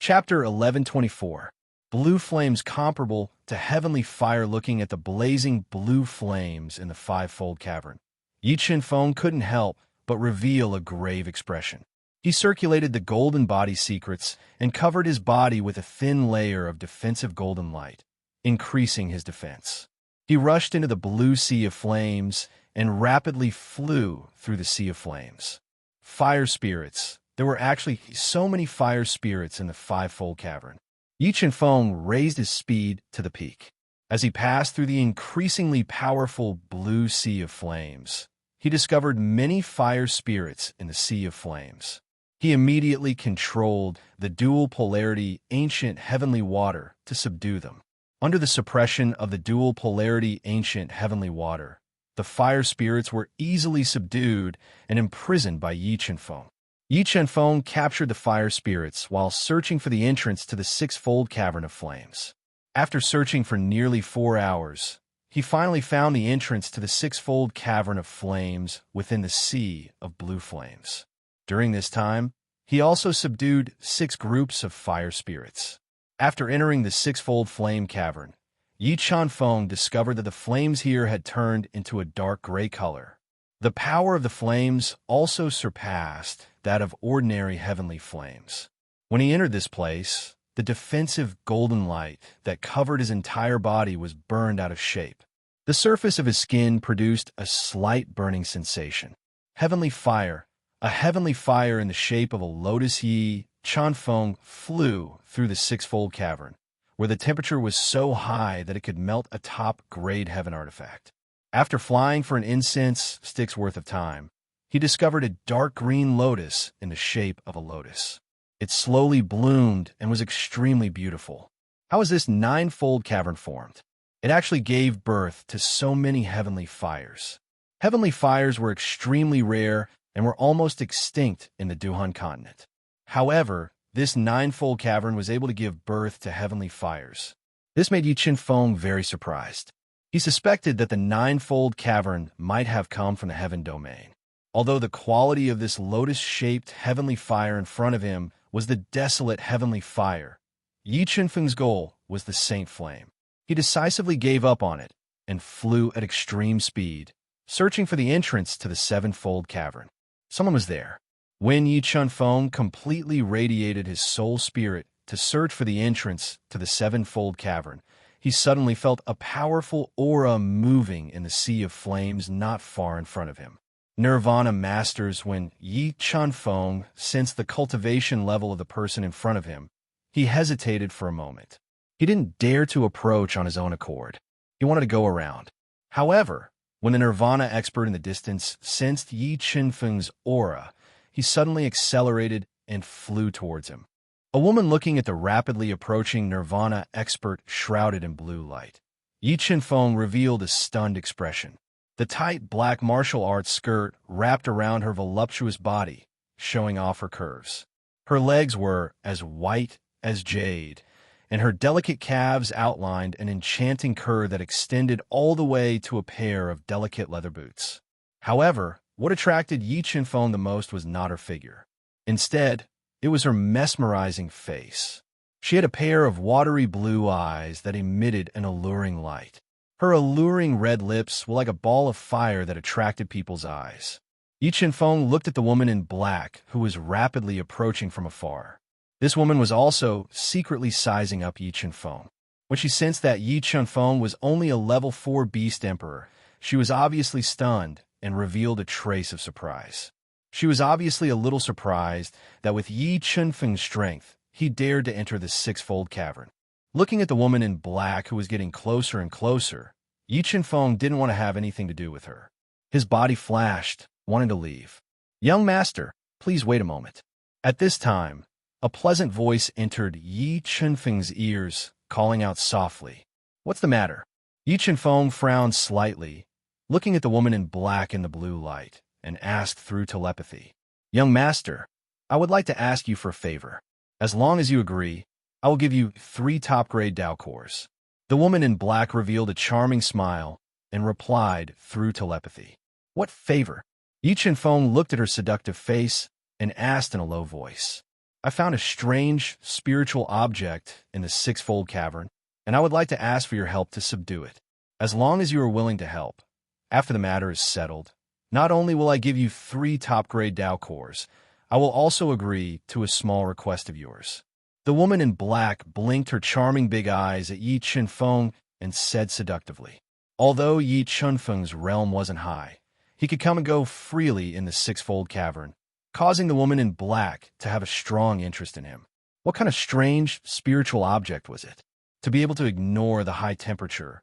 Chapter 1124. Blue flames comparable to heavenly fire. Looking at the blazing blue flames in the five-fold cavern, Yi Qinfeng couldn't help but reveal a grave expression. He circulated the golden body secrets and covered his body with a thin layer of defensive golden light, increasing his defense. He rushed into the blue sea of flames and rapidly flew through the sea of flames. Fire spirits. There were actually so many fire spirits in the five-fold cavern. Yi Qinfeng raised his speed to the peak. As he passed through the increasingly powerful blue sea of flames, he discovered many fire spirits in the sea of flames. He immediately controlled the dual polarity ancient heavenly water to subdue them. Under the suppression of the dual polarity ancient heavenly water, the fire spirits were easily subdued and imprisoned by Yi Qinfeng. Yi Qinfeng captured the fire spirits while searching for the entrance to the six-fold cavern of flames. After searching for nearly 4 hours, he finally found the entrance to the six-fold cavern of flames within the sea of blue flames. During this time, he also subdued 6 groups of fire spirits. After entering the six-fold flame cavern, Yi Qinfeng discovered that the flames here had turned into a dark gray color. The power of the flames also surpassed that of ordinary heavenly flames. When he entered this place, the defensive golden light that covered his entire body was burned out of shape. The surface of his skin produced a slight burning sensation. Heavenly fire. A heavenly fire in the shape of a lotus. Yi Qinfeng flew through the six-fold cavern, where the temperature was so high that it could melt a top-grade heaven artifact. After flying for an incense stick's worth of time, he discovered a dark green lotus in the shape of a lotus. It slowly bloomed and was extremely beautiful. How was this nine-fold cavern formed? It actually gave birth to so many heavenly fires. Heavenly fires were extremely rare and were almost extinct in the Duhan continent. However, this nine-fold cavern was able to give birth to heavenly fires. This made Yi Qinfeng very surprised. He suspected that the nine-fold cavern might have come from the heaven domain. Although the quality of this lotus-shaped heavenly fire in front of him was the desolate heavenly fire, Yi Qinfeng's goal was the saint flame. He decisively gave up on it and flew at extreme speed, searching for the entrance to the sevenfold cavern. Someone was there. When Yi Qinfeng completely radiated his soul spirit to search for the entrance to the sevenfold cavern, he suddenly felt a powerful aura moving in the sea of flames not far in front of him. Nirvana masters. When Yi Qinfeng sensed the cultivation level of the person in front of him, he hesitated for a moment. He didn't dare to approach on his own accord. He wanted to go around. However, when the Nirvana expert in the distance sensed Yi Qinfeng's aura, he suddenly accelerated and flew towards him. A woman looking at the rapidly approaching Nirvana expert shrouded in blue light. Yi Qinfeng revealed a stunned expression. The tight black martial arts skirt wrapped around her voluptuous body, showing off her curves. Her legs were as white as jade, and her delicate calves outlined an enchanting curve that extended all the way to a pair of delicate leather boots. However, what attracted Yi Qinfeng the most was not her figure. Instead, it was her mesmerizing face. She had a pair of watery blue eyes that emitted an alluring light. Her alluring red lips were like a ball of fire that attracted people's eyes. Yi Qinfeng looked at the woman in black who was rapidly approaching from afar. This woman was also secretly sizing up Yi Qinfeng. When she sensed that Yi Qinfeng was only a level 4 beast emperor, she was obviously stunned and revealed a trace of surprise. She was obviously a little surprised that with Yi Qinfeng's strength, he dared to enter the six-fold cavern. Looking at the woman in black who was getting closer and closer, Yi Qinfeng didn't want to have anything to do with her. His body flashed, wanting to leave. "Young master, please wait a moment." At this time, a pleasant voice entered Yi Qinfeng's ears, calling out softly, "What's the matter?" Yi Qinfeng frowned slightly, looking at the woman in black in the blue light, and asked through telepathy, "Young master, I would like to ask you for a favor. As long as you agree, I will give you 3 top-grade Dao cores." The woman in black revealed a charming smile and replied through telepathy, "What favor?" Yi Qinfeng looked at her seductive face and asked in a low voice, I found a strange spiritual object in the six-fold cavern, and I would like to ask for your help to subdue it. As long as you are willing to help, after the matter is settled, not only will I give you 3 top-grade Dao cores, I will also agree to a small request of yours. The woman in black blinked her charming big eyes at Yi Chenfeng and said seductively, although Yi Chenfeng's realm wasn't high, he could come and go freely in the six-fold cavern, causing the woman in black to have a strong interest in him. What kind of strange spiritual object was it? To be able to ignore the high temperature,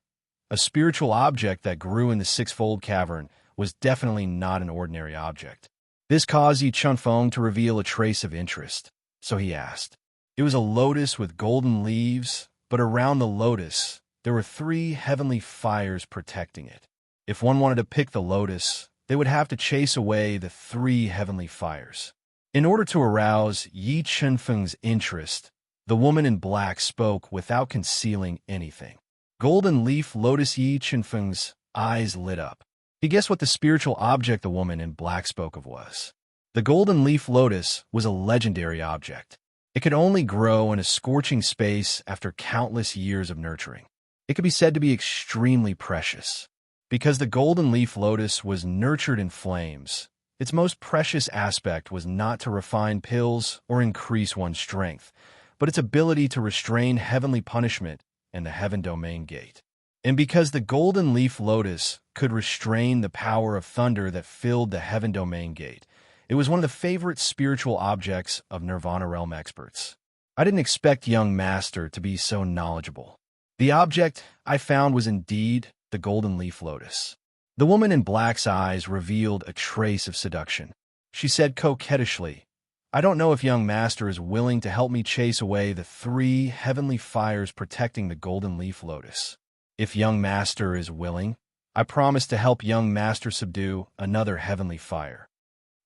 a spiritual object that grew in the six-fold cavern was definitely not an ordinary object. This caused Yi Chenfeng to reveal a trace of interest, so he asked. It was a lotus with golden leaves, but around the lotus, there were 3 heavenly fires protecting it. If one wanted to pick the lotus, they would have to chase away the 3 heavenly fires. In order to arouse Yi Chenfeng's interest, the woman in black spoke without concealing anything. Golden leaf lotus. Yi Chenfeng's eyes lit up. He guessed what the spiritual object the woman in black spoke of was. The golden leaf lotus was a legendary object. It could only grow in a scorching space after countless years of nurturing. It could be said to be extremely precious. Because the golden leaf lotus was nurtured in flames, its most precious aspect was not to refine pills or increase one's strength, but its ability to restrain heavenly punishment and the heaven domain gate. And because the golden leaf lotus could restrain the power of thunder that filled the heaven domain gate, it was one of the favorite spiritual objects of Nirvana realm experts. I didn't expect young master to be so knowledgeable. The object I found was indeed the golden leaf lotus. The woman in black's eyes revealed a trace of seduction. She said coquettishly, I don't know if young master is willing to help me chase away the 3 heavenly fires protecting the golden leaf lotus. If young master is willing, I promise to help young master subdue another heavenly fire.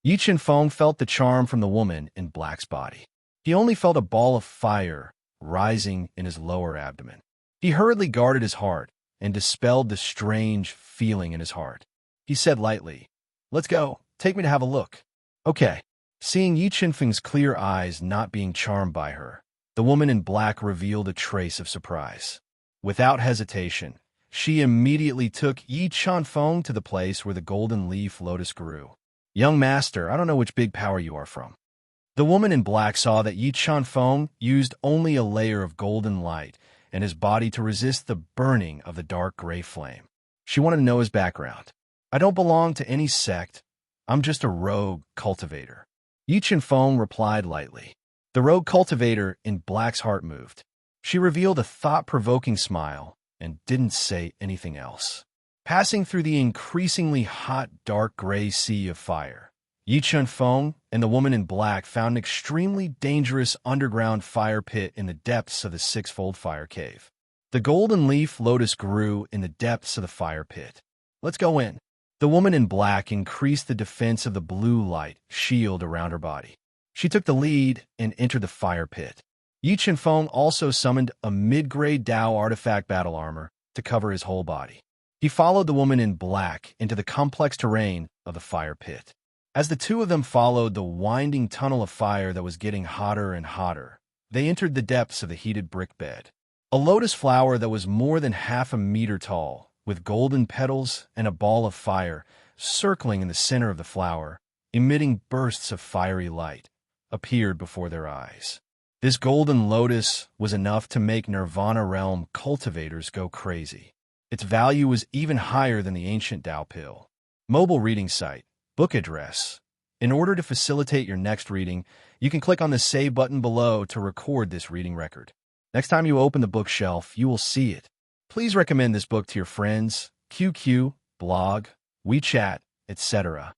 Yi Chenfeng felt the charm from the woman in black's body. He only felt a ball of fire rising in his lower abdomen. He hurriedly guarded his heart and dispelled the strange feeling in his heart. He said lightly, Let's go. Take me to have a look. Okay. Seeing Yi Chenfeng's clear eyes not being charmed by her, the woman in black revealed a trace of surprise. Without hesitation, she immediately took Yi Chenfeng to the place where the golden leaf lotus grew. Young master, I don't know which big power you are from. The woman in black saw that Yi Chenfeng used only a layer of golden light and his body to resist the burning of the dark gray flame. She wanted to know his background. I don't belong to any sect. I'm just a rogue cultivator. Yi Chenfeng replied lightly. The rogue cultivator in black's heart moved. She revealed a thought-provoking smile and didn't say anything else. Passing through the increasingly hot, dark gray sea of fire, Yi Chenfeng and the woman in black found an extremely dangerous underground fire pit in the depths of the six-fold fire cave. The golden leaf lotus grew in the depths of the fire pit. Let's go in. The woman in black increased the defense of the blue light shield around her body. She took the lead and entered the fire pit. Yi Chenfeng also summoned a mid-grade Dao artifact battle armor to cover his whole body. He followed the woman in black into the complex terrain of the fire pit. As the two of them followed the winding tunnel of fire that was getting hotter and hotter, they entered the depths of the heated brick bed. A lotus flower that was more than half a meter tall, with golden petals and a ball of fire circling in the center of the flower, emitting bursts of fiery light, appeared before their eyes. This golden lotus was enough to make Nirvana realm cultivators go crazy. Its value was even higher than the ancient Dao pill. Mobile reading site. Book address. In order to facilitate your next reading, you can click on the Save button below to record this reading record. Next time you open the bookshelf, you will see it. Please recommend this book to your friends, QQ, blog, WeChat, etc.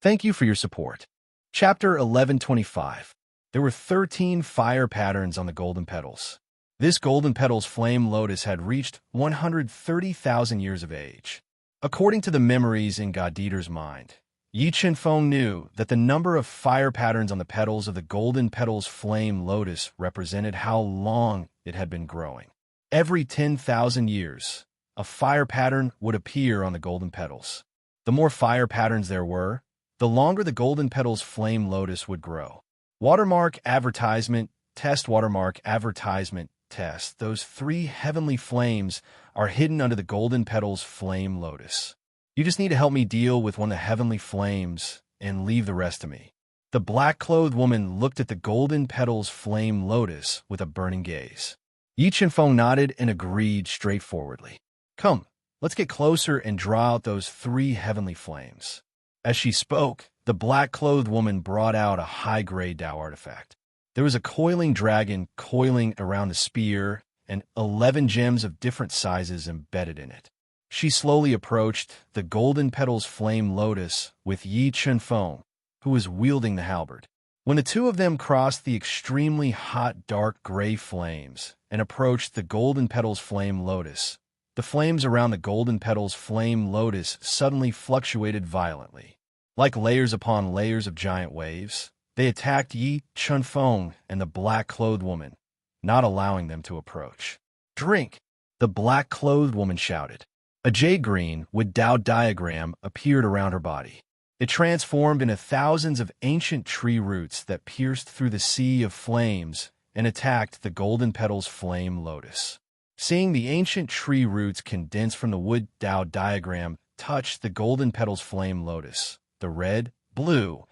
Thank you for your support. Chapter 1125. There were 13 fire patterns on the golden petals. This golden petals flame lotus had reached 130,000 years of age. According to the memories in Goditer's mind, Yi Chenfeng knew that the number of fire patterns on the petals of the golden petals flame lotus represented how long it had been growing. Every 10,000 years, a fire pattern would appear on the golden petals. The more fire patterns there were, the longer the golden petals flame lotus would grow. Watermark advertisement, test watermark advertisement, test. Those three heavenly flames are hidden under the golden petals flame lotus. You just need to help me deal with one of the heavenly flames and leave the rest to me. The black-clothed woman looked at the golden petals flame lotus with a burning gaze. Yi Chenfeng nodded and agreed straightforwardly. Come, let's get closer and draw out those three heavenly flames. As she spoke, the black-clothed woman brought out a high-grade Tao artifact. There was a coiling dragon coiling around the spear and 11 gems of different sizes embedded in it. She slowly approached the golden petals flame lotus with Yi Chenfeng, who was wielding the halberd. When the two of them crossed the extremely hot dark gray flames and approached the golden petals flame lotus, the flames around the golden petals flame lotus suddenly fluctuated violently. Like layers upon layers of giant waves, they attacked Yi Chenfeng and the black-clothed woman, not allowing them to approach. Drink! The black-clothed woman shouted. A jade green with Tao diagram appeared around her body. It transformed into thousands of ancient tree roots that pierced through the sea of flames and attacked the golden petals flame lotus. Seeing the ancient tree roots condense from the wood Tao diagram touch the golden petals flame lotus, the red, blue,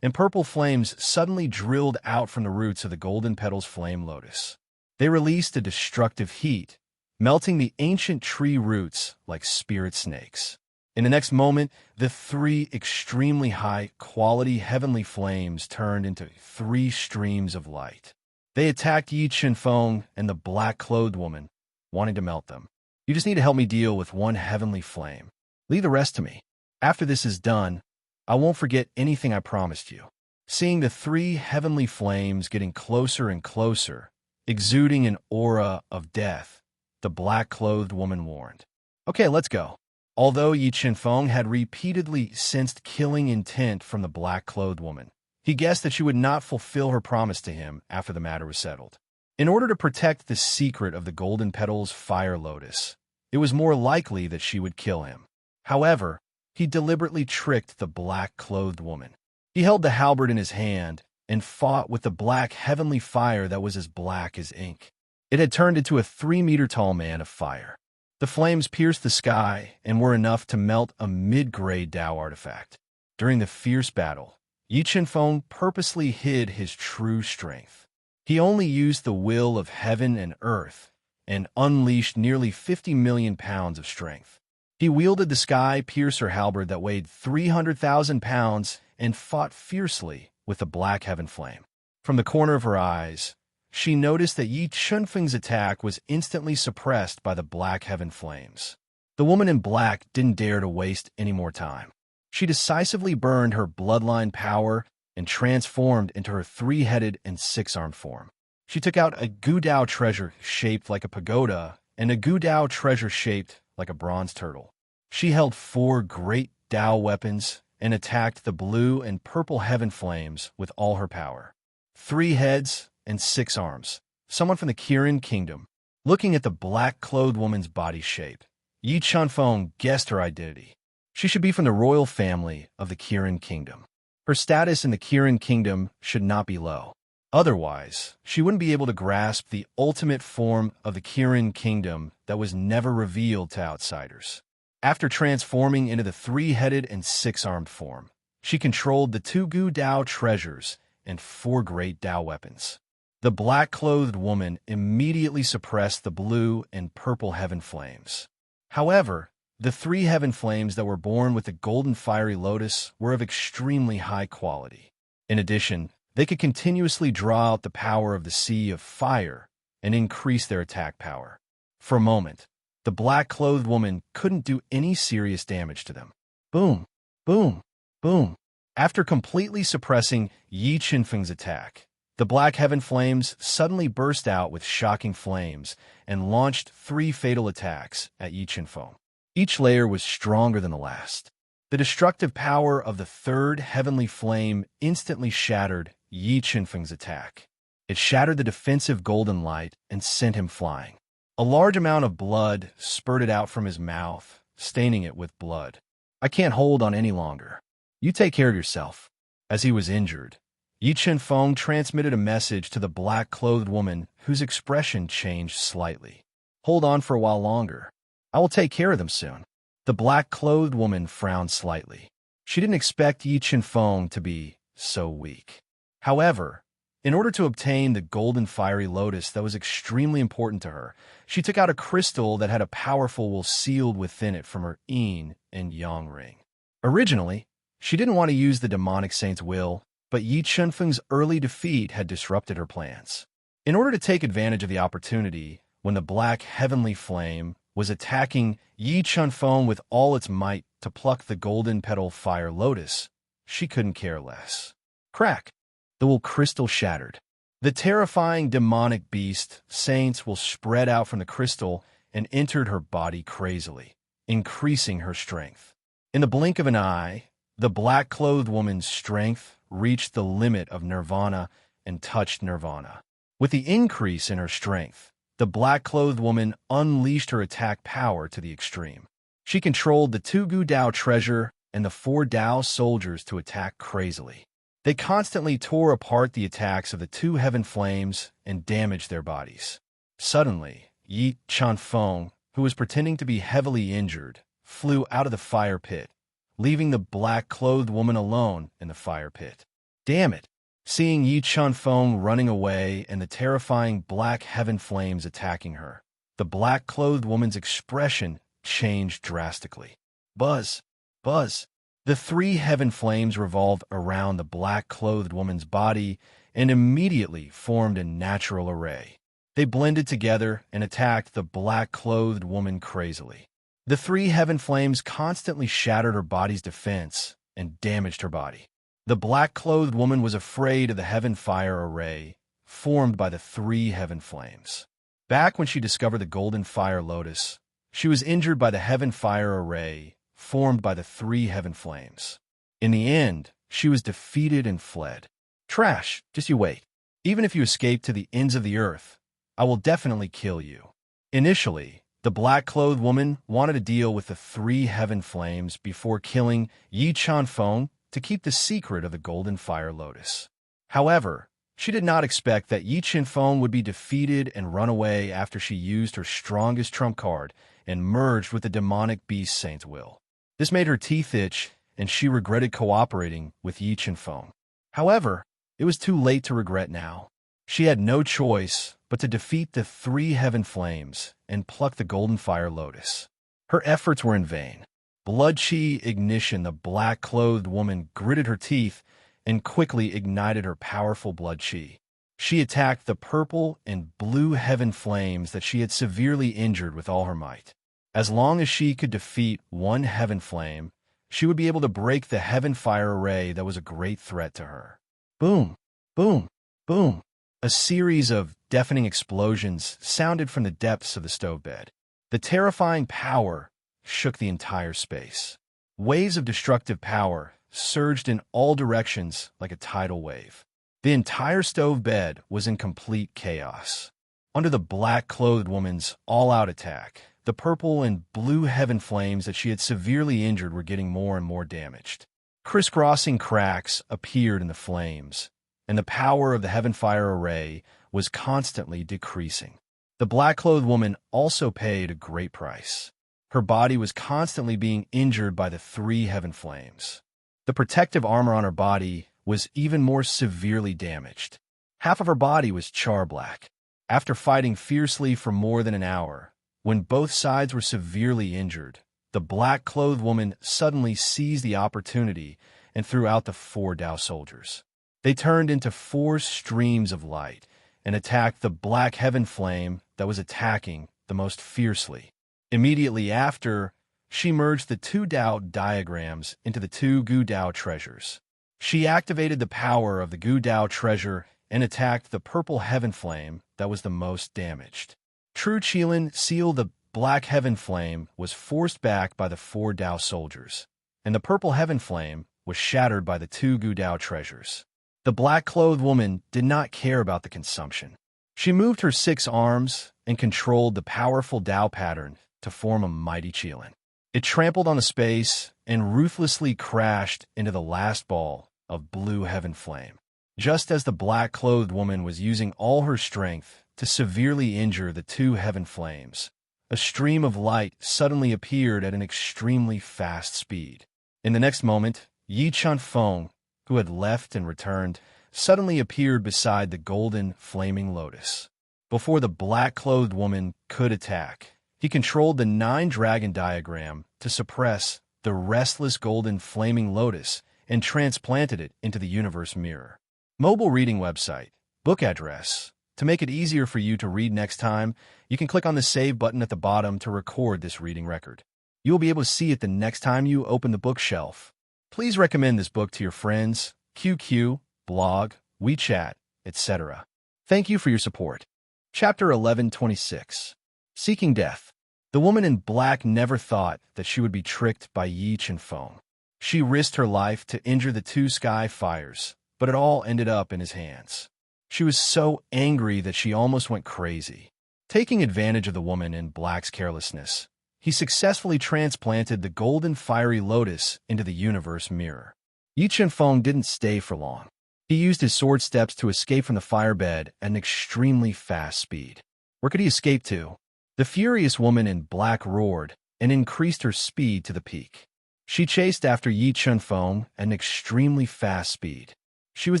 and purple flames suddenly drilled out from the roots of the golden petals flame lotus. They released a destructive heat, melting the ancient tree roots like spirit snakes. In the next moment, the three extremely high-quality heavenly flames turned into three streams of light. They attacked Yi Chenfeng and the black-clothed woman, wanting to melt them. You just need to help me deal with one heavenly flame. Leave the rest to me. After this is done, I won't forget anything I promised you. Seeing the three heavenly flames getting closer and closer, exuding an aura of death, the black-clothed woman warned. Okay, let's go. Although Yi Chenfeng had repeatedly sensed killing intent from the black-clothed woman, he guessed that she would not fulfill her promise to him after the matter was settled. In order to protect the secret of the golden petals fire lotus, it was more likely that she would kill him. However, he deliberately tricked the black-clothed woman. He held the halberd in his hand and fought with the black heavenly fire that was as black as ink. It had turned into a 3-meter-tall man of fire. The flames pierced the sky and were enough to melt a mid-grade Tao artifact. During the fierce battle, Yi Chenfeng purposely hid his true strength. He only used the will of heaven and earth and unleashed nearly 50 million pounds of strength. He wielded the sky-piercer halberd that weighed 300,000 pounds and fought fiercely with the black heaven flame. From the corner of her eyes, she noticed that Yi Chenfeng's attack was instantly suppressed by the black heaven flames. The woman in black didn't dare to waste any more time. She decisively burned her bloodline power and transformed into her 3-headed and 6-armed form. She took out a Gudao treasure shaped like a pagoda and a Gudao treasure shaped like a bronze turtle. She held 4 great Tao weapons and attacked the blue and purple heaven flames with all her power. 3 heads and 6 arms, someone from the Kirin kingdom. Looking at the black-clothed woman's body shape, Yi Chenfeng guessed her identity. She should be from the royal family of the Kirin kingdom. Her status in the Kirin kingdom should not be low. Otherwise, she wouldn't be able to grasp the ultimate form of the Kirin kingdom that was never revealed to outsiders. After transforming into the 3-headed and 6-armed form, she controlled the 2 Gudao treasures and 4 great Tao weapons. The black-clothed woman immediately suppressed the blue and purple heaven flames. However, the 3 heaven flames that were born with the golden fiery lotus were of extremely high quality. In addition, they could continuously draw out the power of the sea of fire and increase their attack power. For a moment, the black-clothed woman couldn't do any serious damage to them. Boom, boom, boom. After completely suppressing Yi Chenfeng's attack, the black heaven flames suddenly burst out with shocking flames and launched 3 fatal attacks at Yi Chenfeng. Each layer was stronger than the last. The destructive power of the 3rd heavenly flame instantly shattered Yi Chenfeng's attack. It shattered the defensive golden light and sent him flying. A large amount of blood spurted out from his mouth, staining it with blood. I can't hold on any longer. You take care of yourself. As he was injured, Yi Chen-feng transmitted a message to the black-clothed woman whose expression changed slightly. Hold on for a while longer. I will take care of them soon. The black-clothed woman frowned slightly. She didn't expect Yi Chen-feng to be so weak. However, in order to obtain the golden fiery lotus that was extremely important to her, she took out a crystal that had a powerful will sealed within it from her yin and yang ring. Originally, she didn't want to use the demonic saint's will, but Yi Chen-feng's early defeat had disrupted her plans. In order to take advantage of the opportunity, when the black heavenly flame was attacking Yi Chen-feng with all its might to pluck the golden petal fire lotus, she couldn't care less. Crack! The will crystal shattered. The terrifying demonic beast, saints, will spread out from the crystal and entered her body crazily, increasing her strength. In the blink of an eye, the black-clothed woman's strength reached the limit of nirvana and touched nirvana. With the increase in her strength, the black-clothed woman unleashed her attack power to the extreme. She controlled the 2 Gu Dao treasure and the 4 Dao soldiers to attack crazily. They constantly tore apart the attacks of the 2 heaven flames and damaged their bodies. Suddenly, Yi Chen-feng, who was pretending to be heavily injured, flew out of the fire pit, leaving the black-clothed woman alone in the fire pit. Damn it! Seeing Yi Chen-feng running away and the terrifying black heaven flames attacking her, the black-clothed woman's expression changed drastically. Buzz! Buzz! The 3 heaven flames revolved around the black-clothed woman's body and immediately formed a natural array. They blended together and attacked the black-clothed woman crazily. The 3 heaven flames constantly shattered her body's defense and damaged her body. The black-clothed woman was afraid of the heaven fire array formed by the 3 heaven flames. Back when she discovered the golden fire lotus, she was injured by the heaven fire array formed by the 3 heaven flames. In the end, she was defeated and fled. Trash, just you wait. Even if you escape to the ends of the earth, I will definitely kill you. Initially, the black-clothed woman wanted to deal with the 3 heaven flames before killing Yi Chen-feng to keep the secret of the golden fire lotus. However, she did not expect that Yi Chen-feng would be defeated and run away after she used her strongest trump card and merged with the demonic beast saint's will. This made her teeth itch, and she regretted cooperating with Yi Chen-feng. However, it was too late to regret now. She had no choice but to defeat the 3 heaven flames and pluck the golden fire lotus. Her efforts were in vain. Blood chi ignition, the black-clothed woman gritted her teeth and quickly ignited her powerful blood chi. She attacked the purple and blue heaven flames that she had severely injured with all her might. As long as she could defeat 1 heaven flame, she would be able to break the heaven fire array that was a great threat to her. Boom! Boom! Boom! A series of deafening explosions sounded from the depths of the stove bed. The terrifying power shook the entire space. Waves of destructive power surged in all directions like a tidal wave. The entire stove bed was in complete chaos. Under the black-clothed woman's all-out attack, the purple and blue heaven flames that she had severely injured were getting more and more damaged. Crisscrossing cracks appeared in the flames, and the power of the heaven fire array was constantly decreasing. The black-clothed woman also paid a great price. Her body was constantly being injured by the 3 heaven flames. The protective armor on her body was even more severely damaged. Half of her body was char-black. After fighting fiercely for more than an hour, when both sides were severely injured, the black-clothed woman suddenly seized the opportunity and threw out the 4 Dao soldiers. They turned into 4 streams of light and attacked the black heaven flame that was attacking the most fiercely. Immediately after, she merged the 2 Dao diagrams into the 2 Gu Dao treasures. She activated the power of the Gu Dao treasure and attacked the purple heaven flame that was the most damaged. True Qilin Seal, the black heaven flame, was forced back by the 4 Dao soldiers, and the purple heaven flame was shattered by the 2 Gu Dao treasures. The black-clothed woman did not care about the consumption. She moved her 6 arms and controlled the powerful Dao pattern to form a mighty Qilin. It trampled on the space and ruthlessly crashed into the last ball of blue heaven flame. just as the black-clothed woman was using all her strength to severely injure the two heaven flames. A stream of light suddenly appeared at an extremely fast speed. In the next moment, Yi Chun-feng, who had left and returned, suddenly appeared beside the golden, flaming lotus. Before the black-clothed woman could attack, he controlled the 9-dragon diagram to suppress the restless golden flaming lotus and transplanted it into the universe mirror. Mobile reading website, book address. To make it easier for you to read next time, you can click on the Save button at the bottom to record this reading record. You will be able to see it the next time you open the bookshelf. Please recommend this book to your friends, QQ, blog, WeChat, etc. Thank you for your support. Chapter 1126. Seeking Death. The woman in black never thought that she would be tricked by Yi Chun-feng. She risked her life to injure the two sky fires, but it all ended up in his hands. She was so angry that she almost went crazy. Taking advantage of the woman in black's carelessness, he successfully transplanted the golden fiery lotus into the universe mirror. Yi Chun-feng didn't stay for long. He used his sword steps to escape from the firebed at an extremely fast speed. Where could he escape to? The furious woman in black roared and increased her speed to the peak. She chased after Yi Chun-feng at an extremely fast speed. She was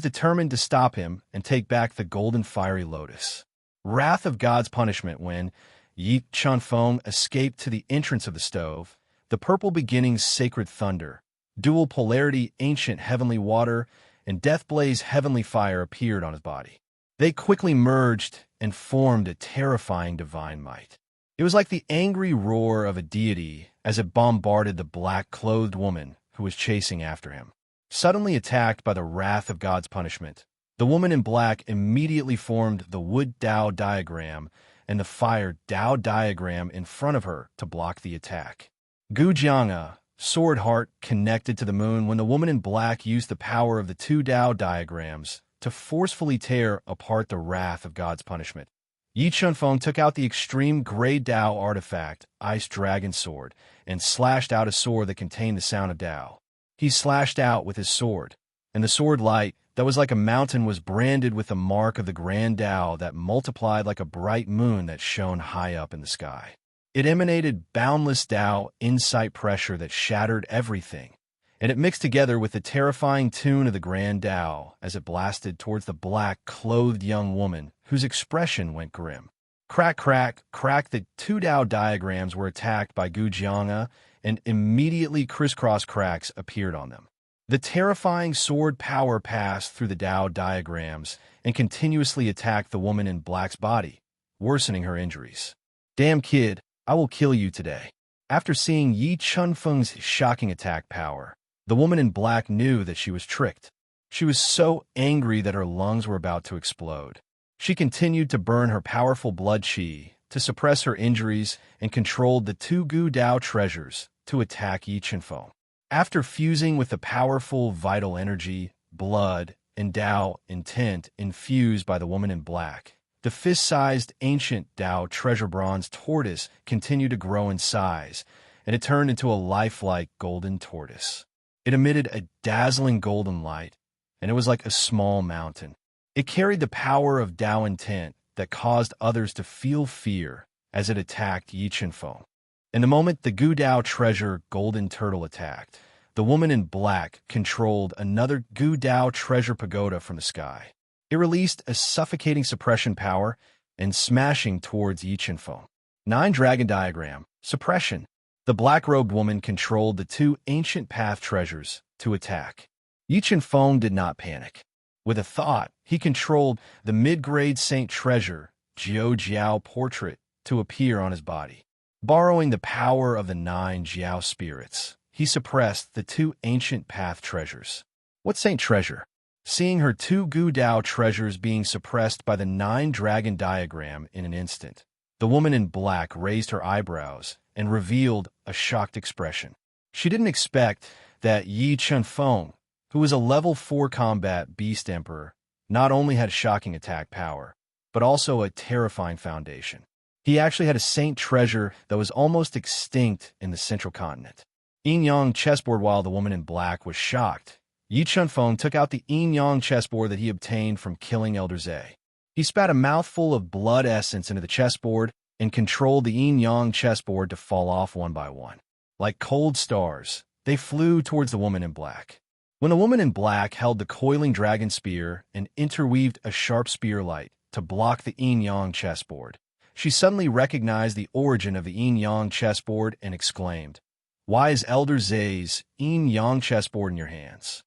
determined to stop him and take back the golden fiery lotus. Wrath of God's punishment when Yi Chun-feng escaped to the entrance of the stove, the purple beginnings sacred thunder, dual polarity ancient heavenly water, and death blaze heavenly fire appeared on his body. They quickly merged and formed a terrifying divine might. It was like the angry roar of a deity as it bombarded the black-clothed woman who was chasing after him. Suddenly attacked by the wrath of God's punishment, the woman in black immediately formed the wood Tao diagram and the fire Tao diagram in front of her to block the attack. Gu Jianga, sword heart connected to the moon when the woman in black used the power of the two Tao diagrams to forcefully tear apart the wrath of God's punishment. Yi Chun-feng took out the extreme gray Tao artifact, Ice Dragon Sword, and slashed out a sword that contained the sound of Tao. He slashed out with his sword, and the sword light that was like a mountain was branded with the mark of the grand Tao that multiplied like a bright moon that shone high up in the sky. It emanated boundless Tao insight pressure that shattered everything, and it mixed together with the terrifying tune of the grand Tao as it blasted towards the black-clothed young woman whose expression went grim. Crack, crack, crack, the two Tao diagrams were attacked by Gu Jianga, and immediately crisscross cracks appeared on them. The terrifying sword power passed through the Tao diagrams and continuously attacked the woman in black's body, worsening her injuries. Damn kid, I will kill you today. After seeing Yi Chun-feng's shocking attack power, the woman in black knew that she was tricked. She was so angry that her lungs were about to explode. She continued to burn her powerful blood chi to suppress her injuries and controlled the two Gu Dao treasures to attack Yi Chun-feng. After fusing with the powerful vital energy, blood, and Dao intent infused by the woman in black, the fist-sized ancient Dao treasure bronze tortoise continued to grow in size, and it turned into a lifelike golden tortoise. It emitted a dazzling golden light, and it was like a small mountain. It carried the power of Dao intent that caused others to feel fear as it attacked Yi Chun-feng. In the moment the Gu Dao treasure golden turtle attacked, the woman in black controlled another Gu Dao treasure pagoda from the sky. It released a suffocating suppression power and smashing towards Yi Chun-feng. 9-dragon diagram, suppression. The black-robed woman controlled the two ancient path treasures to attack. Yi Chun-feng did not panic. With a thought, he controlled the mid-grade saint treasure, Jiao Jiao portrait, to appear on his body. Borrowing the power of the 9 Jiao spirits, he suppressed the two ancient path treasures. What saint treasure? Seeing her two Gu Dao treasures being suppressed by the 9-dragon diagram in an instant, the woman in black raised her eyebrows and revealed a shocked expression. She didn't expect that Yi Chun-feng, who was a level 4 combat beast emperor, not only had shocking attack power, but also a terrifying foundation. He actually had a saint treasure that was almost extinct in the central continent. Yin Yang chessboard while the woman in black was shocked, Yi Chunfeng took out the yin-yang chessboard that he obtained from killing Elder Zay. He spat a mouthful of blood essence into the chessboard and controlled the yin-yang chessboard to fall off one by one. Like cold stars, they flew towards the woman in black. When the woman in black held the coiling dragon spear and interweaved a sharp spear light to block the yin-yang chessboard, she suddenly recognized the origin of the yin-yang chessboard and exclaimed, "Why is Elder Zay's yin-yang chessboard in your hands?"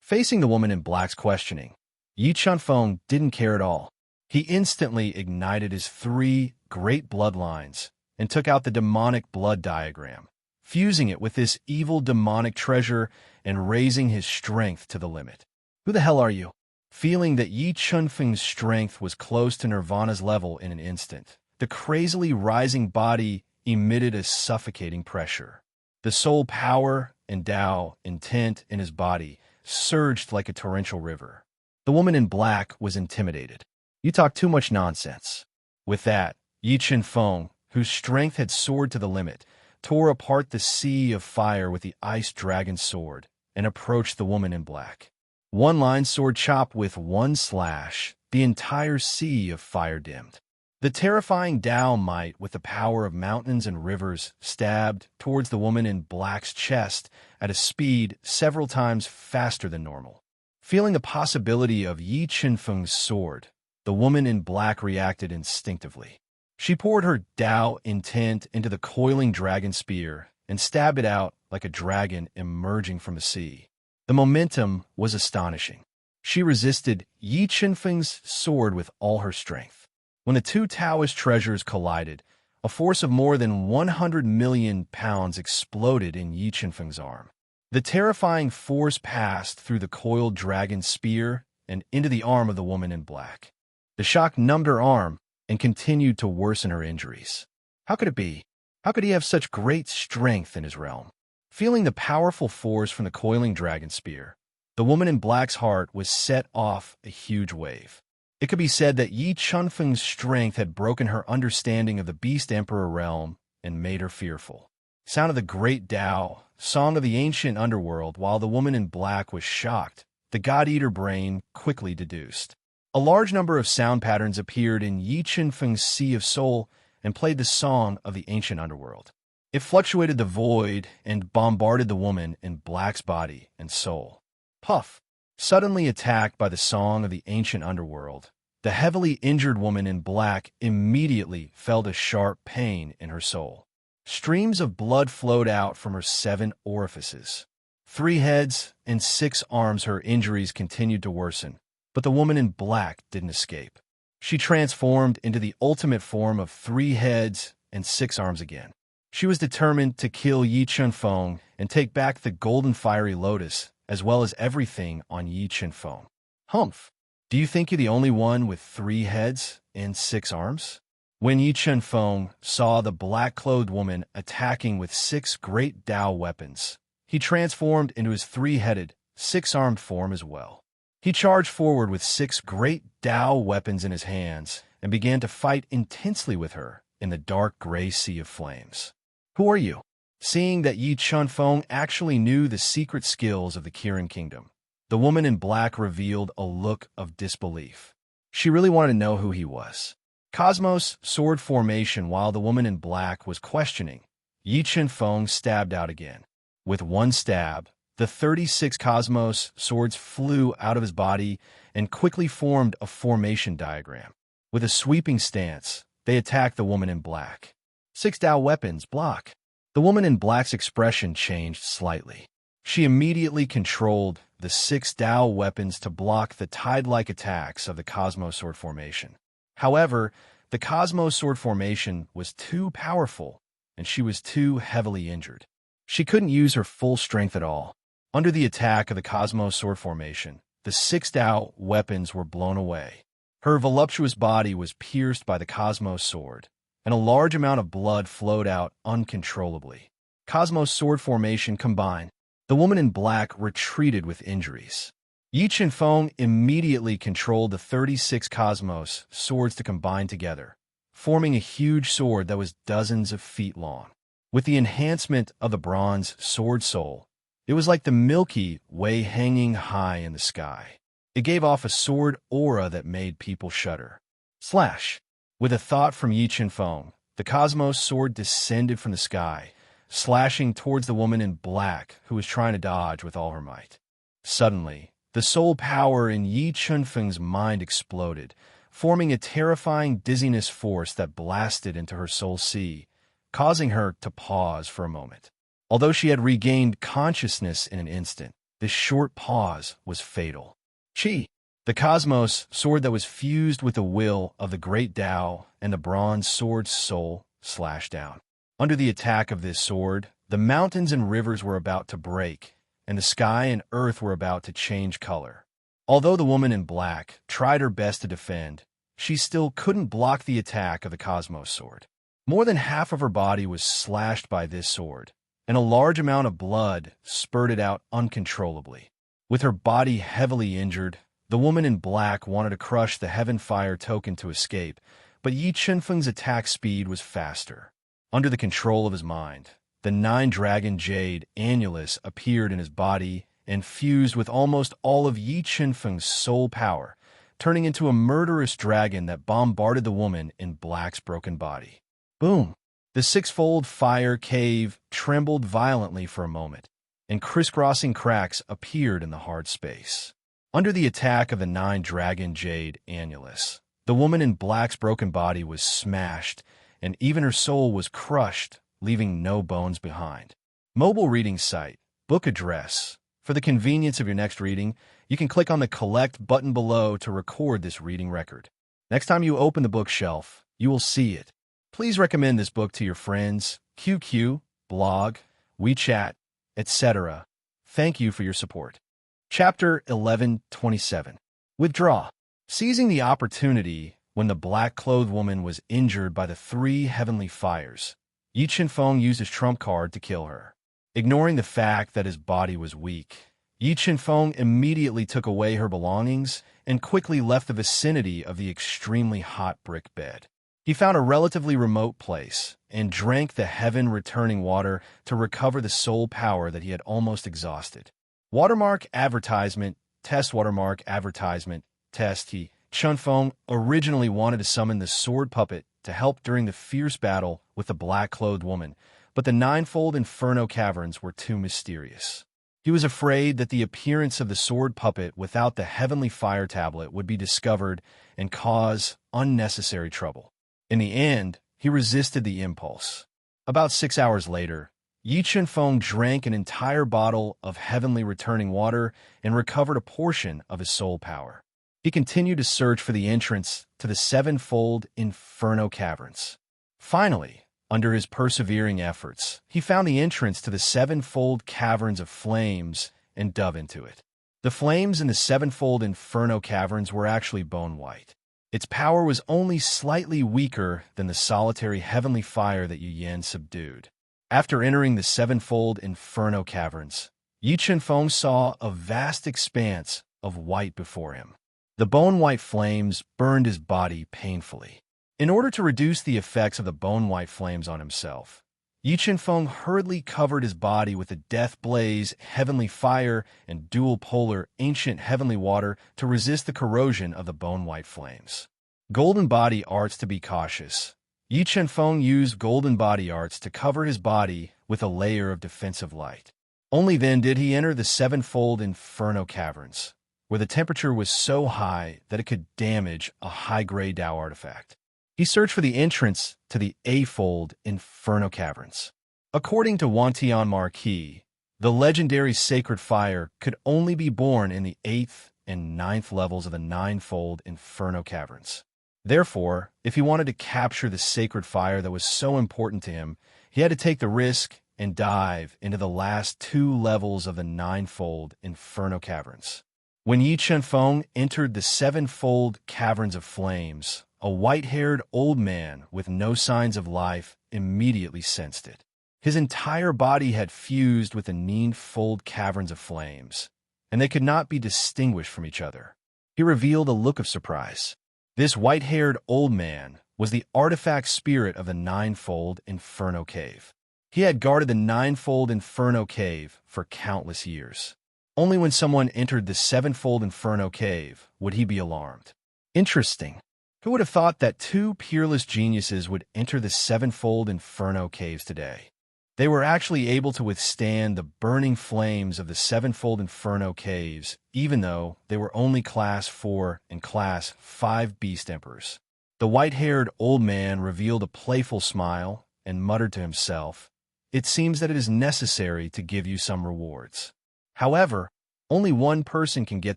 Facing the woman in black's questioning, Yi Chunfeng didn't care at all. He instantly ignited his 3 great bloodlines and took out the demonic blood diagram, fusing it with this evil demonic treasure and raising his strength to the limit. "Who the hell are you?" Feeling that Yi Chunfeng's strength was close to Nirvana's level in an instant, the crazily rising body emitted a suffocating pressure. The soul power and Tao intent in his body surged like a torrential river. The woman in black was intimidated. "You talk too much nonsense." With that, Yi Chunfeng, whose strength had soared to the limit, tore apart the sea of fire with the ice dragon sword and approached the woman in black. One line sword chop with one slash, the entire sea of fire dimmed. The terrifying Tao might, with the power of mountains and rivers, stabbed towards the woman in black's chest at a speed several times faster than normal. Feeling the possibility of Yi Chunfeng's sword, the woman in black reacted instinctively. She poured her Tao intent into the coiling dragon spear and stabbed it out like a dragon emerging from the sea. The momentum was astonishing. She resisted Yi Chunfeng's sword with all her strength. When the 2 Taoist treasures collided, a force of more than 100 million pounds exploded in Yi Chunfeng's arm. The terrifying force passed through the coiled dragon spear and into the arm of the woman in black. The shock numbed her arm and continued to worsen her injuries. How could it be? How could he have such great strength in his realm? Feeling the powerful force from the coiling dragon spear, the woman in black's heart was set off a huge wave. It could be said that Yi Chunfeng's strength had broken her understanding of the Beast Emperor realm and made her fearful. Sound of the great Tao, song of the ancient underworld, while the woman in black was shocked, the God-Eater brain quickly deduced. A large number of sound patterns appeared in Yi Chunfeng's sea of soul and played the song of the ancient underworld. It fluctuated the void and bombarded the woman in black's body and soul. Puff! Suddenly attacked by the song of the ancient underworld, the heavily injured woman in black immediately felt a sharp pain in her soul. Streams of blood flowed out from her 7 orifices. 3 heads and 6 arms, her injuries continued to worsen, but the woman in black didn't escape. She transformed into the ultimate form of 3 heads and 6 arms again. She was determined to kill Yi Chunfeng and take back the golden fiery lotus, as well as everything on Yi Chunfeng. "Humph! Do you think you're the only one with 3 heads and 6 arms?" When Yi Chunfeng saw the black-clothed woman attacking with 6 great Tao weapons, he transformed into his 3-headed, 6-armed form as well. He charged forward with 6 great Tao weapons in his hands and began to fight intensely with her in the dark gray sea of flames. "Who are you?" Seeing that Yi Chunfeng actually knew the secret skills of the Kirin Kingdom, the woman in black revealed a look of disbelief. She really wanted to know who he was. Cosmos sword formation. While the woman in black was questioning, Yi Chunfeng stabbed out again. With one stab, the 36 Cosmos swords flew out of his body and quickly formed a formation diagram. With a sweeping stance, they attacked the woman in black. 6 Tao weapons, block. The woman in black's expression changed slightly. She immediately controlled the 6 Tao weapons to block the tide-like attacks of the Cosmos Sword formation. However, the Cosmos Sword formation was too powerful, and she was too heavily injured. She couldn't use her full strength at all. Under the attack of the Cosmos Sword formation, the 6 Tao weapons were blown away. Her voluptuous body was pierced by the Cosmos Sword, and a large amount of blood flowed out uncontrollably. Cosmos Sword formation combined. The woman in black retreated with injuries. Yi Chunfeng immediately controlled the 36 Cosmos swords to combine together, forming a huge sword that was dozens of feet long. With the enhancement of the bronze sword soul, It was like the Milky Way hanging high in the sky. It gave off a sword aura that made people shudder. Slash! With a thought from Yi Qinfeng, the Cosmos sword descended from the sky, slashing towards the woman in black who was trying to dodge with all her might. Suddenly, the soul power in Yi Qinfeng's mind exploded, forming a terrifying dizziness force that blasted into her soul sea, causing her to pause for a moment. Although she had regained consciousness in an instant, this short pause was fatal. Qi, the Cosmos sword that was fused with the will of the great Tao and the bronze sword's soul, slashed down. Under the attack of this sword, the mountains and rivers were about to break, and the sky and earth were about to change color. Although the woman in black tried her best to defend, she still couldn't block the attack of the Cosmos sword. More than half of her body was slashed by this sword, and a large amount of blood spurted out uncontrollably. With her body heavily injured, the woman in black wanted to crush the Heaven Fire token to escape, but Yi Qinfeng's attack speed was faster. Under the control of his mind, the nine-dragon jade annulus appeared in his body and fused with almost all of Yi Qinfeng's soul power, turning into a murderous dragon that bombarded the woman in black's broken body. Boom! The six-fold fire cave trembled violently for a moment, and crisscrossing cracks appeared in the hard space. Under the attack of the nine-dragon jade annulus, the woman in black's broken body was smashed, and even her soul was crushed, leaving no bones behind. Mobile reading site, book address. For the convenience of your next reading, you can click on the Collect button below to record this reading record. Next time you open the bookshelf, you will see it. Please recommend this book to your friends, QQ, blog, WeChat, etc. Thank you for your support. Chapter 1127. Withdraw. Seizing the opportunity when the black-clothed woman was injured by the three heavenly fires, Yi Qinfeng used his trump card to kill her. Ignoring the fact that his body was weak, Yi Qinfeng immediately took away her belongings and quickly left the vicinity of the extremely hot brick bed. He found a relatively remote place and drank the heaven-returning water to recover the soul power that he had almost exhausted. Watermark advertisement, test watermark advertisement, test. Yi Qinfeng originally wanted to summon the sword puppet to help during the fierce battle with the black-clothed woman, but the ninefold inferno caverns were too mysterious. He was afraid that the appearance of the sword puppet without the heavenly fire tablet would be discovered and cause unnecessary trouble. In the end, he resisted the impulse. About 6 hours later, Yi Qinfeng drank an entire bottle of heavenly returning water and recovered a portion of his soul power. He continued to search for the entrance to the sevenfold inferno caverns. Finally, under his persevering efforts, he found the entrance to the sevenfold caverns of flames and dove into it. The flames in the sevenfold inferno caverns were actually bone white. Its power was only slightly weaker than the solitary heavenly fire that Yu Yan subdued. After entering the sevenfold inferno caverns, Yi Qinfeng saw a vast expanse of white before him. The bone-white flames burned his body painfully. In order to reduce the effects of the bone-white flames on himself, Yi Qinfeng hurriedly covered his body with the death blaze, heavenly fire, and dual-polar ancient heavenly water to resist the corrosion of the bone-white flames. Golden body arts to be cautious. Yi Qinfeng used golden body arts to cover his body with a layer of defensive light. Only then did he enter the sevenfold inferno caverns, where the temperature was so high that it could damage a high-grade Tao artifact. He searched for the entrance to the eightfold inferno caverns. According to Wantian Marquis, the legendary sacred fire could only be born in the 8th and 9th levels of the ninefold inferno caverns. Therefore, if he wanted to capture the sacred fire that was so important to him, he had to take the risk and dive into the last 2 levels of the ninefold inferno caverns. When Yi Qinfeng entered the sevenfold caverns of flames, a white-haired old man with no signs of life immediately sensed it. His entire body had fused with the ninefold caverns of flames, and they could not be distinguished from each other. He revealed a look of surprise. This white-haired old man was the artifact spirit of the ninefold inferno cave. He had guarded the ninefold Inferno Cave for countless years. Only when someone entered the sevenfold Inferno Cave would he be alarmed. Interesting. Who would have thought that two peerless geniuses would enter the sevenfold Inferno Caves today? They were actually able to withstand the burning flames of the sevenfold Inferno Caves, even though they were only Class 4 and Class 5 Beast Emperors. The white-haired old man revealed a playful smile and muttered to himself, "It seems that it is necessary to give you some rewards. However, only one person can get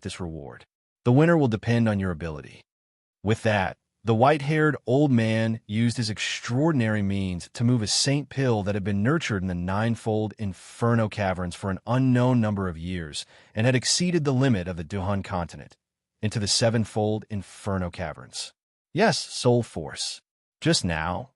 this reward. The winner will depend on your ability." With that, the white-haired old man used his extraordinary means to move a saint pill that had been nurtured in the ninefold Inferno Caverns for an unknown number of years and had exceeded the limit of the Duhan continent, into the sevenfold Inferno Caverns. Yes, soul force. Just now,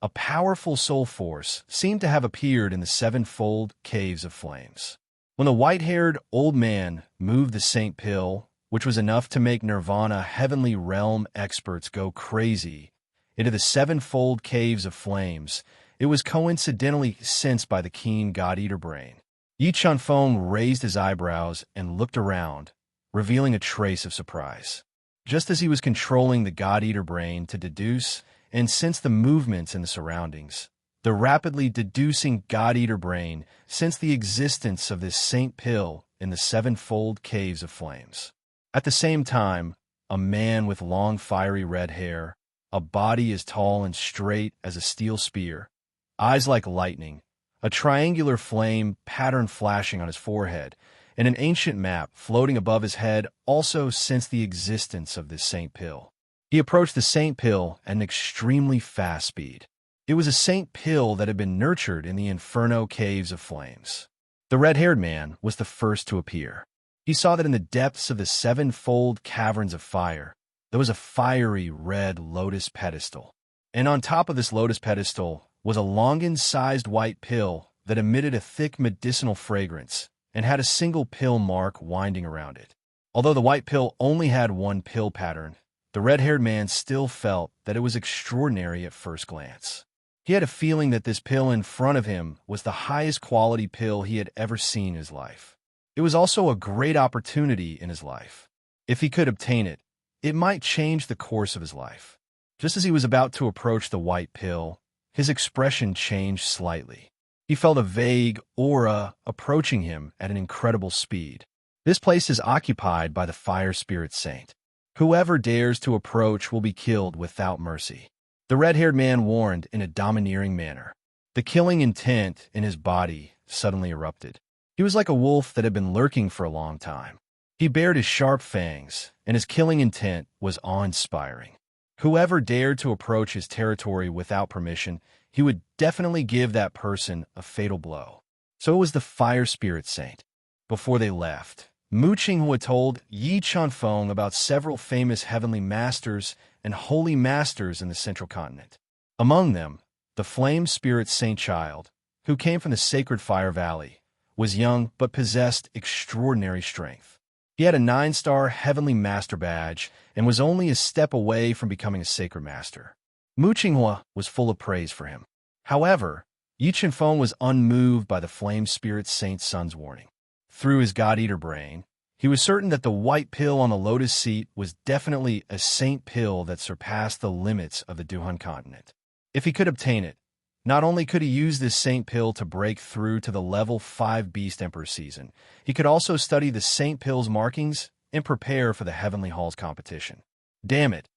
a powerful soul force seemed to have appeared in the sevenfold Caves of Flames. When the white-haired old man moved the saint pill, which was enough to make Nirvana heavenly realm experts go crazy, into the sevenfold Caves of Flames, it was coincidentally sensed by the keen God-Eater brain. Yi Chunfeng raised his eyebrows and looked around, revealing a trace of surprise. Just as he was controlling the God-Eater brain to deduce and sense the movements in the surroundings, the rapidly deducing God-Eater brain sensed the existence of this saint pill in the sevenfold Caves of Flames. At the same time, a man with long fiery red hair, a body as tall and straight as a steel spear, eyes like lightning, a triangular flame pattern flashing on his forehead, and an ancient map floating above his head also sensed the existence of this saint pill. He approached the saint pill at an extremely fast speed. It was a saint pill that had been nurtured in the Inferno Caves of Flames. The red-haired man was the first to appear. He saw that in the depths of the sevenfold caverns of fire, there was a fiery red lotus pedestal. And on top of this lotus pedestal was a longan-sized white pill that emitted a thick medicinal fragrance and had a single pill mark winding around it. Although the white pill only had one pill pattern, the red-haired man still felt that it was extraordinary at first glance. He had a feeling that this pill in front of him was the highest quality pill he had ever seen in his life. It was also a great opportunity in his life. If he could obtain it, it might change the course of his life. Just as he was about to approach the white pill, his expression changed slightly. He felt a vague aura approaching him at an incredible speed. This place is occupied by the fire spirit saint. Whoever dares to approach will be killed without mercy. The red-haired man warned in a domineering manner. The killing intent in his body suddenly erupted. He was like a wolf that had been lurking for a long time. He bared his sharp fangs, and his killing intent was awe-inspiring. Whoever dared to approach his territory without permission, he would definitely give that person a fatal blow. So it was the fire spirit saint. Before they left, Mu Qinghua told Yi Chunfeng about several famous heavenly masters and holy masters in the central continent. Among them, the flame spirit saint child, who came from the sacred fire valley, was young but possessed extraordinary strength. He had a 9-star heavenly master badge and was only a step away from becoming a sacred master. Mu Qinghua was full of praise for him. However, Yi Chunfeng was unmoved by the flame spirit saint's son's warning. Through his God-Eater brain, he was certain that the white pill on the lotus seat was definitely a saint pill that surpassed the limits of the Duhan continent. If he could obtain it, not only could he use this saint pill to break through to the level 5 Beast Emperor season, he could also study the saint pill's markings and prepare for the Heavenly Halls competition. Damn it!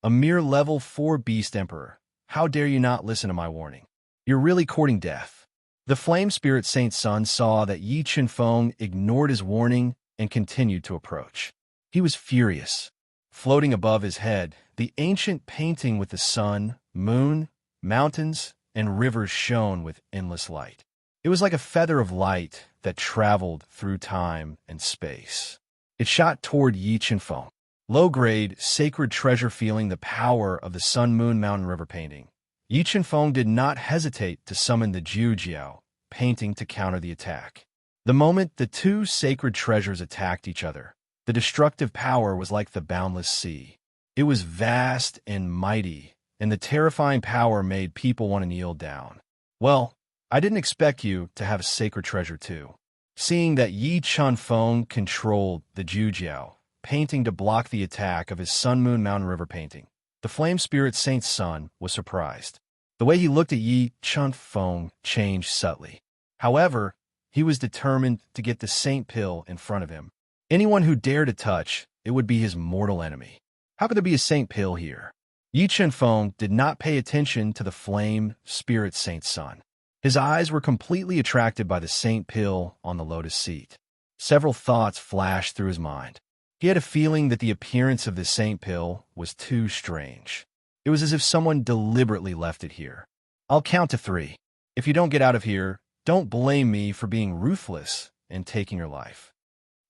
A mere level 4 Beast Emperor. How dare you not listen to my warning? You're really courting death. The Flame Spirit Saint's son saw that Yi Chunfeng ignored his warning and continued to approach. He was furious. Floating above his head, the ancient painting with the sun, moon, mountains, and rivers shone with endless light. It was like a feather of light that traveled through time and space. It shot toward Yi Chunfeng. Low-grade, sacred treasure feeling the power of the Sun Moon Mountain River painting. Yi Chunfeng did not hesitate to summon the Jiujiao painting to counter the attack. The moment the two sacred treasures attacked each other, the destructive power was like the boundless sea. It was vast and mighty, and the terrifying power made people want to kneel down. Well, I didn't expect you to have a sacred treasure too. Seeing that Yi Chunfeng controlled the Jujiao painting to block the attack of his Sun Moon Mountain River painting, the Flame Spirit Saint's son was surprised. The way he looked at Yi Chunfeng changed subtly. However, he was determined to get the Saint Pill in front of him. Anyone who dared to touch it would be his mortal enemy. How could there be a Saint Pill here? Yi Chunfeng did not pay attention to the Flame Spirit Saint's son. His eyes were completely attracted by the Saint Pill on the lotus seat. Several thoughts flashed through his mind. He had a feeling that the appearance of the Saint Pill was too strange. It was as if someone deliberately left it here. I'll count to 3. If you don't get out of here, don't blame me for being ruthless and taking your life.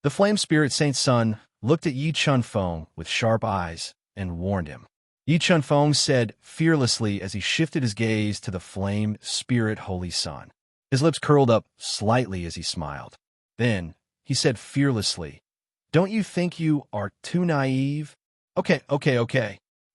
The Flame Spirit Saint's son looked at Yi Chunfeng with sharp eyes and warned him. Yi Chunfeng said fearlessly as he shifted his gaze to the Flame Spirit Holy Son. His lips curled up slightly as he smiled. Then, he said fearlessly, "Don't you think you are too naive? Okay.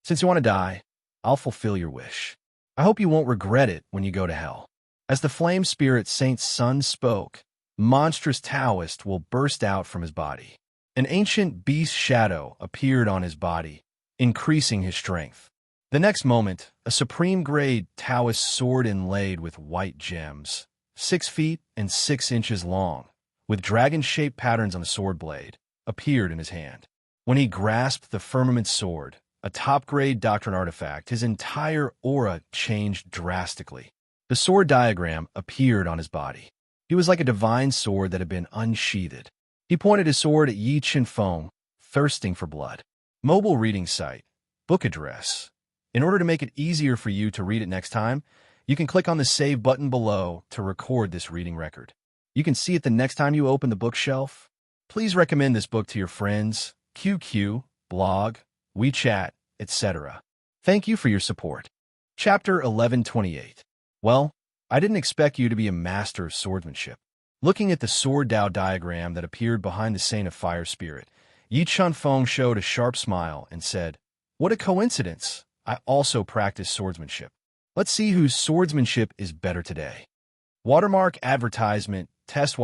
Since you want to die, I'll fulfill your wish. I hope you won't regret it when you go to hell." As the Flame Spirit Saint's son spoke, monstrous Taoist will burst out from his body. An ancient beast shadow appeared on his body, increasing his strength. The next moment, a supreme-grade Taoist sword inlaid with white gems, 6 feet and 6 inches long, with dragon-shaped patterns on the sword blade, appeared in his hand. When he grasped the firmament sword, a top-grade doctrine artifact, his entire aura changed drastically. The sword diagram appeared on his body. He was like a divine sword that had been unsheathed. He pointed his sword at Yi Chunfeng, thirsting for blood. Mobile reading site. Book address. In order to make it easier for you to read it next time, you can click on the Save button below to record this reading record. You can see it the next time you open the bookshelf. Please recommend this book to your friends, QQ, blog, WeChat, etc. Thank you for your support. Chapter 1128. Well, I didn't expect you to be a master of swordsmanship. Looking at the sword Dao diagram that appeared behind the Saint of Fire Spirit, Yi Chunfeng showed a sharp smile and said, "What a coincidence! I also practice swordsmanship. Let's see whose swordsmanship is better today." Watermark advertisement test.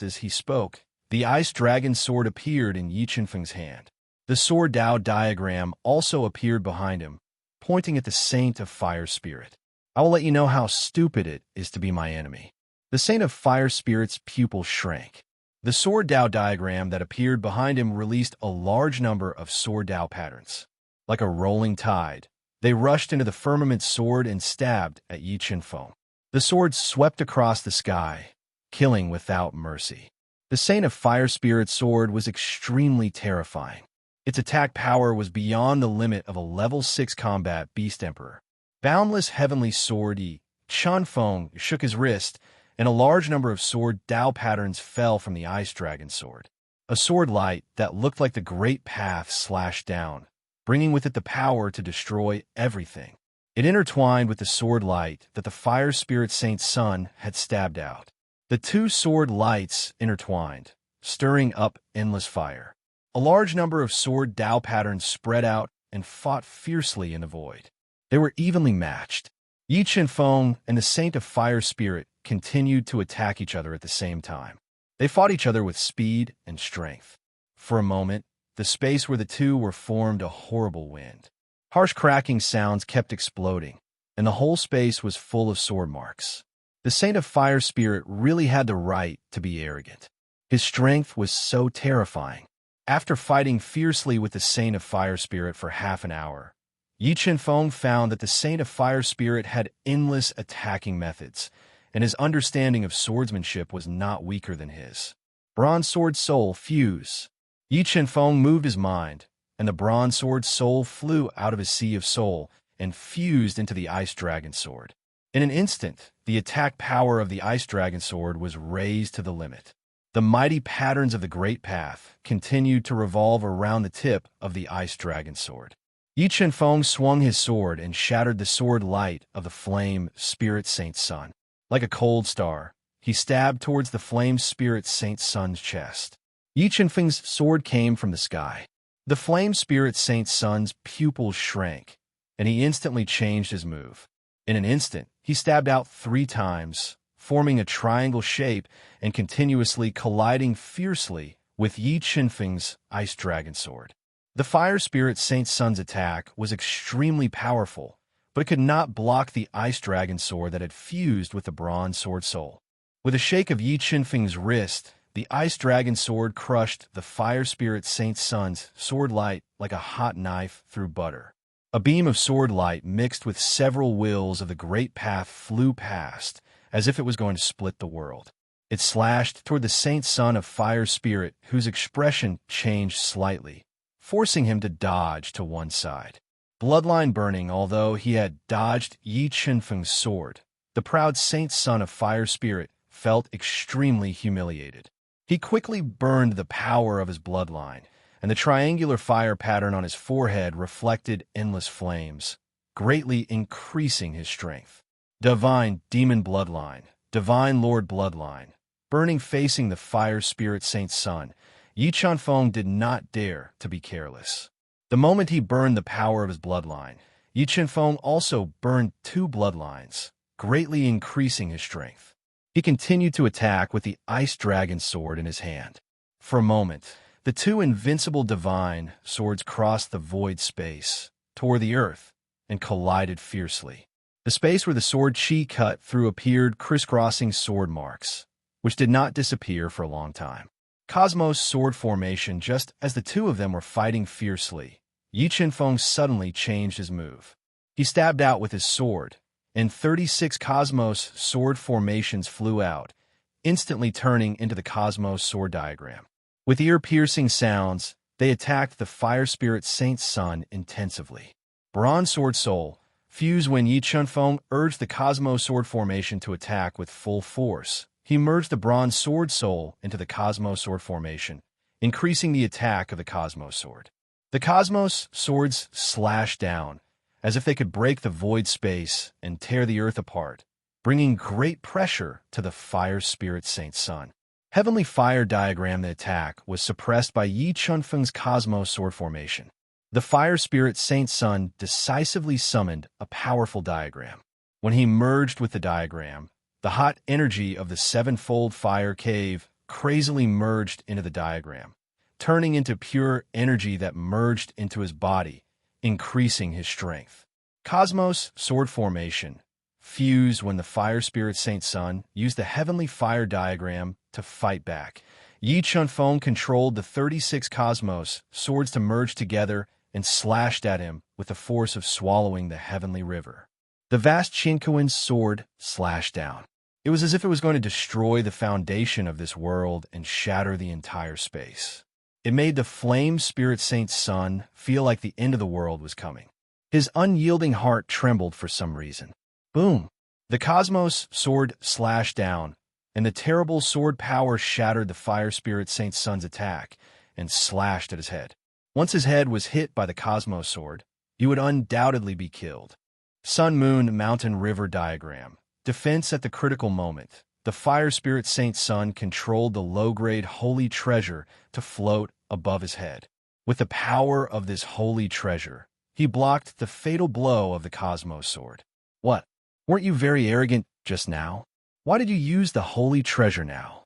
As he spoke, the Ice Dragon sword appeared in Yi Chunfeng's hand. The sword Dao diagram also appeared behind him, pointing at the Saint of Fire Spirit. I will let you know how stupid it is to be my enemy. The Saint of Fire Spirit's pupil shrank. The sword Dao diagram that appeared behind him released a large number of sword Dao patterns. Like a rolling tide, they rushed into the firmament sword and stabbed at Yi Chunfeng. The sword swept across the sky, killing without mercy. The Saint of Fire Spirit's sword was extremely terrifying. Its attack power was beyond the limit of a level 6 combat beast emperor. Boundless heavenly sword Yi Chunfeng shook his wrist, and a large number of sword Dao patterns fell from the Ice Dragon sword. A sword light that looked like the Great Path slashed down, bringing with it the power to destroy everything. It intertwined with the sword light that the Fire Spirit Saint's son had stabbed out. The two sword lights intertwined, stirring up endless fire. A large number of sword Dao patterns spread out and fought fiercely in the void. They were evenly matched. Yi Chunfeng and the Saint of Fire Spirit continued to attack each other at the same time. They fought each other with speed and strength. For a moment, the space where the two were formed a horrible wind. Harsh cracking sounds kept exploding, and the whole space was full of sword marks. The Saint of Fire Spirit really had the right to be arrogant. His strength was so terrifying. After fighting fiercely with the Saint of Fire Spirit for half an hour, Yi Chunfeng found that the Saint of Fire Spirit had endless attacking methods, and his understanding of swordsmanship was not weaker than his. Bronze Sword Soul Fuse. Yi Chunfeng moved his mind, and the Bronze Sword Soul flew out of his sea of soul and fused into the Ice Dragon sword. In an instant, the attack power of the Ice Dragon sword was raised to the limit. The mighty patterns of the Great Path continued to revolve around the tip of the Ice Dragon sword. Yi Chunfeng swung his sword and shattered the sword light of the Flame Spirit Saint's son. Like a cold star, he stabbed towards the Flame Spirit Saint's son's chest. Yi Chunfeng's sword came from the sky. The Flame Spirit Saint's son's pupils shrank, and he instantly changed his move. In an instant, he stabbed out 3 times, forming a triangle shape and continuously colliding fiercely with Yi Qinfeng's ice dragon sword. The fire spirit Saint Sun's attack was extremely powerful, but it could not block the ice dragon sword that had fused with the bronze sword soul. With a shake of Yi Qinfeng's wrist, the ice dragon sword crushed the fire spirit Saint Sun's sword light like a hot knife through butter. A beam of sword light mixed with several wills of the great path flew past, as if it was going to split the world. It slashed toward the Saint Sun of Fire Spirit, whose expression changed slightly, forcing him to dodge to one side. Bloodline burning, although he had dodged Yi Qinfeng's sword, the proud Saint Sun of Fire Spirit felt extremely humiliated. He quickly burned the power of his bloodline, and the triangular fire pattern on his forehead reflected endless flames, greatly increasing his strength. Divine Demon Bloodline, Divine Lord Bloodline, burning facing the Fire Spirit Saint Sun, Yi Qinfeng did not dare to be careless. The moment he burned the power of his bloodline, Yi Qinfeng also burned 2 bloodlines, greatly increasing his strength. He continued to attack with the Ice Dragon sword in his hand. For a moment, the 2 invincible divine swords crossed the void space, tore the earth, and collided fiercely. The space where the sword chi cut through appeared crisscrossing sword marks, which did not disappear for a long time. Cosmos sword formation. Just as the 2 of them were fighting fiercely, Yi Qinfeng suddenly changed his move. He stabbed out with his sword, and 36 Cosmos sword formations flew out, instantly turning into the Cosmos sword diagram. With ear-piercing sounds, they attacked the Fire Spirit Saint Sun intensively. Bronze Sword Soul fused when Yi Qinfeng urged the Cosmos sword formation to attack with full force. He merged the Bronze Sword Soul into the Cosmos sword formation, increasing the attack of the Cosmos sword. The Cosmos swords slashed down, as if they could break the void space and tear the earth apart, bringing great pressure to the Fire Spirit Saint Sun. Heavenly Fire diagram. The attack was suppressed by Yi Qinfeng's Cosmos sword formation. The Fire Spirit Saint Sun decisively summoned a powerful diagram. When he merged with the diagram, the hot energy of the 7-fold fire cave crazily merged into the diagram, turning into pure energy that merged into his body, increasing his strength. Cosmos sword formation fused when the Fire Spirit Saint Sun used the Heavenly Fire diagram to fight back. Yi Qinfeng controlled the 36 Cosmos swords to merge together and slashed at him with the force of swallowing the Heavenly River. The vast Qinkuan's sword slashed down. It was as if it was going to destroy the foundation of this world and shatter the entire space. It made the Flame Spirit Saint Sun feel like the end of the world was coming. His unyielding heart trembled for some reason. Boom! The Cosmos sword slashed down, and the terrible sword power shattered the Fire Spirit Saint Sun's attack and slashed at his head. Once his head was hit by the Cosmos sword, he would undoubtedly be killed. Sun Moon Mountain River diagram. Defense at the critical moment. The Fire Spirit Saint Sun controlled the low-grade holy treasure to float above his head. With the power of this holy treasure, he blocked the fatal blow of the Cosmos sword. What? Weren't you very arrogant just now? Why did you use the holy treasure now?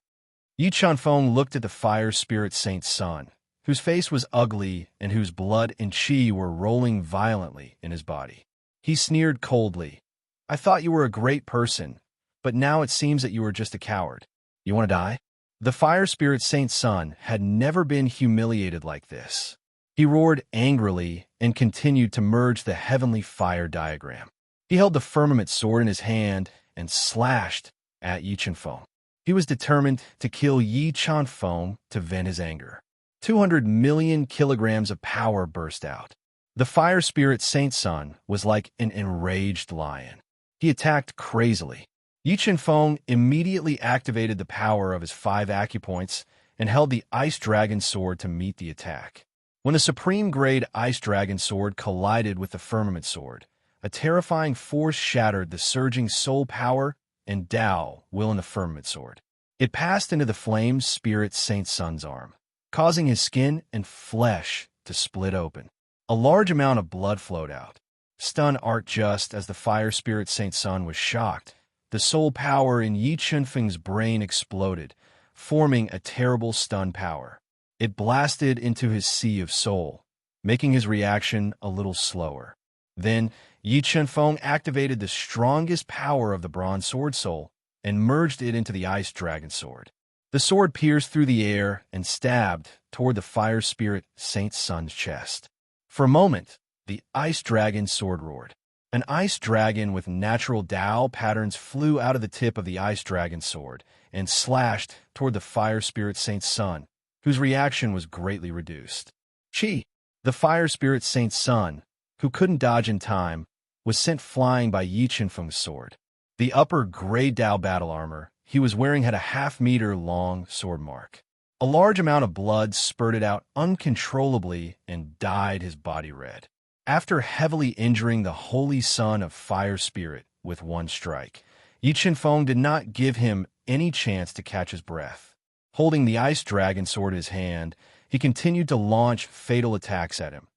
Yi Qinfeng looked at the Fire Spirit Saint Sun, whose face was ugly and whose blood and chi were rolling violently in his body. He sneered coldly. I thought you were a great person, but now it seems that you are just a coward. You want to die? The Fire Spirit Saint Sun had never been humiliated like this. He roared angrily and continued to merge the Heavenly Fire diagram. He held the firmament sword in his hand and slashed at Yi Qinfeng. He was determined to kill Yi Qinfeng to vent his anger. 200 million kilograms of power burst out. The Fire Spirit Saint Sun was like an enraged lion. He attacked crazily. Yi Qinfeng immediately activated the power of his 5 acupoints and held the Ice Dragon Sword to meet the attack. When the Supreme-grade Ice Dragon Sword collided with the Firmament Sword, a terrifying force shattered the surging soul power and Tao will in the Firmament Sword. It passed into the Flame Spirit Saint Sun's arm, causing his skin and flesh to split open. A large amount of blood flowed out. Stun art just as the fire spirit Saint Sun was shocked. The soul power in Yi Chunfeng's brain exploded, forming a terrible stun power. It blasted into his sea of soul, making his reaction a little slower. Then, Yi Chunfeng activated the strongest power of the bronze sword soul and merged it into the ice dragon sword. The sword pierced through the air and stabbed toward the fire spirit Saint Sun's chest. For a moment, the ice dragon sword roared. An ice dragon with natural Dao patterns flew out of the tip of the ice dragon sword and slashed toward the fire spirit Saint Sun, whose reaction was greatly reduced. Chi, the fire spirit Saint Sun, who couldn't dodge in time, was sent flying by Yi Chunfeng's sword. The upper gray Dao battle armor he was wearing had a half-meter-long sword mark. A large amount of blood spurted out uncontrollably and dyed his body red. After heavily injuring the holy son of fire spirit with one strike, Yi Chunfeng did not give him any chance to catch his breath. Holding the ice dragon sword in his hand, he continued to launch fatal attacks at him,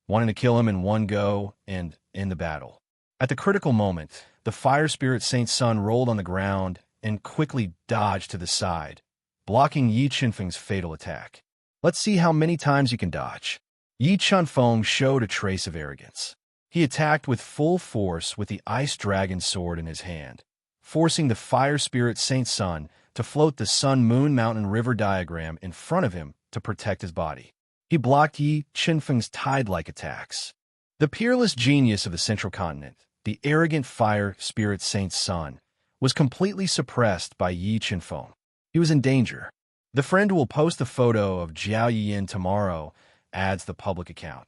wanting to kill him in one go and end the battle. At the critical moment, the fire spirit Saint Sun rolled on the ground and quickly dodged to the side, blocking Yi Chunfeng's fatal attack. Let's see how many times you can dodge. Yi Chunfeng showed a trace of arrogance. He attacked with full force with the ice dragon sword in his hand, forcing the fire spirit Saint Sun to float the Sun-Moon Mountain River diagram in front of him to protect his body. He blocked Yi Chunfeng's tide-like attacks. The peerless genius of the Central Continent, the arrogant fire spirit Saint Sun, was completely suppressed by Yi Chunfeng. He was in danger. The friend who will post a photo of Jiao Yiyin tomorrow adds the public account.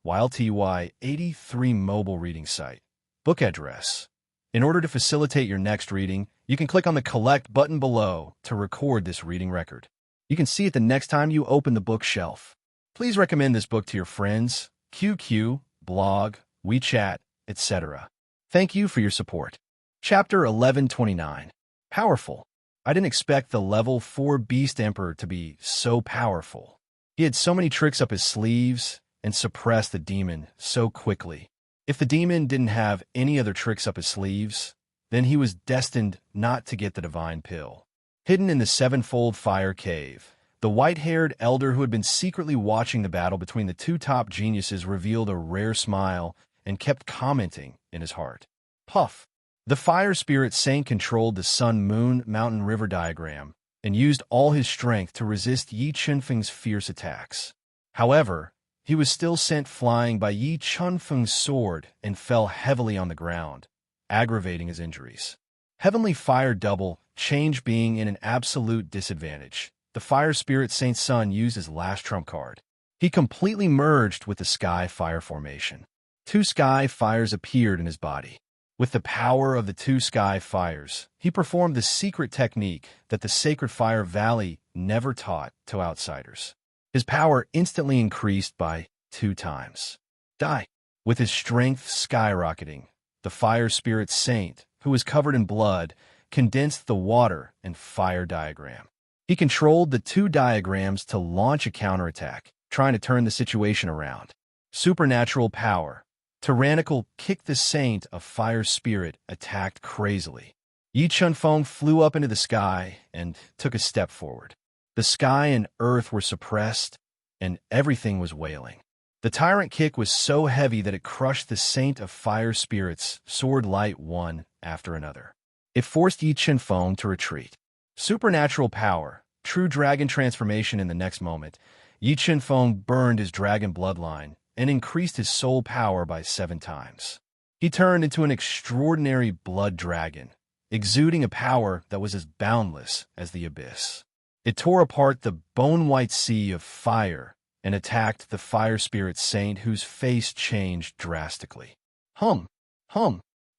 YLTY83 mobile reading site. Book address. In order to facilitate your next reading, you can click on the Collect button below to record this reading record. You can see it the next time you open the bookshelf. Please recommend this book to your friends, QQ, blog, WeChat, etc. Thank you for your support. Chapter 1129. Powerful. I didn't expect the level 4 Beast Emperor to be so powerful. He had so many tricks up his sleeves and suppressed the demon so quickly. If the demon didn't have any other tricks up his sleeves, then he was destined not to get the divine pill. Hidden in the sevenfold fire cave, the white-haired elder who had been secretly watching the battle between the two top geniuses revealed a rare smile and kept commenting in his heart. Puff. The fire spirit saint controlled the Sun-Moon Mountain River diagram and used all his strength to resist Yi Chunfeng's fierce attacks. However, he was still sent flying by Yi Chunfeng's sword and fell heavily on the ground, aggravating his injuries. Heavenly Fire Double, change being in an absolute disadvantage. The fire spirit Saint Sun used his last trump card. He completely merged with the Sky Fire formation. Two Sky Fires appeared in his body. With the power of the two Sky Fires, he performed the secret technique that the Sacred Fire Valley never taught to outsiders. His power instantly increased by 2 times. Die. With his strength skyrocketing, the fire spirit saint, who was covered in blood, condensed the water and fire diagram. He controlled the 2 diagrams to launch a counterattack, trying to turn the situation around. Supernatural power. Tyrannical kick the saint of fire spirit attacked crazily. Yi Chunfeng flew up into the sky and took a step forward. The sky and earth were suppressed, and everything was wailing. The tyrant kick was so heavy that it crushed the saint of fire spirits, sword light one after another. It forced Yi Chunfeng to retreat. Supernatural power, true dragon transformation in the next moment. Yi Chunfeng burned his dragon bloodline and increased his soul power by 7 times. He turned into an extraordinary blood dragon, exuding a power that was as boundless as the abyss. It tore apart the bone-white sea of fire and attacked the fire spirit saint, whose face changed drastically. Hum.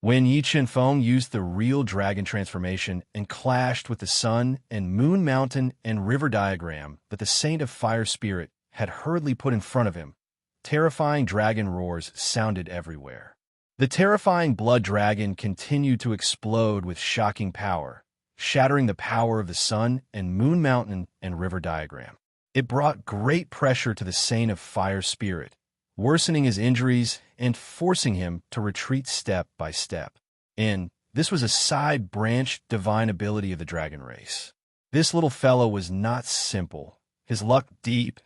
When Yi Chunfeng used the real dragon transformation and clashed with the sun and moon mountain and river diagram that the saint of fire spirit had hurriedly put in front of him, terrifying dragon roars sounded everywhere. The terrifying blood dragon continued to explode with shocking power, shattering the power of the sun and moon mountain and river diagram. It brought great pressure to the saint of fire spirit, worsening his injuries and forcing him to retreat step by step. And this was a side-branch divine ability of the dragon race. This little fellow was not simple. His luck deep,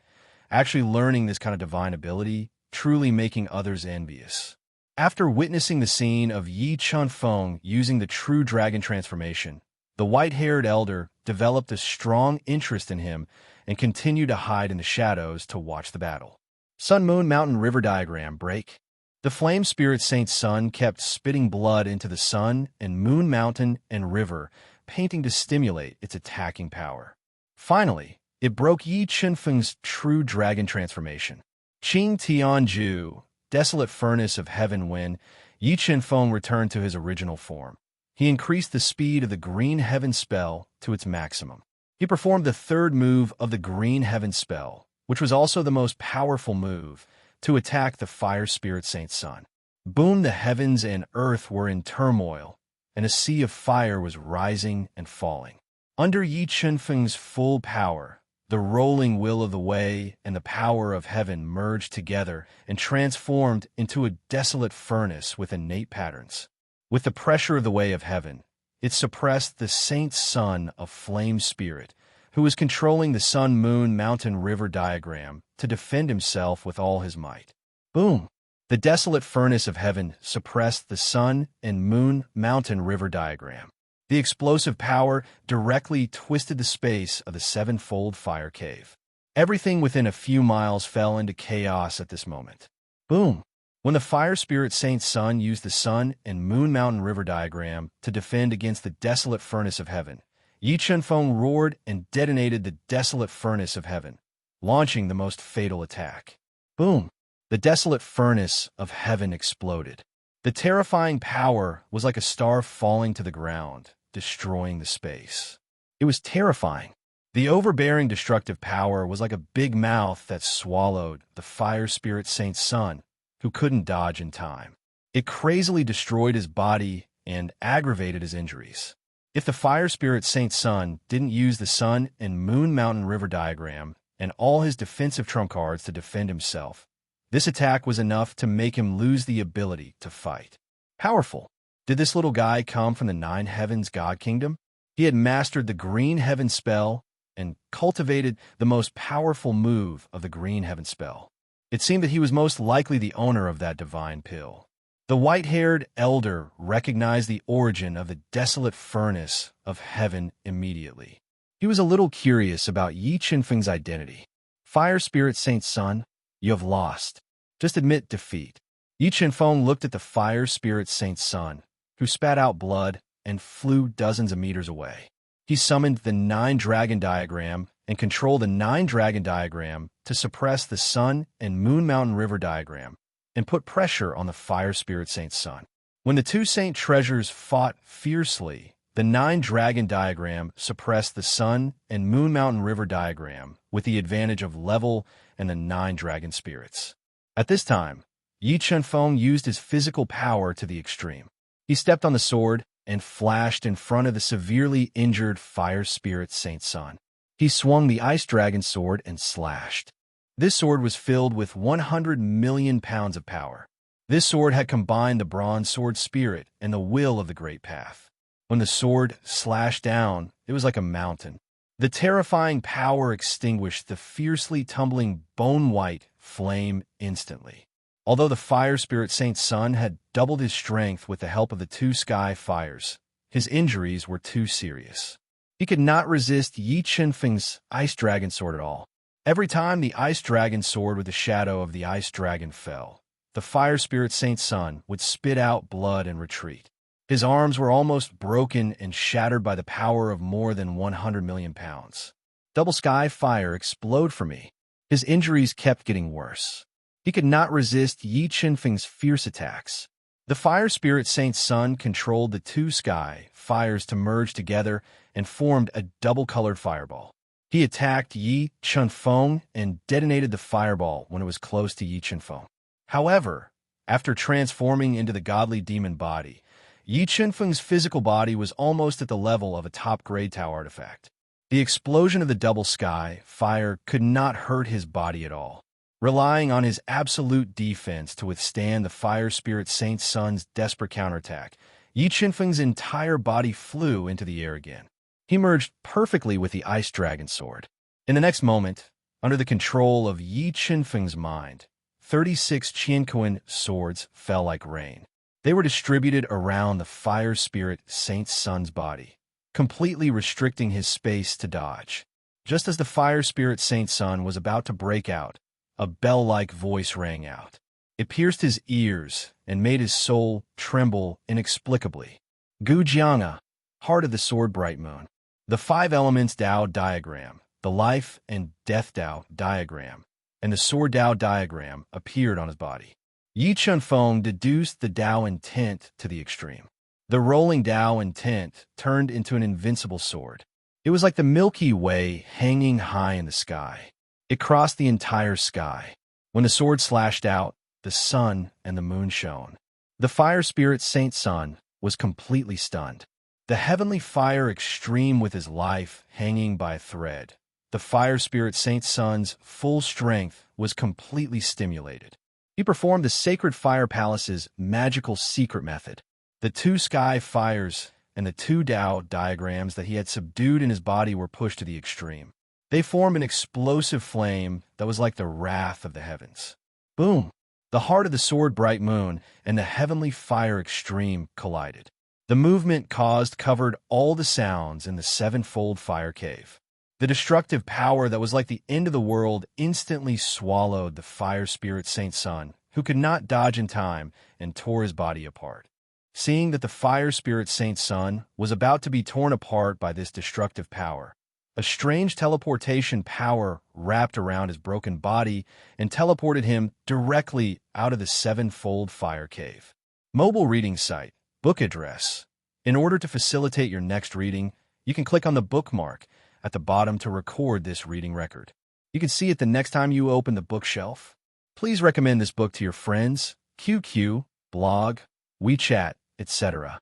actually learning this kind of divine ability, truly making others envious. After witnessing the scene of Yi Chun-feng using the true dragon transformation, the white-haired elder developed a strong interest in him and continued to hide in the shadows to watch the battle. Sun Moon Mountain River Diagram Break. The flame spirit Saint Sun kept spitting blood into the sun and Moon Mountain and river, painting to stimulate its attacking power. Finally, it broke Yi Chun-feng's true dragon transformation. Qing Tianju, Desolate Furnace of Heaven. When Yi Chun-feng returned to his original form, he increased the speed of the Green Heaven spell to its maximum. He performed the third move of the Green Heaven spell, which was also the most powerful move, to attack the fire spirit Saint Sun. Boom! The heavens and earth were in turmoil, and a sea of fire was rising and falling. Under Yi Chun-feng's full power, the rolling will of the way and the power of heaven merged together and transformed into a desolate furnace with innate patterns. With the pressure of the way of heaven, it suppressed the Saint Sun of Flame Spirit, who was controlling the Sun Moon Mountain River diagram to defend himself with all his might. Boom! The desolate furnace of heaven suppressed the Sun and Moon Mountain River diagram. The explosive power directly twisted the space of the sevenfold fire cave. Everything within a few miles fell into chaos at this moment. Boom! When the fire spirit Saint Sun used the Sun and Moon Mountain River diagram to defend against the desolate furnace of heaven, Yi Chun-feng roared and detonated the desolate furnace of heaven, launching the most fatal attack. Boom! The desolate furnace of heaven exploded. The terrifying power was like a star falling to the ground, destroying the space. It was terrifying. The overbearing destructive power was like a big mouth that swallowed the fire spirit Saint Sun, who couldn't dodge in time. It crazily destroyed his body and aggravated his injuries. If the fire spirit Saint Sun didn't use the Sun and Moon Mountain River diagram and all his defensive trump cards to defend himself, this attack was enough to make him lose the ability to fight. Powerful. Did this little guy come from the Nine Heavens God Kingdom? He had mastered the Green Heaven spell and cultivated the most powerful move of the Green Heaven spell. It seemed that he was most likely the owner of that divine pill. The white-haired elder recognized the origin of the desolate furnace of heaven immediately. He was a little curious about Yi Chun-feng's identity. Fire spirit Saint Sun, you have lost. Just admit defeat. Yi Chun-feng looked at the fire spirit Saint Sun, who spat out blood and flew dozens of meters away. He summoned the Nine Dragon diagram and controlled the Nine Dragon diagram to suppress the Sun and Moon Mountain River diagram and put pressure on the fire spirit Saint Sun. When the two saint treasures fought fiercely, the Nine Dragon diagram suppressed the Sun and Moon Mountain River diagram with the advantage of level and the Nine Dragon spirits. At this time, Yi Chun-feng used his physical power to the extreme. He stepped on the sword and flashed in front of the severely injured fire spirit Saint Sun. He swung the Ice Dragon sword and slashed. This sword was filled with 100 million pounds of power. This sword had combined the Bronze Sword spirit and the will of the Great Path. When the sword slashed down, it was like a mountain. The terrifying power extinguished the fiercely tumbling bone-white flame instantly. Although the fire spirit Saint Sun had doubled his strength with the help of the two sky fires, his injuries were too serious. He could not resist Yi Chun-feng's Ice Dragon sword at all. Every time the Ice Dragon sword with the shadow of the Ice Dragon fell, the fire spirit Saint Sun would spit out blood and retreat. His arms were almost broken and shattered by the power of more than 100 million pounds. Double sky fire explode for me. His injuries kept getting worse. He could not resist Yi Chun-feng's fierce attacks. The fire spirit Saint Sun controlled the two sky fires to merge together and formed a double-colored fireball. He attacked Yi Chun-feng and detonated the fireball when it was close to Yi Chun-feng. However, after transforming into the godly demon body, Yi Chun-feng's physical body was almost at the level of a top-grade Tao artifact. The explosion of the double sky fire could not hurt his body at all. relying on his absolute defense to withstand the fire spirit Saint Sun's desperate counterattack. Yi Qinfeng's entire body flew into the air again. He merged perfectly with the ice dragon sword. In the next moment, under the control of Yi Qinfeng's mind, 36 Qianquan swords fell like rain. They were distributed around the fire spirit Saint Sun's body, completely restricting his space to dodge. Just as the fire spirit Saint Sun was about to break out, a bell-like voice rang out. It pierced his ears and made his soul tremble inexplicably. Gu Jianga, heart of the sword bright moon. The five elements Tao diagram, the life and death Tao diagram, and the sword Tao diagram appeared on his body. Yi Chunfeng deduced the Tao intent to the extreme. The rolling Tao intent turned into an invincible sword. It was like the Milky Way hanging high in the sky. It crossed the entire sky. When the sword slashed out, the sun and the moon shone. The fire spirit Saint Sun was completely stunned. The heavenly fire extreme with his life hanging by a thread. The fire spirit Saint Sun's full strength was completely stimulated. He performed the sacred fire palace's magical secret method. The two sky fires and the two Tao diagrams that he had subdued in his body were pushed to the extreme. They formed an explosive flame that was like the wrath of the heavens. Boom! The heart of the sword bright moon and the heavenly fire extreme collided. The movement covered all the sounds in the sevenfold fire cave. The destructive power that was like the end of the world instantly swallowed the fire spirit Saint Sun, who could not dodge in time, and tore his body apart. Seeing that the fire spirit Saint Sun was about to be torn apart by this destructive power, a strange teleportation power wrapped around his broken body and teleported him directly out of the sevenfold fire cave. Mobile reading site, book address. In order to facilitate your next reading, you can click on the bookmark at the bottom to record this reading record. You can see it the next time you open the bookshelf. Please recommend this book to your friends, QQ, blog, WeChat, etc.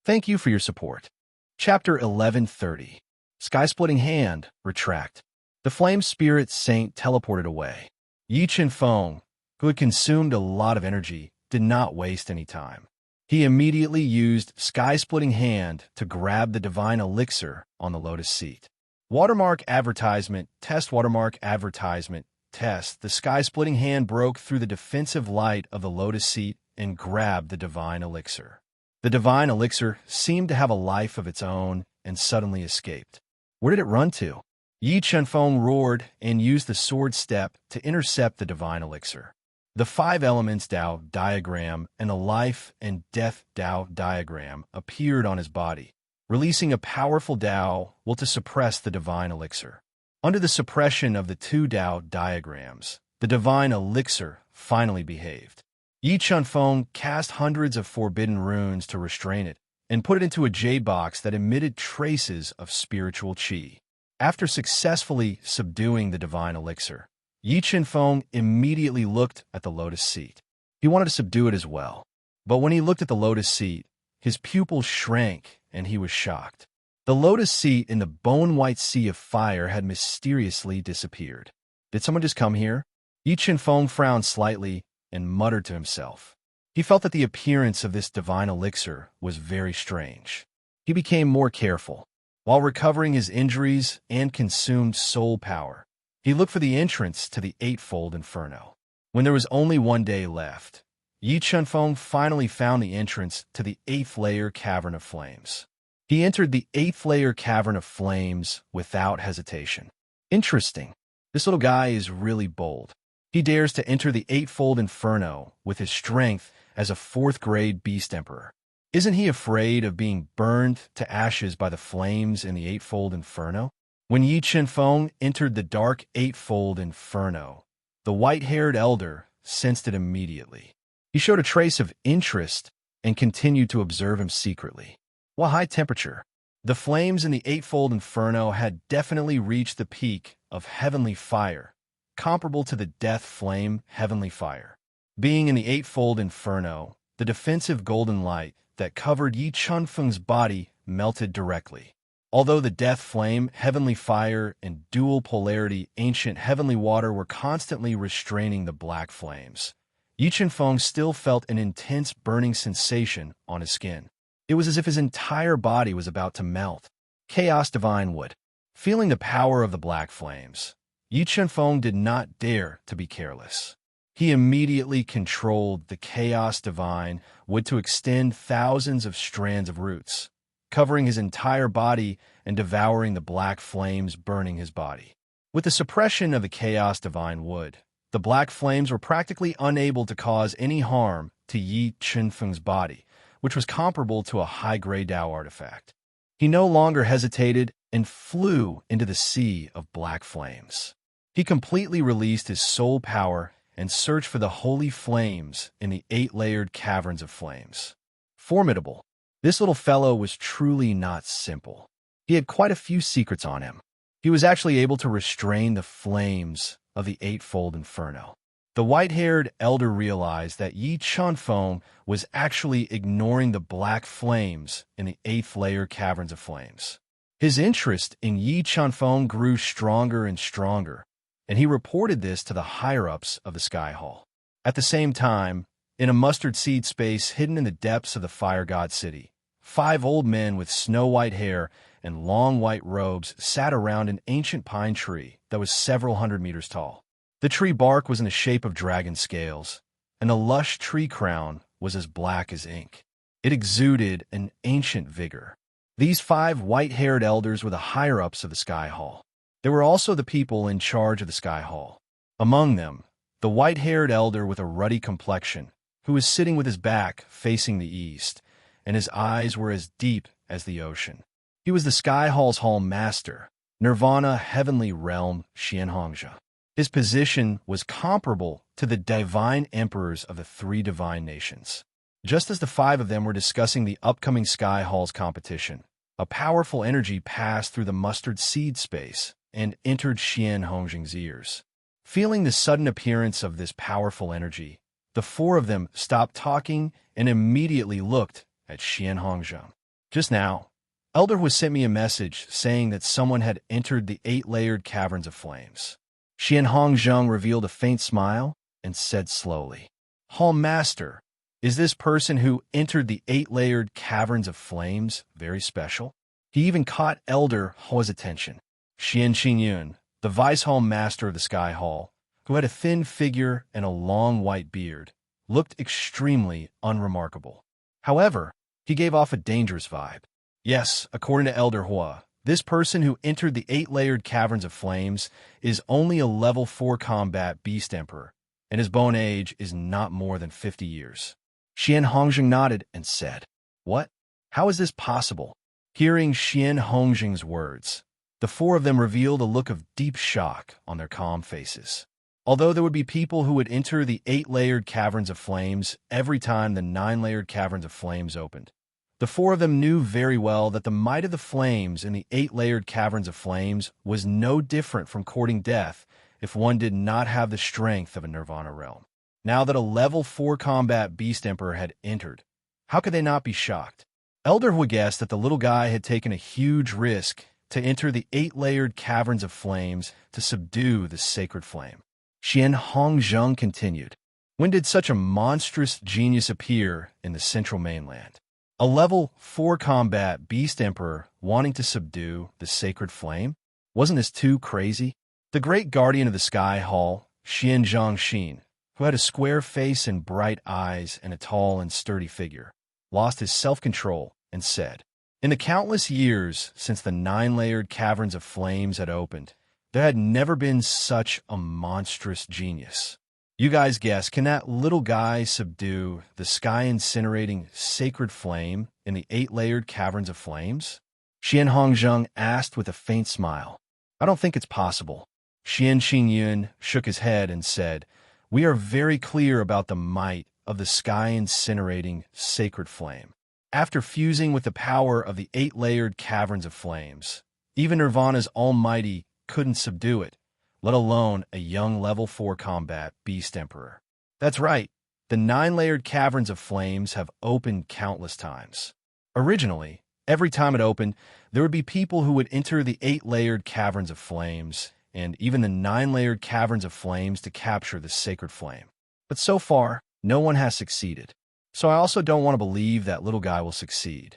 Thank you for your support. Chapter 1130. Sky-splitting hand, retract. The flame spirit saint teleported away. Yi Qinfeng, who had consumed a lot of energy, did not waste any time. He immediately used sky-splitting hand to grab the divine elixir on the lotus seat. Watermark advertisement, test watermark advertisement, test. The sky-splitting hand broke through the defensive light of the lotus seat and grabbed the divine elixir. The divine elixir seemed to have a life of its own and suddenly escaped. Where did it run to? Yi Chunfeng roared and used the sword step to intercept the divine elixir. The five elements Tao diagram and a life and death Tao diagram appeared on his body, releasing a powerful Tao will to suppress the divine elixir. Under the suppression of the two Tao diagrams, the divine elixir finally behaved. Yi Chunfeng cast hundreds of forbidden runes to restrain it, and put it into a jade box that emitted traces of spiritual qi. After successfully subduing the divine elixir, Yi Qinfeng immediately looked at the lotus seat. He wanted to subdue it as well. But when he looked at the lotus seat, his pupils shrank and he was shocked. The lotus seat in the bone-white sea of fire had mysteriously disappeared. Did someone just come here? Yi Qinfeng frowned slightly and muttered to himself. He felt that the appearance of this divine elixir was very strange. He became more careful. While recovering his injuries and consumed soul power, he looked for the entrance to the eightfold inferno. When there was only one day left, Yi Chunfeng finally found the entrance to the eighth layer cavern of flames. He entered the eighth layer cavern of flames without hesitation. Interesting. This little guy is really bold. He dares to enter the eightfold inferno with his strength as a fourth-grade beast emperor. Isn't he afraid of being burned to ashes by the flames in the eightfold inferno? When Yi Qinfeng entered the dark eightfold inferno, the white-haired elder sensed it immediately. He showed a trace of interest and continued to observe him secretly. What high temperature! The flames in the eightfold inferno had definitely reached the peak of heavenly fire, comparable to the death flame heavenly fire. Being in the eightfold inferno, the defensive golden light that covered Yi Chunfeng's body melted directly. Although the death flame, heavenly fire, and dual polarity, ancient heavenly water were constantly restraining the black flames, Yi Qianfeng still felt an intense burning sensation on his skin. It was as if his entire body was about to melt. Chaos Divine Wood. Feeling the power of the black flames, Yi Qianfeng did not dare to be careless. He immediately controlled the Chaos Divine Wood to extend thousands of strands of roots, covering his entire body and devouring the black flames burning his body. With the suppression of the Chaos Divine Wood, the black flames were practically unable to cause any harm to Yi Qianfeng's body, which was comparable to a high-grade Dao artifact. He no longer hesitated and flew into the sea of black flames. He completely released his soul power and searched for the holy flames in the 8-layered caverns of flames. Formidable. This little fellow was truly not simple. He had quite a few secrets on him. He was actually able to restrain the flames of the eightfold inferno. The white-haired elder realized that Yi Qianfeng was actually ignoring the black flames in the 8th-layer caverns of flames. His interest in Yi Qianfeng grew stronger and stronger, and he reported this to the higher-ups of the Sky Hall. At the same time, in a mustard seed space hidden in the depths of the Fire God City, 5 old men with snow-white hair and long white robes sat around an ancient pine tree that was several hundred meters tall. The tree bark was in the shape of dragon scales, and the lush tree crown was as black as ink. It exuded an ancient vigor. These 5 white-haired elders were the higher-ups of the Sky Hall. There were also the people in charge of the Sky Hall. Among them, the white-haired elder with a ruddy complexion, who was sitting with his back facing the east, and his eyes were as deep as the ocean. He was the Sky Hall's Hall Master, Nirvana Heavenly Realm Xianhongzhe. His position was comparable to the divine emperors of the 3 divine nations. Just as the 5 of them were discussing the upcoming Sky Hall's competition, a powerful energy passed through the mustard seed space and entered Xianhongzhe's ears. Feeling the sudden appearance of this powerful energy, the 4 of them stopped talking and immediately looked at Xianhongzhe. Just now, Elder was sent me a message saying that someone had entered the 8-layered caverns of flames. Xianhongzhe revealed a faint smile and said slowly, "Hall Master, is this person who entered the 8-layered caverns of flames very special?" He even caught Elder Hua's attention. Xian Qingyun, the Vice Hall Master of the Sky Hall, who had a thin figure and a long white beard, looked extremely unremarkable. However, he gave off a dangerous vibe. Yes, according to Elder Hua, this person who entered the 8-layered caverns of flames is only a level 4 combat beast emperor, and his bone age is not more than 50 years. Xianhongzhe nodded and said, "What? How is this possible?" Hearing Xianhongzhe's words, the 4 of them revealed a look of deep shock on their calm faces. Although there would be people who would enter the 8-layered caverns of flames every time the 9-layered caverns of flames opened, the 4 of them knew very well that the might of the flames in the 8-layered caverns of flames was no different from courting death if one did not have the strength of a Nirvana realm. Now that a level 4 combat beast emperor had entered, how could they not be shocked? Elder would guess that the little guy had taken a huge risk to enter the 8-layered caverns of flames to subdue the sacred flame. Xianhongzhe continued, "When did such a monstrous genius appear in the central mainland? A level 4 combat beast emperor wanting to subdue the sacred flame? Wasn't this too crazy?" The great guardian of the Sky Hall, Xian Zhangxin, who had a square face and bright eyes and a tall and sturdy figure, lost his self-control and said, "In the countless years since the 9-layered caverns of flames had opened, there had never been such a monstrous genius. You guys guess, can that little guy subdue the sky-incinerating sacred flame in the 8-layered caverns of flames?" Xianhongzhe asked with a faint smile. "I don't think it's possible." Xian Qingyun shook his head and said, "We are very clear about the might of the sky-incinerating sacred flame. After fusing with the power of the 8-layered caverns of flames, even Nirvana's almighty couldn't subdue it, let alone a young level 4 combat beast emperor. That's right, the 9-layered caverns of flames have opened countless times. Originally, Every time it opened, there would be people who would enter the 8-layered caverns of flames, and even the 9-layered caverns of flames to capture the sacred flame. But so far, no one has succeeded. So I also don't want to believe that little guy will succeed.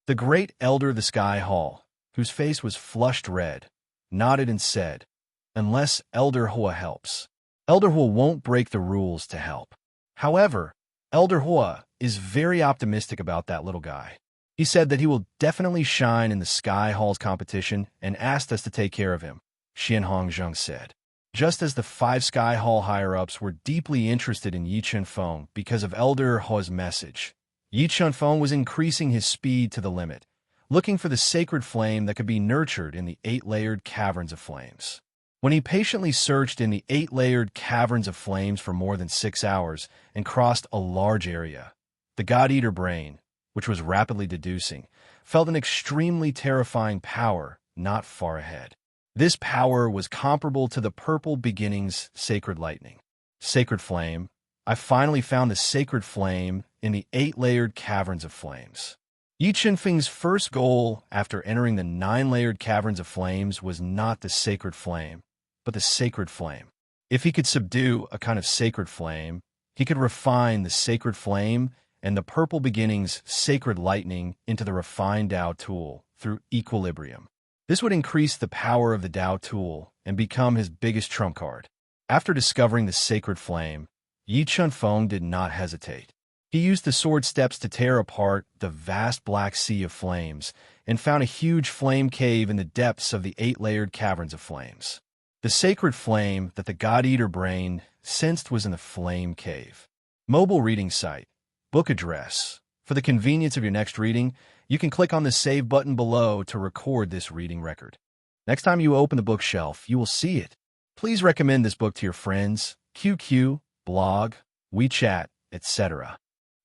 The great elder of the Sky Hall, whose face was flushed red, nodded and said, "Unless Elder Hua helps. Elder Hua won't break the rules to help." However, Elder Hua is very optimistic about that little guy. He said that he will definitely shine in the Sky Hall's competition and asked us to take care of him, Xian Hongzheng said. Just as the 5 Sky Hall higher-ups were deeply interested in Yi Chunfeng because of Elder Hua's message, Yi Chunfeng was increasing his speed to the limit, looking for the sacred flame that could be nurtured in the 8-layered caverns of flames. When he patiently searched in the 8-layered caverns of flames for more than 6 hours and crossed a large area, the God-Eater brain, which was rapidly deducing, felt an extremely terrifying power not far ahead. This power was comparable to the purple beginning's sacred lightning. Sacred flame. I finally found the sacred flame in the 8-layered caverns of flames. Yi Chunfeng's first goal after entering the 9-layered caverns of flames was not the sacred flame, but the sacred flame. If he could subdue a kind of sacred flame, he could refine the sacred flame and the purple beginning's sacred lightning into the refined Tao tool through equilibrium. This would increase the power of the Tao tool and become his biggest trump card. After discovering the sacred flame, Yi Chunfeng did not hesitate. He used the sword steps to tear apart the vast black sea of flames and found a huge flame cave in the depths of the 8-layered caverns of flames. The sacred flame that the God-Eater brain sensed was in the flame cave. Mobile reading site. Book address. For the convenience of your next reading, you can click on the Save button below to record this reading record. Next time you open the bookshelf, you will see it. Please recommend this book to your friends, QQ, blog, WeChat, etc.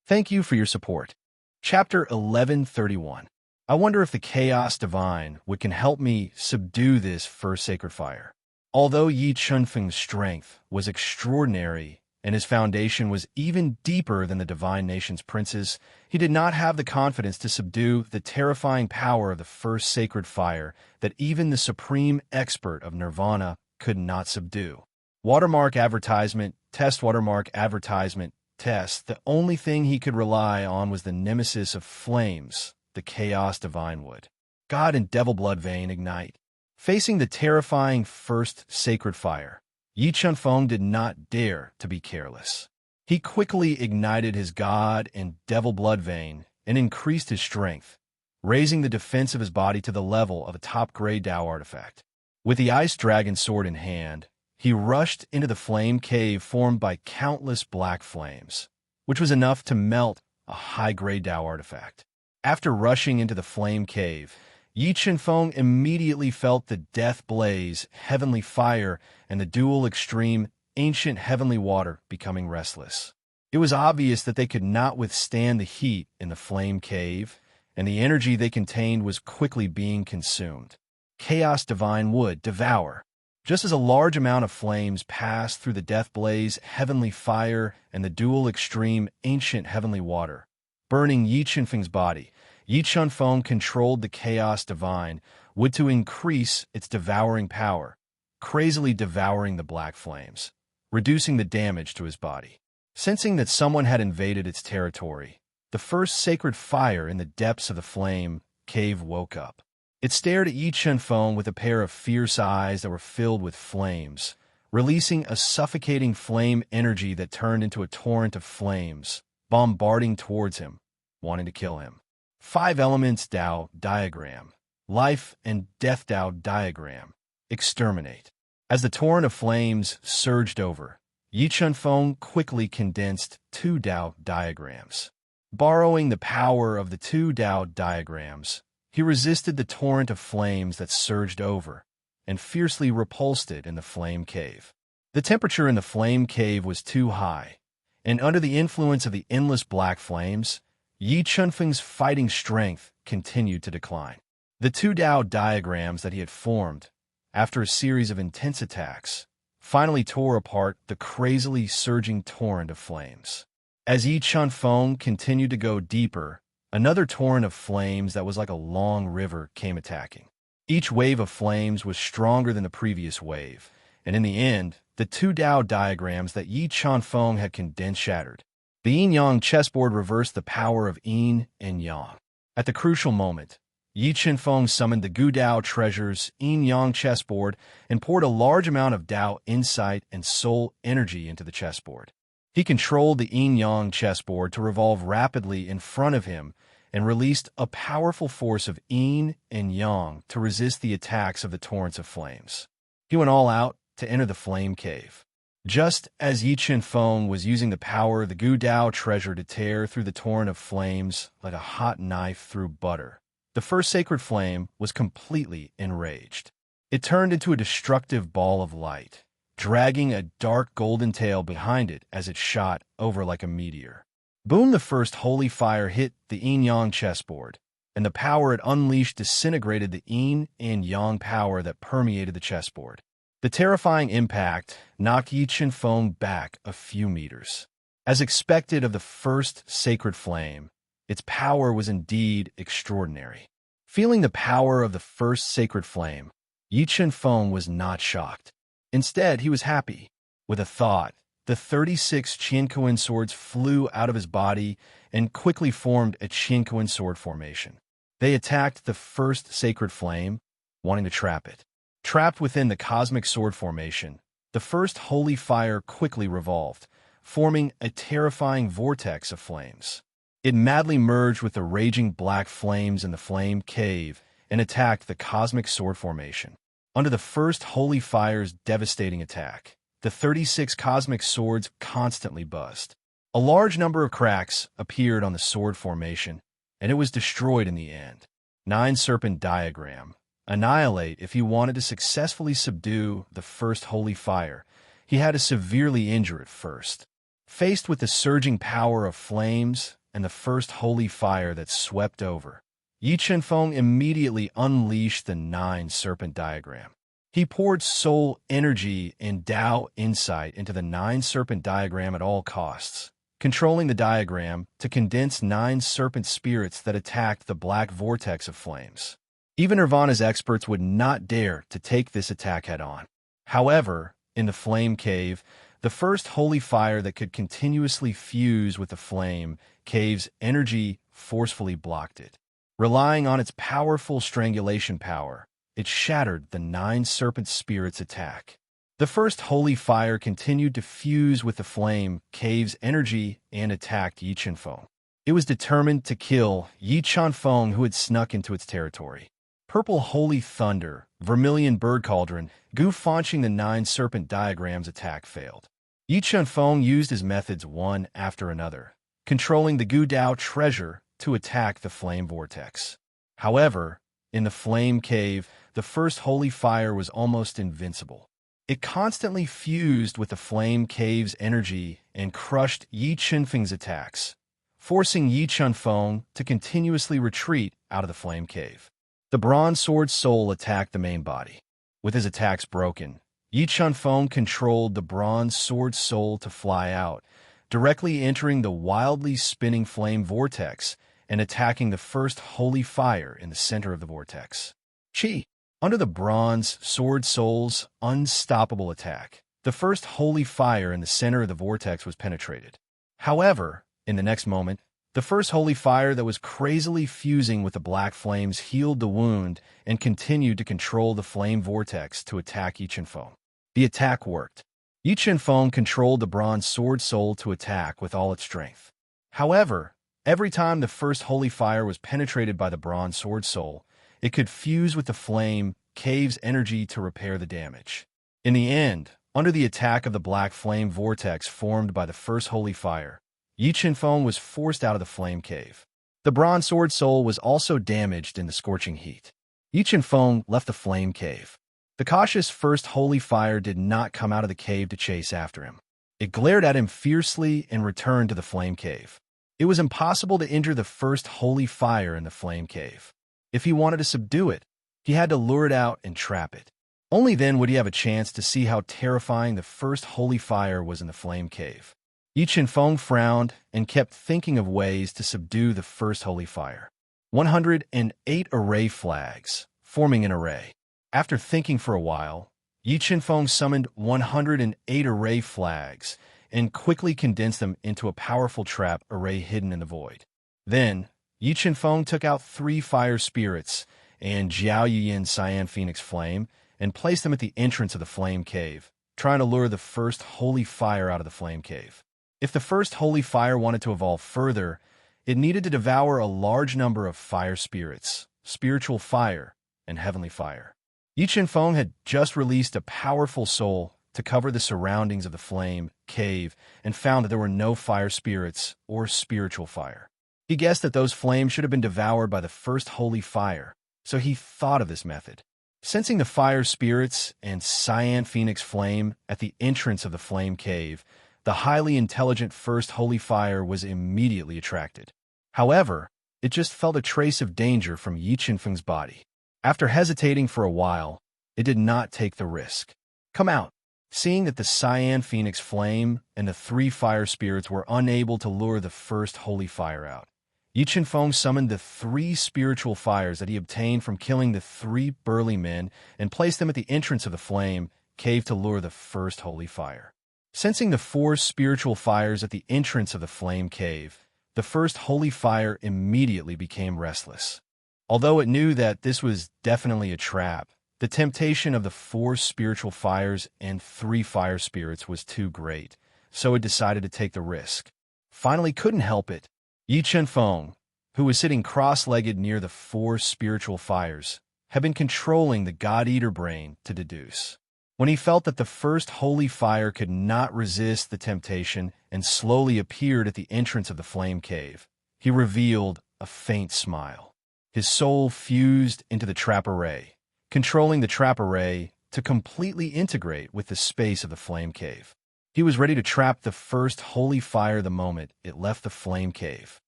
Thank you for your support. Chapter 1131. I wonder if the Chaos Divine can help me subdue this first sacred fire. Although Yi Chunfeng's strength was extraordinary and his foundation was even deeper than the Divine Nation's princes, he did not have the confidence to subdue the terrifying power of the first sacred fire that even the supreme expert of Nirvana could not subdue. Watermark advertisement, test watermark advertisement, test. The only thing he could rely on was the nemesis of flames, the Chaos Divine would. God and Devil Blood Vein ignite. Facing the terrifying first sacred fire, Yi Chunfeng did not dare to be careless. He quickly ignited his God and Devil Blood Vein and increased his strength, raising the defense of his body to the level of a top-grade Tao artifact. With the Ice Dragon sword in hand, he rushed into the flame cave formed by countless black flames, which was enough to melt a high-grade Tao artifact. After rushing into the flame cave, Yi Chunfeng immediately felt the death blaze, heavenly fire, and the dual extreme, ancient heavenly water becoming restless. It was obvious that they could not withstand the heat in the flame cave, and the energy they contained was quickly being consumed. Chaos Divine would devour. Just as a large amount of flames passed through the death blaze, heavenly fire, and the dual extreme, ancient heavenly water, burning Yi Chunfeng's body, Yi Chunfeng controlled the Chaos Divine would to increase its devouring power, crazily devouring the black flames, reducing the damage to his body. Sensing that someone had invaded its territory, the first sacred fire in the depths of the flame cave woke up. It stared at Yi Chunfeng with a pair of fierce eyes that were filled with flames, releasing a suffocating flame energy that turned into a torrent of flames, bombarding towards him, wanting to kill him. 5 elements Tao diagram. Life and death Tao diagram. Exterminate. As the torrent of flames surged over, Yi Chunfeng quickly condensed 2 Tao diagrams. Borrowing the power of the 2 Tao diagrams, he resisted the torrent of flames that surged over, and fiercely repulsed it in the flame cave. The temperature in the flame cave was too high, and under the influence of the endless black flames, Yi Chunfeng's fighting strength continued to decline. The 2 Tao diagrams that he had formed, after a series of intense attacks, finally tore apart the crazily surging torrent of flames. As Yi Chunfeng continued to go deeper, Another torrent of flames that was like a long river came attacking. Each wave of flames was stronger than the previous wave, and in the end, the two Tao diagrams that Yi Chuanfeng had condensed shattered. The yin-yang chessboard reversed the power of yin and yang. At the crucial moment, Yi Chuanfeng summoned the Gu Dao treasures yin-yang chessboard and poured a large amount of Dao insight and soul energy into the chessboard. He controlled the yin-yang chessboard to revolve rapidly in front of him and released a powerful force of yin and yang to resist the attacks of the torrents of flames. He went all out to enter the flame cave. Just as Yi Chuanfeng was using the power of the Gu Dao treasure to tear through the torrent of flames like a hot knife through butter, the first sacred flame was completely enraged. It turned into a destructive ball of light, dragging a dark golden tail behind it as it shot over like a meteor. Boom! The first holy fire hit the yin-yang chessboard, and the power it unleashed disintegrated the yin and yang power that permeated the chessboard. The terrifying impact knocked Yi Chuanfeng back a few meters. As expected of the first sacred flame, its power was indeed extraordinary. Feeling the power of the first sacred flame, Yi Chuanfeng was not shocked. Instead, he was happy. With a thought, the 36 Qiankuan swords flew out of his body and quickly formed a Qiankuan sword formation. They attacked the first sacred flame, wanting to trap it. Trapped within the cosmic sword formation, the first holy fire quickly revolved, forming a terrifying vortex of flames. It madly merged with the raging black flames in the flame cave and attacked the cosmic sword formation. Under the first holy fire's devastating attack, the 36 cosmic swords constantly buzzed. A large number of cracks appeared on the sword formation, and it was destroyed in the end. 9 Serpent Diagram. Annihilate. If he wanted to successfully subdue the first holy fire, he had to severely injure it first. Faced with the surging power of flames and the first holy fire that swept over, Yi Chuanfeng immediately unleashed the 9 Serpent Diagram. He poured soul energy and Tao insight into the 9 Serpent Diagram at all costs, controlling the diagram to condense 9 serpent spirits that attacked the black vortex of flames. Even Nirvana's experts would not dare to take this attack head-on. However, in the flame cave, the first holy fire that could continuously fuse with the flame cave's energy forcefully blocked it. Relying on its powerful strangulation power, it shattered the 9 serpent spirits' attack. The first holy fire continued to fuse with the flame cave's energy and attacked Yi Chuanfeng. It was determined to kill Yi Chuanfeng, who had snuck into its territory. Purple holy thunder, vermilion bird cauldron, Gu Fanqing. The 9 serpent diagrams attack failed. Yi Chuanfeng used his methods one after another, controlling the Gu Dao treasure to attack the flame vortex. However, in the flame cave, the first holy fire was almost invincible. It constantly fused with the flame cave's energy and crushed Yi Chuanfeng's attacks, forcing Yi Chuanfeng to continuously retreat out of the flame cave. The bronze sword soul attacked the main body. With his attacks broken, Yi Chuanfeng controlled the bronze sword soul to fly out, directly entering the wildly spinning flame vortex and attacking the first holy fire in the center of the vortex. Qi. Under the bronze sword soul's unstoppable attack, the first holy fire in the center of the vortex was penetrated. However, in the next moment, the first holy fire that was crazily fusing with the black flames healed the wound and continued to control the flame vortex to attack Yi Chuanfeng. The attack worked. Yi Chuanfeng controlled the bronze sword soul to attack with all its strength. However, every time the first holy fire was penetrated by the bronze sword soul, it could fuse with the flame cave's energy to repair the damage. In the end, under the attack of the black flame vortex formed by the first holy fire, Yi Chuanfeng was forced out of the flame cave. The bronze sword soul was also damaged in the scorching heat. Yi Chuanfeng left the flame cave. The cautious first holy fire did not come out of the cave to chase after him. It glared at him fiercely and returned to the flame cave. It was impossible to injure the first holy fire in the flame cave. If he wanted to subdue it, he had to lure it out and trap it. Only then would he have a chance to see how terrifying the first holy fire was in the flame cave. Yi Qinfeng frowned and kept thinking of ways to subdue the first holy fire. 108 array flags, forming an array. After thinking for a while, Yi Qinfeng summoned 108 array flags and quickly condensed them into a powerful trap array hidden in the void. Then, Yi Qinfeng took out 3 fire spirits and Jiao Yuyin's cyan phoenix flame and placed them at the entrance of the flame cave, trying to lure the first holy fire out of the flame cave. If the first holy fire wanted to evolve further, it needed to devour a large number of fire spirits, spiritual fire, and heavenly fire. Yi Qinfeng had just released a powerful soul to cover the surroundings of the flame cave and found that there were no fire spirits or spiritual fire. He guessed that those flames should have been devoured by the first holy fire, so he thought of this method. Sensing the fire spirits and cyan phoenix flame at the entrance of the flame cave, the highly intelligent first holy fire was immediately attracted. However, it just felt a trace of danger from Yi Qinfeng's body. After hesitating for a while, it did not take the risk. Come out. Seeing that the cyan phoenix flame and the 3 fire spirits were unable to lure the first holy fire out, Yi Qinfeng summoned the 3 spiritual fires that he obtained from killing the 3 burly men and placed them at the entrance of the flame cave to lure the first holy fire. Sensing the 4 spiritual fires at the entrance of the flame cave, the first holy fire immediately became restless. Although it knew that this was definitely a trap, the temptation of the 4 spiritual fires and 3 fire spirits was too great, so it decided to take the risk. Finally couldn't help it. Yi Qinfeng, who was sitting cross-legged near the 4 spiritual fires, had been controlling the God-Eater brain to deduce. When he felt that the first holy fire could not resist the temptation and slowly appeared at the entrance of the flame cave, he revealed a faint smile. His soul fused into the trap array, controlling the trap array to completely integrate with the space of the flame cave. He was ready to trap the first holy fire the moment it left the flame cave.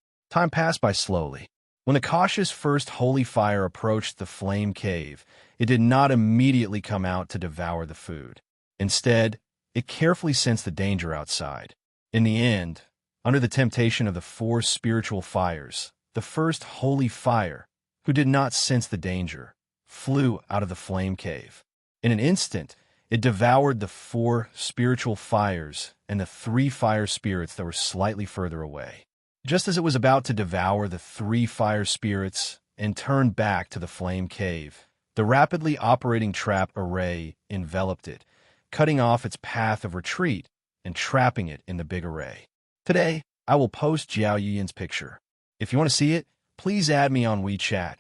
Time passed by slowly. When the cautious first holy fire approached the flame cave, it did not immediately come out to devour the food. Instead, it carefully sensed the danger outside. In the end, under the temptation of the 4 spiritual fires, the first holy fire, who did not sense the danger, flew out of the flame cave. In an instant, it devoured the 4 spiritual fires and the 3 fire spirits that were slightly further away. Just as it was about to devour the 3 fire spirits and turn back to the flame cave, the rapidly operating trap array enveloped it, cutting off its path of retreat and trapping it in the big array. Today, I will post Jiao Yuyin's picture. If you want to see it, please add me on WeChat.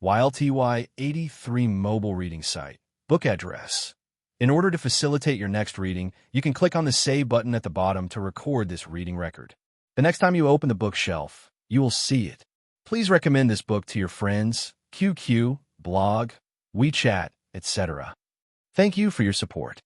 YLTY83 mobile reading site. Book address. In order to facilitate your next reading, you can click on the Save button at the bottom to record this reading record. The next time you open the bookshelf, you will see it. Please recommend this book to your friends, QQ, blog, WeChat, etc. Thank you for your support.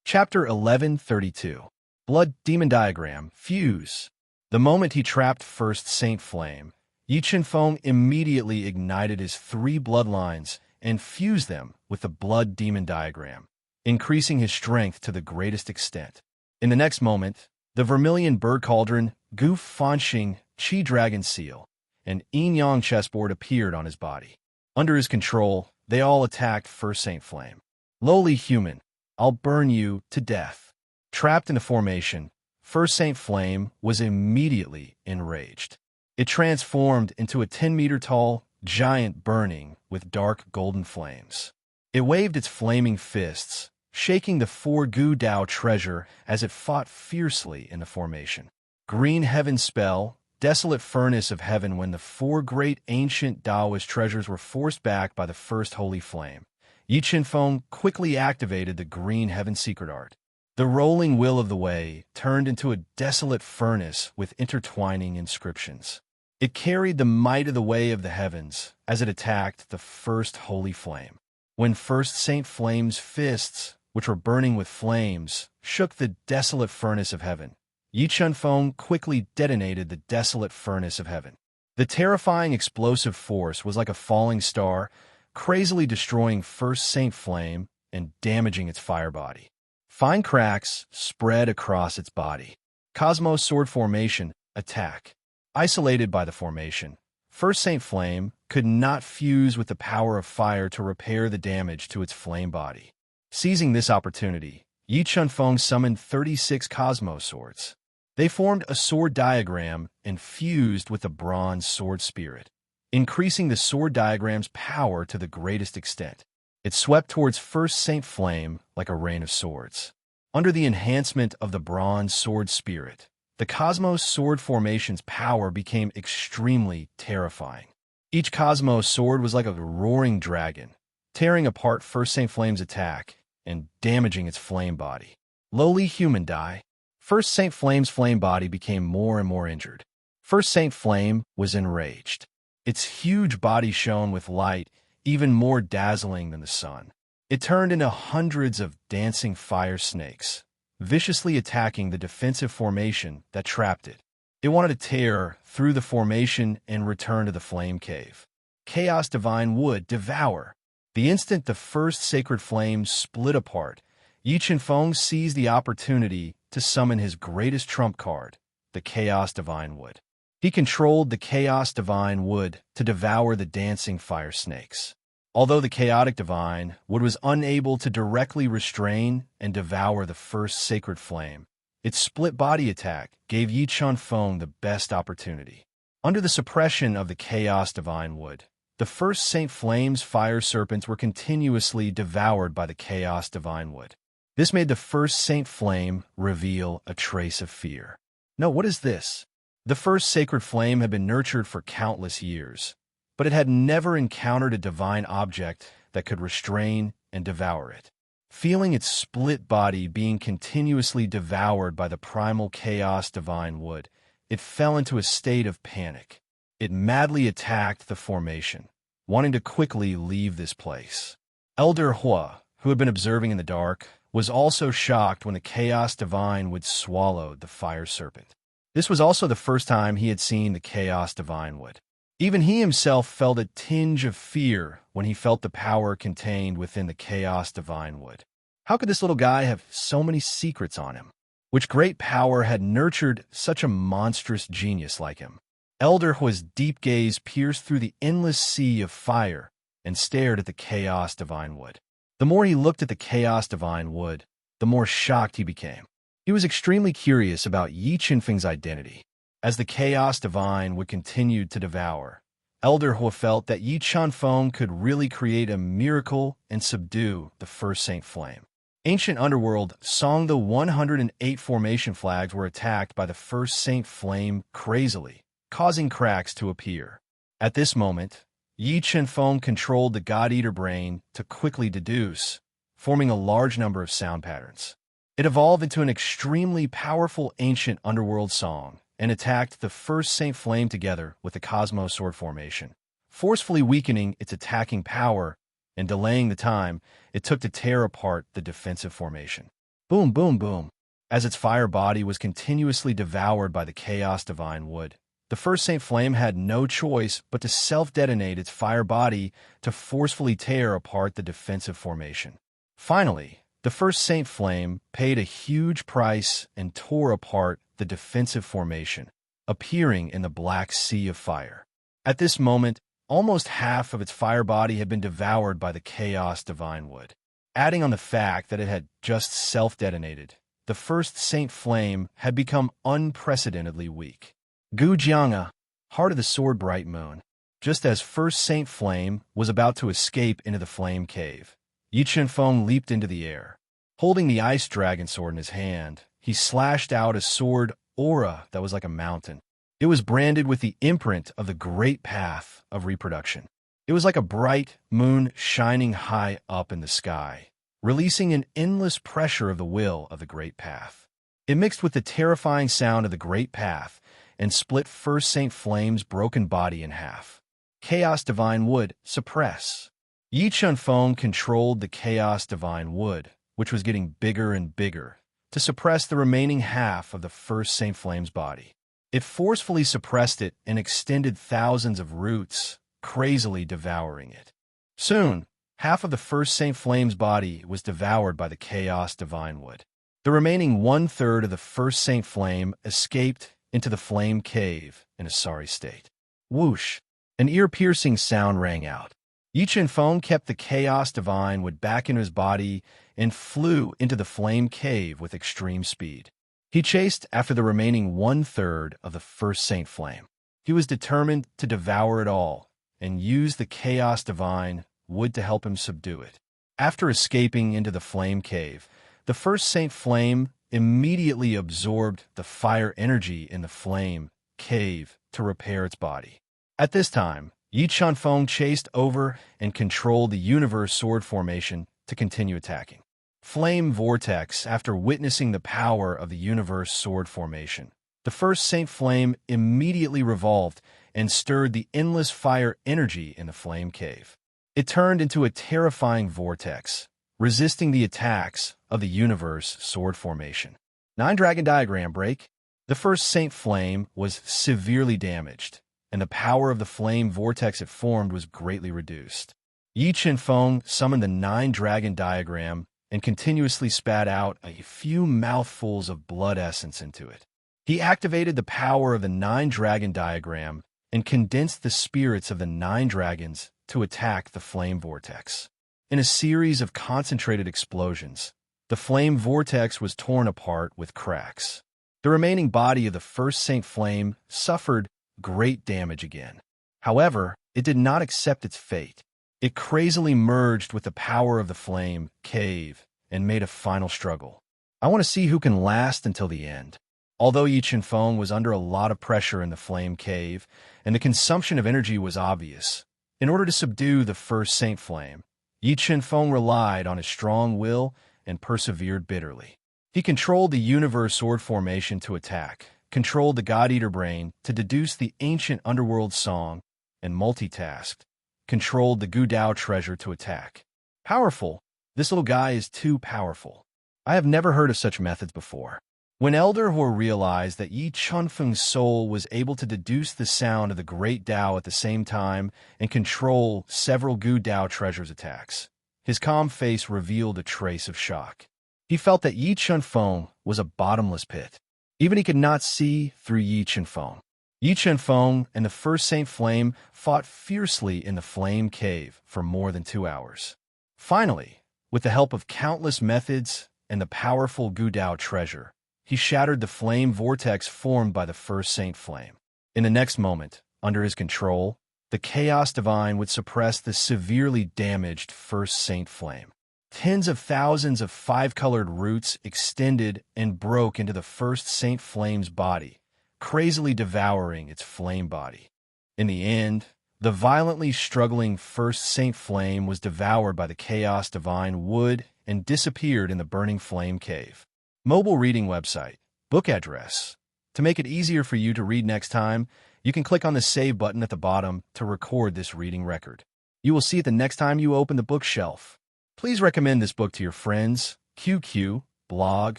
Chapter 1132. Blood Demon Diagram, Fuse. The moment he trapped first Saint Flame, Yi Qinfeng immediately ignited his 3 bloodlines and fused them with the Blood Demon Diagram, increasing his strength to the greatest extent. In the next moment, the Vermilion Bird Cauldron, Goof Fanxing, Qi Dragon Seal, and Yin Yang chessboard appeared on his body. Under his control, they all attacked First Saint Flame. Lowly human, I'll burn you to death. Trapped in a formation, First Saint Flame was immediately enraged. It transformed into a 10-meter-tall giant burning with dark golden flames. It waved its flaming fists, shaking the 4 Gu Dao treasure as it fought fiercely in the formation. Green Heaven Spell, Desolate Furnace of Heaven. When the 4 great ancient Taoist treasures were forced back by the first holy flame, Yi Qinfeng quickly activated the Green Heaven Secret Art. The rolling will of the way turned into a desolate furnace with intertwining inscriptions. It carried the might of the way of the heavens as it attacked the first holy flame. When First Saint Flame's fists, which were burning with flames, shook the desolate furnace of heaven, Yi Qinfeng quickly detonated the desolate furnace of heaven. The terrifying explosive force was like a falling star, crazily destroying First Saint Flame and damaging its fire body. Fine cracks spread across its body. Cosmos Sword Formation, attack. Isolated by the formation, First Saint Flame could not fuse with the power of fire to repair the damage to its flame body. Seizing this opportunity, Yi Chunfeng summoned 36 Cosmos Swords. They formed a sword diagram and fused with the bronze sword spirit, increasing the sword diagram's power to the greatest extent. It swept towards First Saint Flame like a rain of swords. Under the enhancement of the bronze sword spirit, the Cosmos Sword Formation's power became extremely terrifying. Each Cosmos Sword was like a roaring dragon, tearing apart First Saint Flame's attack and damaging its flame body. Lowly human die. First Saint Flame's flame body became more and more injured. First Saint Flame was enraged. Its huge body shone with light, even more dazzling than the sun. It turned into hundreds of dancing fire snakes, viciously attacking the defensive formation that trapped it. It wanted to tear through the formation and return to the flame cave. Chaos Divine Wood devour. The instant the first sacred flame split apart, Yi Chunfeng seized the opportunity to summon his greatest trump card, the Chaos Divine Wood. He controlled the Chaos Divine Wood to devour the dancing fire snakes. Although the Chaotic Divine Wood was unable to directly restrain and devour the first sacred flame, its split body attack gave Yi Chunfeng the best opportunity. Under the suppression of the Chaos Divine Wood, the first Saint Flame's fire serpents were continuously devoured by the Chaos Divine Wood. This made the first Saint Flame reveal a trace of fear. No, what is this? The first sacred flame had been nurtured for countless years, but it had never encountered a divine object that could restrain and devour it. Feeling its split body being continuously devoured by the primal Chaos Divine Wood, it fell into a state of panic. It madly attacked the formation, wanting to quickly leave this place. Elder Hua, who had been observing in the dark, was also shocked when the Chaos Divine Wood swallowed the fire serpent. This was also the first time he had seen the Chaos Divine Wood. Even he himself felt a tinge of fear when he felt the power contained within the Chaos Divine Wood. How could this little guy have so many secrets on him? Which great power had nurtured such a monstrous genius like him? Elder Hua's deep gaze pierced through the endless sea of fire and stared at the Chaos Divine Wood. The more he looked at the Chaos Divine Wood, the more shocked he became. He was extremely curious about Yi Chunfeng's identity. As the Chaos Divine Wood continued to devour, Elder Hua felt that Yi Chunfeng could really create a miracle and subdue the first Saint Flame. Ancient Underworld Song. The 108 formation flags were attacked by the first Saint Flame crazily, causing cracks to appear. At this moment, Yi Chunfeng controlled the God-Eater brain to quickly deduce, forming a large number of sound patterns. It evolved into an extremely powerful ancient underworld song and attacked the first Saint Flame together with the Cosmos Sword Formation, forcefully weakening its attacking power and delaying the time it took to tear apart the defensive formation. Boom, boom, boom. As its fire body was continuously devoured by the Chaos Divine Wood, the first Saint Flame had no choice but to self-detonate its fire body to forcefully tear apart the defensive formation. Finally, the first Saint Flame paid a huge price and tore apart the defensive formation, appearing in the black sea of fire. At this moment, almost half of its fire body had been devoured by the Chaos Divine Wood. Adding on the fact that it had just self-detonated, the first Saint Flame had become unprecedentedly weak. Gu Jianga, Heart of the Sword Bright Moon. Just as first Saint Flame was about to escape into the flame cave, Yi Chunfeng leaped into the air. Holding the ice dragon sword in his hand, he slashed out a sword aura that was like a mountain. It was branded with the imprint of the great path of reproduction. It was like a bright moon shining high up in the sky, releasing an endless pressure of the will of the great path. It mixed with the terrifying sound of the great path and split first Saint Flame's broken body in half. Chaos Divine Wood, suppress. Yi Chunfeng controlled the Chaos Divine Wood, which was getting bigger and bigger, to suppress the remaining half of the first Saint Flame's body. It forcefully suppressed it and extended thousands of roots, crazily devouring it. Soon, half of the first Saint Flame's body was devoured by the Chaos Divine Wood. The remaining one-third of the first Saint Flame escaped into the flame cave in a sorry state. Whoosh! An ear-piercing sound rang out. Yi Chen-feng kept the Chaos Divine Wood back into his body and flew into the flame cave with extreme speed. He chased after the remaining one-third of the first Saint Flame. He was determined to devour it all and use the Chaos Divine Wood to help him subdue it. After escaping into the flame cave, the first Saint Flame immediately absorbed the fire energy in the flame cave to repair its body. At this time, Yi Chen-feng chased over and controlled the Universe Sword Formation to continue attacking. Flame Vortex. After witnessing the power of the Universe Sword Formation, the first Saint Flame immediately revolved and stirred the endless fire energy in the flame cave. It turned into a terrifying vortex, resisting the attacks of the Universe Sword Formation. 9 Dragon Diagram Break. The first Saint Flame was severely damaged, and the power of the flame vortex it formed was greatly reduced. Yi Chen-feng summoned the 9 Dragon Diagram and continuously spat out a few mouthfuls of blood essence into it. He activated the power of the 9 Dragon Diagram and condensed the spirits of the 9 dragons to attack the flame vortex. In a series of concentrated explosions, the flame vortex was torn apart with cracks. The remaining body of the first Saint Flame suffered great damage again. However, it did not accept its fate. It crazily merged with the power of the flame cave and made a final struggle. I want to see who can last until the end. Although Yi Chen-feng was under a lot of pressure in the flame cave, and the consumption of energy was obvious, in order to subdue the first Saint Flame, Yi Chen-feng relied on his strong will and persevered bitterly. He controlled the Universe Sword Formation to attack, controlled the God-Eater Brain to deduce the ancient underworld song, and multitasked, controlled the Gudao treasure to attack. Powerful. This little guy is too powerful. I have never heard of such methods before. When Elder Hor realized that Yi Chen-feng's soul was able to deduce the sound of the Great Tao at the same time and control several Gudao treasures attacks, his calm face revealed a trace of shock. He felt that Yi Chen-feng was a bottomless pit. Even he could not see through Yi Chen-feng. Yi Chen-feng and the first Saint Flame fought fiercely in the flame cave for more than 2 hours. Finally, with the help of countless methods and the powerful Gudao treasure, he shattered the flame vortex formed by the first Saint Flame. In the next moment, under his control, the Chaos Divine would suppress the severely damaged first Saint Flame. Tens of thousands of 5-colored roots extended and broke into the first Saint Flame's body, crazily devouring its flame body. In the end, the violently struggling first Saint Flame was devoured by the Chaos Divine Wood and disappeared in the burning flame cave. Mobile reading website. Book address. To make it easier for you to read next time, you can click on the Save button at the bottom to record this reading record. You will see it the next time you open the bookshelf. Please recommend this book to your friends, QQ, blog,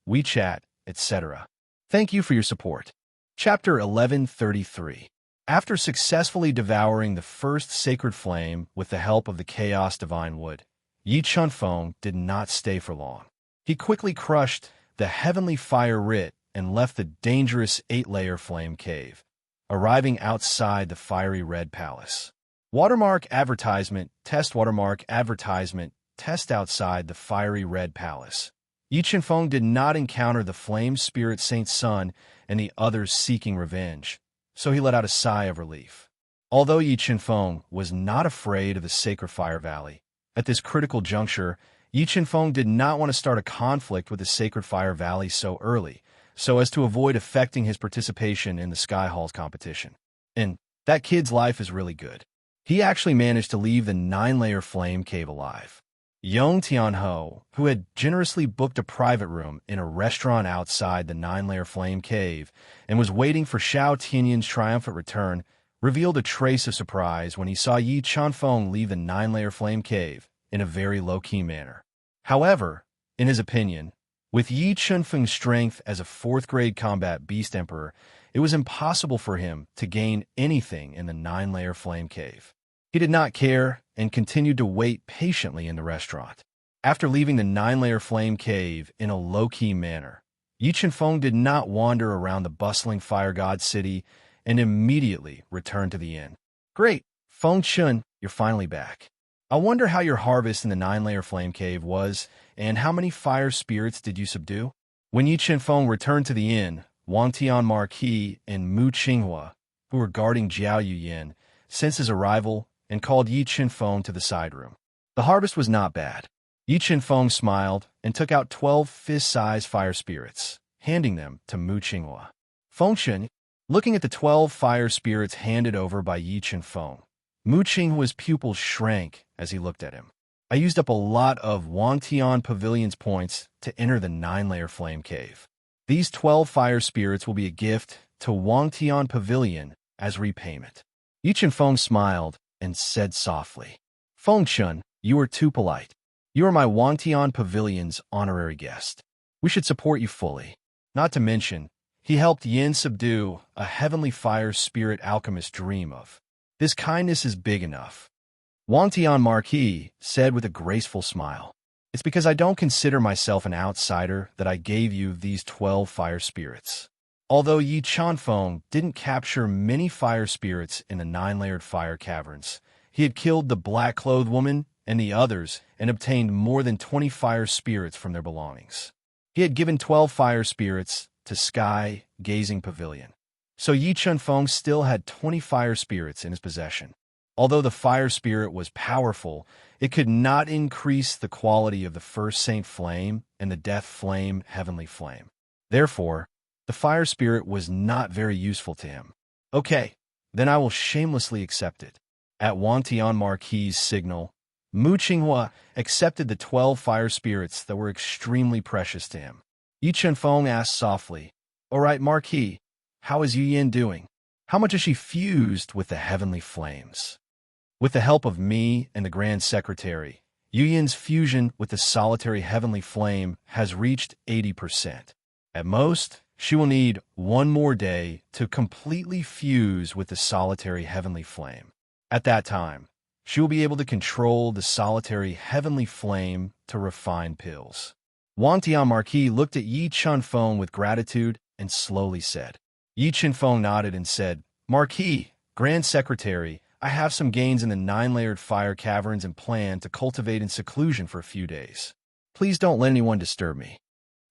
WeChat, etc. Thank you for your support. Chapter 1133. After successfully devouring the first sacred flame with the help of the Chaos Divine Wood, Yi Chen-feng did not stay for long. He quickly crushed the heavenly fire writ and left the dangerous 8-layer flame cave, arriving outside the fiery red palace. Watermark advertisement, test watermark advertisement, test outside the fiery red palace. Yi Chen-feng did not encounter the flame spirit Saint Sun and the others seeking revenge, so he let out a sigh of relief. Although Yi Chen-feng was not afraid of the Sacred Fire Valley, at this critical juncture, Yi Chen-feng did not want to start a conflict with the Sacred Fire Valley so early, so as to avoid affecting his participation in the Sky Halls competition. And that kid's life is really good. He actually managed to leave the 9-layer flame cave alive. Yong Tianho, who had generously booked a private room in a restaurant outside the 9-layer flame cave and was waiting for Xiao Tianyan's triumphant return, revealed a trace of surprise when he saw Yi Chen-feng leave the 9-layer flame cave in a very low-key manner. However, in his opinion, with Yi Chen-feng's strength as a 4th-grade combat beast emperor, it was impossible for him to gain anything in the 9-layer flame cave. He did not care and continued to wait patiently in the restaurant. After leaving the 9-layer flame cave in a low-key manner, Yi Qianfeng did not wander around the bustling fire god city and immediately returned to the inn. Great, Feng Chun, you're finally back. I wonder how your harvest in the 9-layer flame cave was, and how many fire spirits did you subdue? When Yi Qianfeng returned to the inn, Wang Tian Marquis and Mu Qinghua, who were guarding Jiao Yuyan, sensed his arrival and called Yi Qianfeng to the side room. The harvest was not bad. Yi Qianfeng smiled and took out 12 fist-sized fire spirits, handing them to Mu Qinghua. Feng Chun, looking at the 12 fire spirits handed over by Yi Qianfeng, Mu Qinghua's pupils shrank as he looked at him. I used up a lot of Wangtian Pavilion's points to enter the 9-layer flame cave. These 12 fire spirits will be a gift to Wangtian Pavilion as repayment. Yi Qianfeng smiled and said softly, Feng Chun, you are too polite. You are my Wangtian Pavilion's honorary guest. We should support you fully. Not to mention, he helped Yin subdue a heavenly fire spirit alchemist dream of. This kindness is big enough. Wang Tian Marquis said with a graceful smile. It's because I don't consider myself an outsider that I gave you these 12 fire spirits. Although Yi Qianfeng didn't capture many fire spirits in the 9-layered fire caverns, he had killed the black-clothed woman and the others and obtained more than 20 fire spirits from their belongings. He had given 12 fire spirits to Sky Gazing Pavilion. So Yi Qianfeng still had 20 fire spirits in his possession. Although the fire spirit was powerful, it could not increase the quality of the first Saint Flame and the Death Flame Heavenly Flame. Therefore, the fire spirit was not very useful to him. Okay, then I will shamelessly accept it. At Wang Tian Marquis' signal, Mu Qinghua accepted the 12 fire spirits that were extremely precious to him. Yi Qianfeng asked softly, All right, Marquis, how is Yu Yin doing? How much is she fused with the heavenly flames? With the help of me and the Grand Secretary, Yu Yin's fusion with the solitary heavenly flame has reached 80%. At most, she will need one more day to completely fuse with the solitary heavenly flame. At that time, she will be able to control the solitary heavenly flame to refine pills. Wang Tian Marquis looked at Yi Qianfeng with gratitude and slowly said. Yi Qianfeng nodded and said, Marquis, Grand Secretary, I have some gains in the 9-layered fire caverns and plan to cultivate in seclusion for a few days. Please don't let anyone disturb me.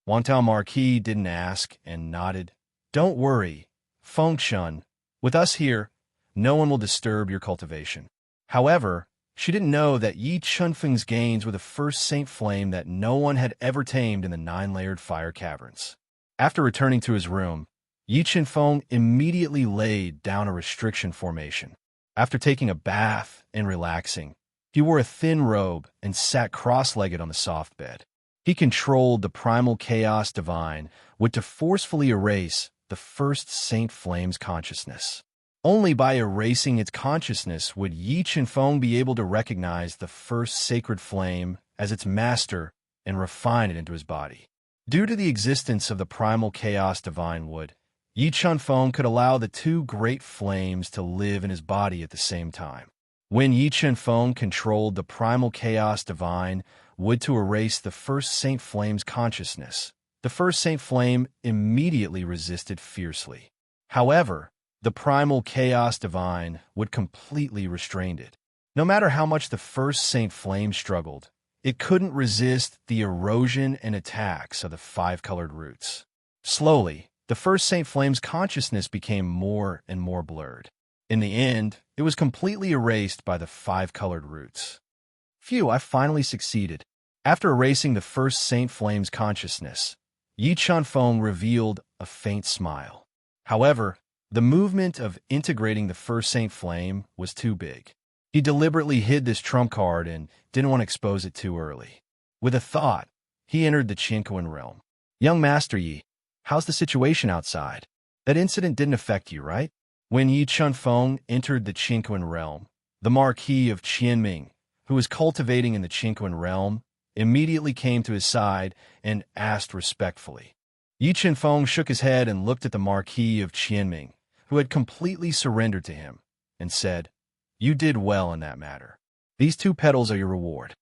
Wang Tian Marquis didn't ask and nodded. Don't worry, Feng Chun. With us here, no one will disturb your cultivation. However, she didn't know that Yi Qianfeng's gains were the first Saint Flame that no one had ever tamed in the 9-layered fire caverns. After returning to his room, Yi Qianfeng immediately laid down a restriction formation. After taking a bath and relaxing, he wore a thin robe and sat cross-legged on the soft bed. He controlled the primal chaos divine would to forcefully erase the first Saint Flame's consciousness. Only by erasing its consciousness would Yi Qianfeng be able to recognize the first sacred flame as its master and refine it into his body. Due to the existence of the primal chaos divine wood, Yi Qianfeng could allow the two great flames to live in his body at the same time. When Yi Qianfeng controlled the primal chaos divine wood to erase the first Saint Flame's consciousness, the first Saint Flame immediately resisted fiercely. However, the primal chaos divine would completely restrain it. No matter how much the first Saint Flame struggled, it couldn't resist the erosion and attacks of the 5-colored roots. Slowly, the first Saint Flame's consciousness became more and more blurred. In the end, it was completely erased by the 5-colored roots. Phew, I finally succeeded. After erasing the first Saint Flame's consciousness, Yi Qianfeng revealed a faint smile. However, the movement of integrating the first Saint Flame was too big. He deliberately hid this trump card and didn't want to expose it too early. With a thought, he entered the Qinquan realm. Young Master Yi, how's the situation outside? That incident didn't affect you, right? When Yi Qianfeng entered the Qinquan realm, the Marquis of Qianming, who was cultivating in the Qinquan realm, immediately came to his side and asked respectfully. Yi Qianfeng shook his head and looked at the Marquis of Qianming, who had completely surrendered to him, and said, You did well in that matter. These 2 petals are your reward.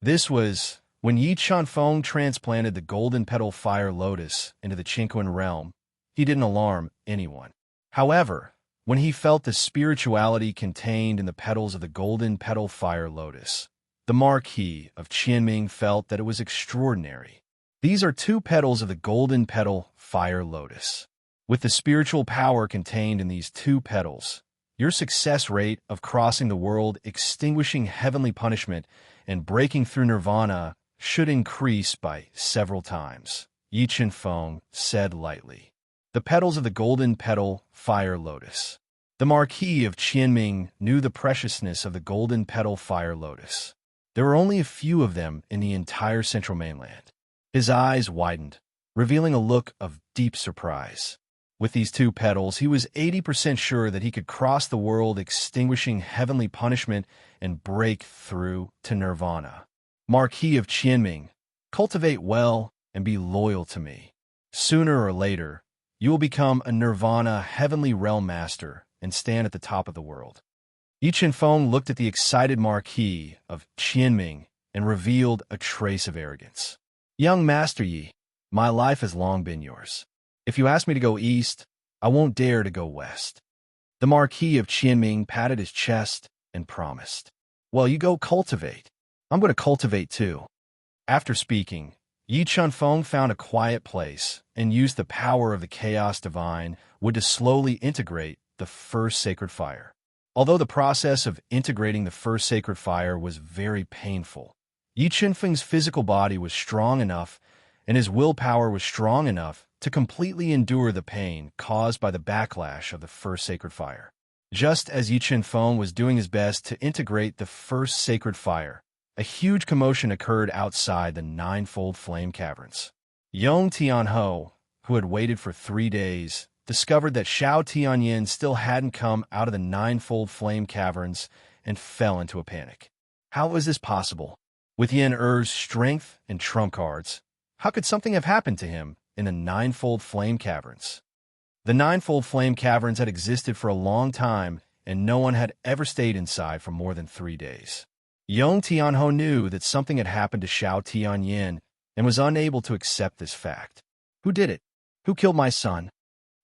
This was When Yi Chunfeng transplanted the golden petal fire lotus into the Qingquan realm, he didn't alarm anyone. However, when he felt the spirituality contained in the petals of the golden petal fire lotus, the Marquis of Qianming felt that it was extraordinary. These are two petals of the golden petal fire lotus. With the spiritual power contained in these two petals, your success rate of crossing the world, extinguishing heavenly punishment, and breaking through nirvana should increase by several times, Yi Chunfeng said lightly. The petals of the golden petal fire lotus. The Marquis of Qianming knew the preciousness of the golden petal fire lotus. There were only a few of them in the entire central mainland. His eyes widened, revealing a look of deep surprise. With these two petals, he was 80% sure that he could cross the world, extinguishing heavenly punishment and break through to nirvana. Marquis of Qianming, cultivate well and be loyal to me. Sooner or later, you will become a nirvana heavenly realm master and stand at the top of the world. Yi Chunfeng looked at the excited Marquis of Qianming and revealed a trace of arrogance. Young Master Yi, my life has long been yours. If you ask me to go east, I won't dare to go west. The Marquis of Qianming patted his chest and promised. Well, you go cultivate. I'm going to cultivate too. After speaking, Yi Chunfeng found a quiet place and used the power of the chaos divine to slowly integrate the first sacred fire. Although the process of integrating the first sacred fire was very painful, Yi Chunfeng's physical body was strong enough and his willpower was strong enough to completely endure the pain caused by the backlash of the first sacred fire. Just as Yi Chunfeng was doing his best to integrate the first sacred fire, a huge commotion occurred outside the ninefold flame caverns. Yong Tianho, who had waited for 3 days, discovered that Xiao Tianyin still hadn't come out of the ninefold flame caverns and fell into a panic. How was this possible? With Yen Er's strength and trump cards, how could something have happened to him in the ninefold flame caverns? The ninefold flame caverns had existed for a long time, and no one had ever stayed inside for more than 3 days. Yong Tianho knew that something had happened to Xiao Tianyin and was unable to accept this fact. Who did it? Who killed my son?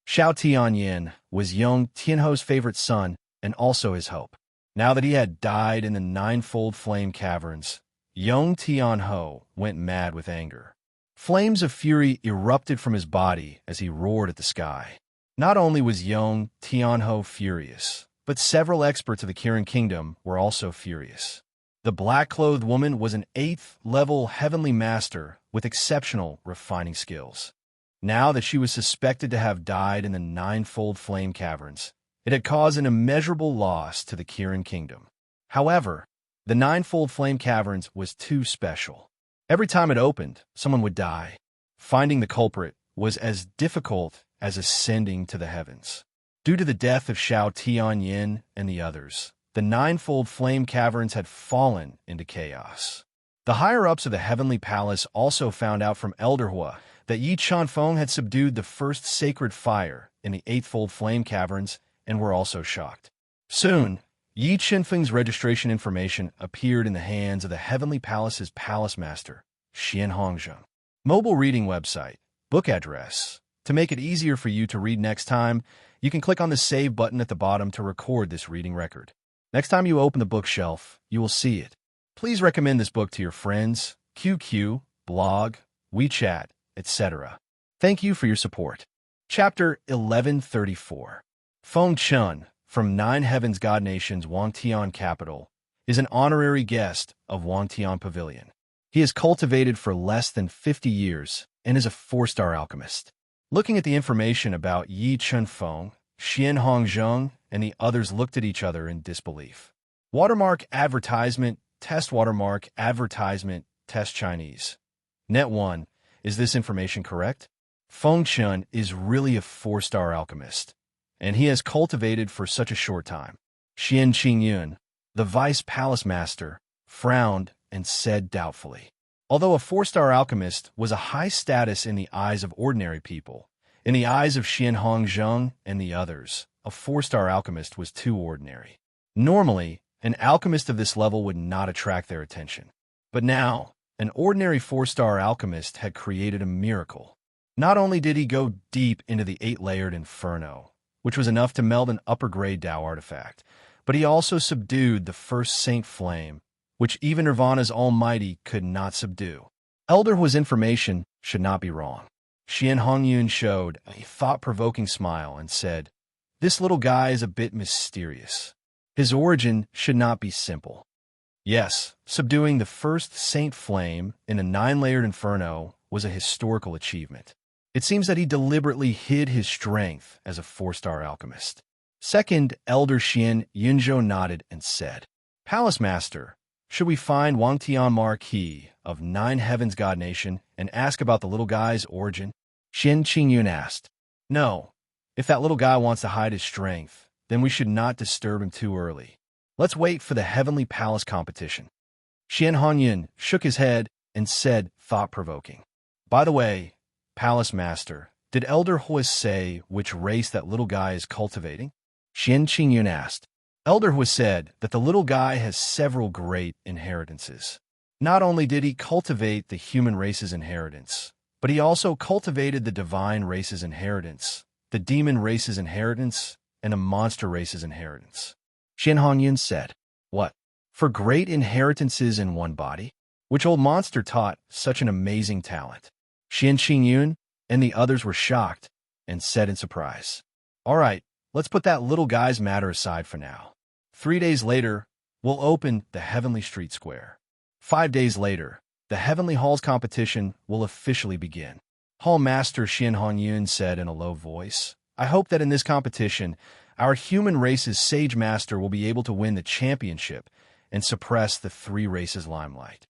Xiao Tianyin was Yong Tianho's favorite son and also his hope. Now that he had died in the ninefold flame caverns, Yong Tianho went mad with anger. Flames of fury erupted from his body as he roared at the sky. Not only was Yong Tianho furious, but several experts of the Kirin Kingdom were also furious. The black-clothed woman was an 8th-level heavenly master with exceptional refining skills. Now that she was suspected to have died in the ninefold flame caverns, it had caused an immeasurable loss to the Kirin Kingdom. However, the ninefold flame caverns was too special. Every time it opened, someone would die. Finding the culprit was as difficult as ascending to the heavens. Due to the death of Xiao Tianyin and the others, the ninefold flame caverns had fallen into chaos. The higher-ups of the heavenly palace also found out from Elder Hua that Yi Chunfeng had subdued the first sacred fire in the eightfold flame caverns and were also shocked. Soon, Yi Chunfeng's registration information appeared in the hands of the heavenly palace's palace master, Xian Hongzheng. Mobile reading website, book address. To make it easier for you to read next time, you can click on the Save button at the bottom to record this reading record. Next time you open the bookshelf, you will see it. Please recommend this book to your friends, QQ, blog, WeChat, etc. Thank you for your support. Chapter 1134. Feng Chun, from Nine Heavens God Nation's Wangtian capital, is an honorary guest of Wangtian Pavilion. He has cultivated for less than 50 years and is a 4-star alchemist. Looking at the information about Yi Chunfeng, Xian Hongzheng, and the others looked at each other in disbelief. Watermark advertisement, test watermark advertisement, test Chinese. Net 1. Is this information correct? Feng Chun is really a 4-star alchemist, and he has cultivated for such a short time. Xian Qingyun, the vice palace master, frowned and said doubtfully. Although a 4-star alchemist was a high status in the eyes of ordinary people, in the eyes of Xian Hongzheng and the others, a 4-star alchemist was too ordinary. Normally, an alchemist of this level would not attract their attention. But now, An ordinary 4-star alchemist had created a miracle. Not only did he go deep into the 8-layered inferno, which was enough to meld an upper-grade Tao artifact, but he also subdued the first Saint Flame, which even Nirvana's Almighty could not subdue. Elder Hua's information should not be wrong. Xian Hongyun showed a thought-provoking smile and said, "This little guy is a bit mysterious. His origin should not be simple." Yes, subduing the first Saint Flame in a 9-layered inferno was a historical achievement. It seems that he deliberately hid his strength as a 4-star alchemist. Second, Elder Xian Yunzhou nodded and said, "Palace Master, should we find Wang Tian Marquis of 9 Heavens God Nation and ask about the little guy's origin?" Xian Qingyun asked. "No. If that little guy wants to hide his strength, then we should not disturb him too early. Let's wait for the Heavenly Palace competition." Xian Hongyun shook his head and said, thought-provoking, "By the way, Palace Master, did Elder Hua say which race that little guy is cultivating?" Xian Qingyun asked. Elder Hua said that the little guy has several great inheritances. Not only did he cultivate the human race's inheritance, but he also cultivated the divine race's inheritance, the demon race's inheritance, and a monster race's inheritance. Xian Hongyun said, "What? For great inheritances in one body? Which old monster taught such an amazing talent?" Xian Qingyun and the others were shocked and said in surprise, "All right, let's put that little guy's matter aside for now. 3 days later, we'll open the Heavenly Street Square. 5 days later, the Heavenly Hall's competition will officially begin." Hall Master Xian Hongyun said in a low voice, "I hope that in this competition, our human race's Sage Master will be able to win the championship and suppress the 3 races' limelight."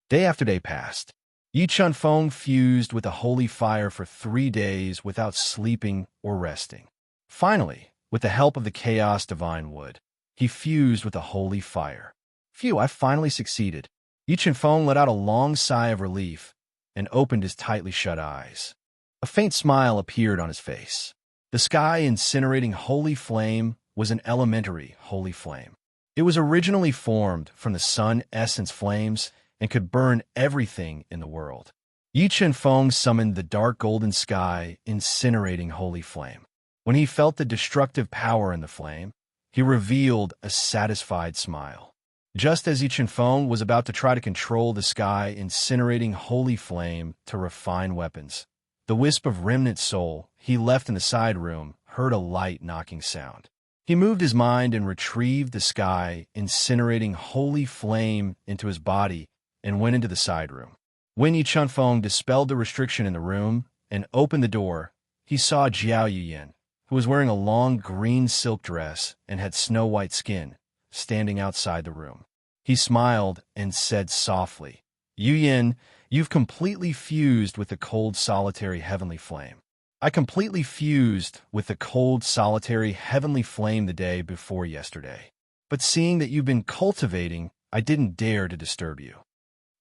Day after day passed. Yi Chunfeng fused with the holy fire for 3 days without sleeping or resting. Finally, with the help of the Chaos Divine Wood, he fused with the holy fire. "Phew, I finally succeeded." Yi Chunfeng let out a long sigh of relief and opened his tightly shut eyes. A faint smile appeared on his face. The sky incinerating holy flame was an elementary holy flame. It was originally formed from the sun essence flames and could burn everything in the world. Yi Chunfeng summoned the dark golden sky incinerating holy flame. When he felt the destructive power in the flame, he revealed a satisfied smile. Just as Yi Chunfeng was about to try to control the sky incinerating holy flame to refine weapons, the wisp of remnant soul he left in the side room heard a light knocking sound. He moved his mind and retrieved the sky incinerating holy flame into his body and went into the side room. When Yi Chunfeng dispelled the restriction in the room and opened the door, he saw Jiao Yuyin, who was wearing a long green silk dress and had snow-white skin, standing outside the room. He smiled and said softly, "Yuyin, you've completely fused with the cold solitary heavenly flame. I completely fused with the cold solitary heavenly flame the day before yesterday. But seeing that you've been cultivating, I didn't dare to disturb you."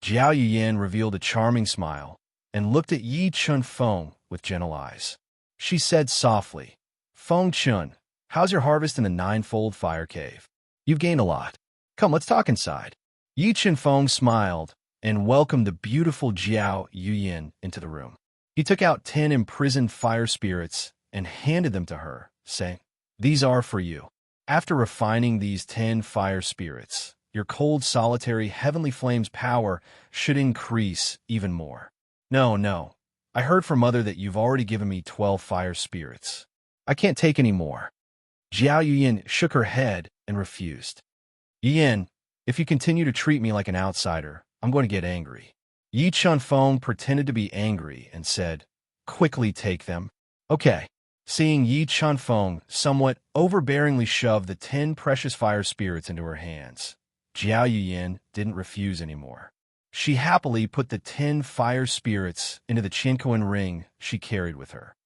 Jiao Yuyin revealed a charming smile and looked at Yi Chunfeng with gentle eyes. She said softly, "Feng Chun, how's your harvest in the 9-fold fire cave? You've gained a lot. Come, let's talk inside." Yi Chunfeng smiled and welcomed the beautiful Jiao Yuyin into the room. He took out 10 imprisoned fire spirits and handed them to her, saying, "These are for you. After refining these 10 fire spirits, your cold, solitary, heavenly flame's power should increase even more." No. I heard from Mother that you've already given me 12 fire spirits. I can't take any more." Jiao Yuyin shook her head and refused. "Yin, if you continue to treat me like an outsider, I'm going to get angry." Yi Chunfeng pretended to be angry and said, "Quickly take them." "Okay." Seeing Yi Chunfeng somewhat overbearingly shove the 10 precious fire spirits into her hands, Jiao Yuyin didn't refuse anymore. She happily put the 10 fire spirits into the Qinkuan ring she carried with her.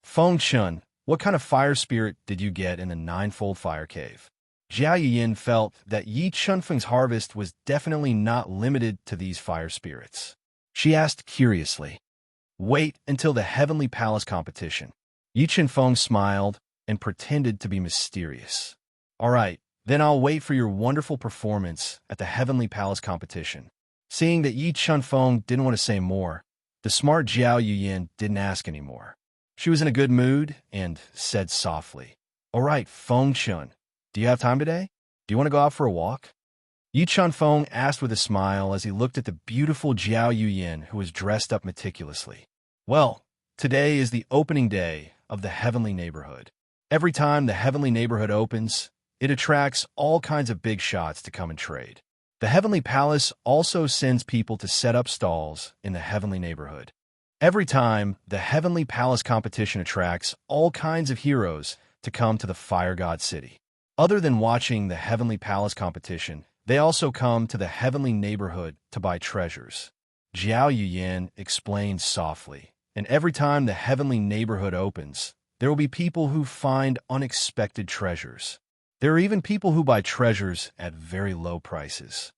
"Feng Chun, what kind of fire spirit did you get in the 9-fold fire cave?" Jiao Yuyin felt that Yi Chunfeng's harvest was definitely not limited to these fire spirits. She asked curiously, "Wait until the Heavenly Palace competition." Yi Chunfeng smiled and pretended to be mysterious. "All right, then I'll wait for your wonderful performance at the Heavenly Palace competition. Seeing that Yi Chunfeng didn't want to say more, the smart Jiao Yuyin didn't ask anymore. She was in a good mood and said softly, "All right, Feng Chun, do you have time today? Do you want to go out for a walk?" Yi Chunfeng asked with a smile as he looked at the beautiful Jiao Yuyin, who was dressed up meticulously. "Well, today is the opening day of the Heavenly Neighborhood. Every time the Heavenly Neighborhood opens, it attracts all kinds of big shots to come and trade. The Heavenly Palace also sends people to set up stalls in the Heavenly Neighborhood. Every time, the Heavenly Palace competition attracts all kinds of heroes to come to the Fire God City. Other than watching the Heavenly Palace competition, they also come to the Heavenly Neighborhood to buy treasures." Jiao Yuyin explained softly, "And every time the Heavenly Neighborhood opens, there will be people who find unexpected treasures. There are even people who buy treasures at very low prices."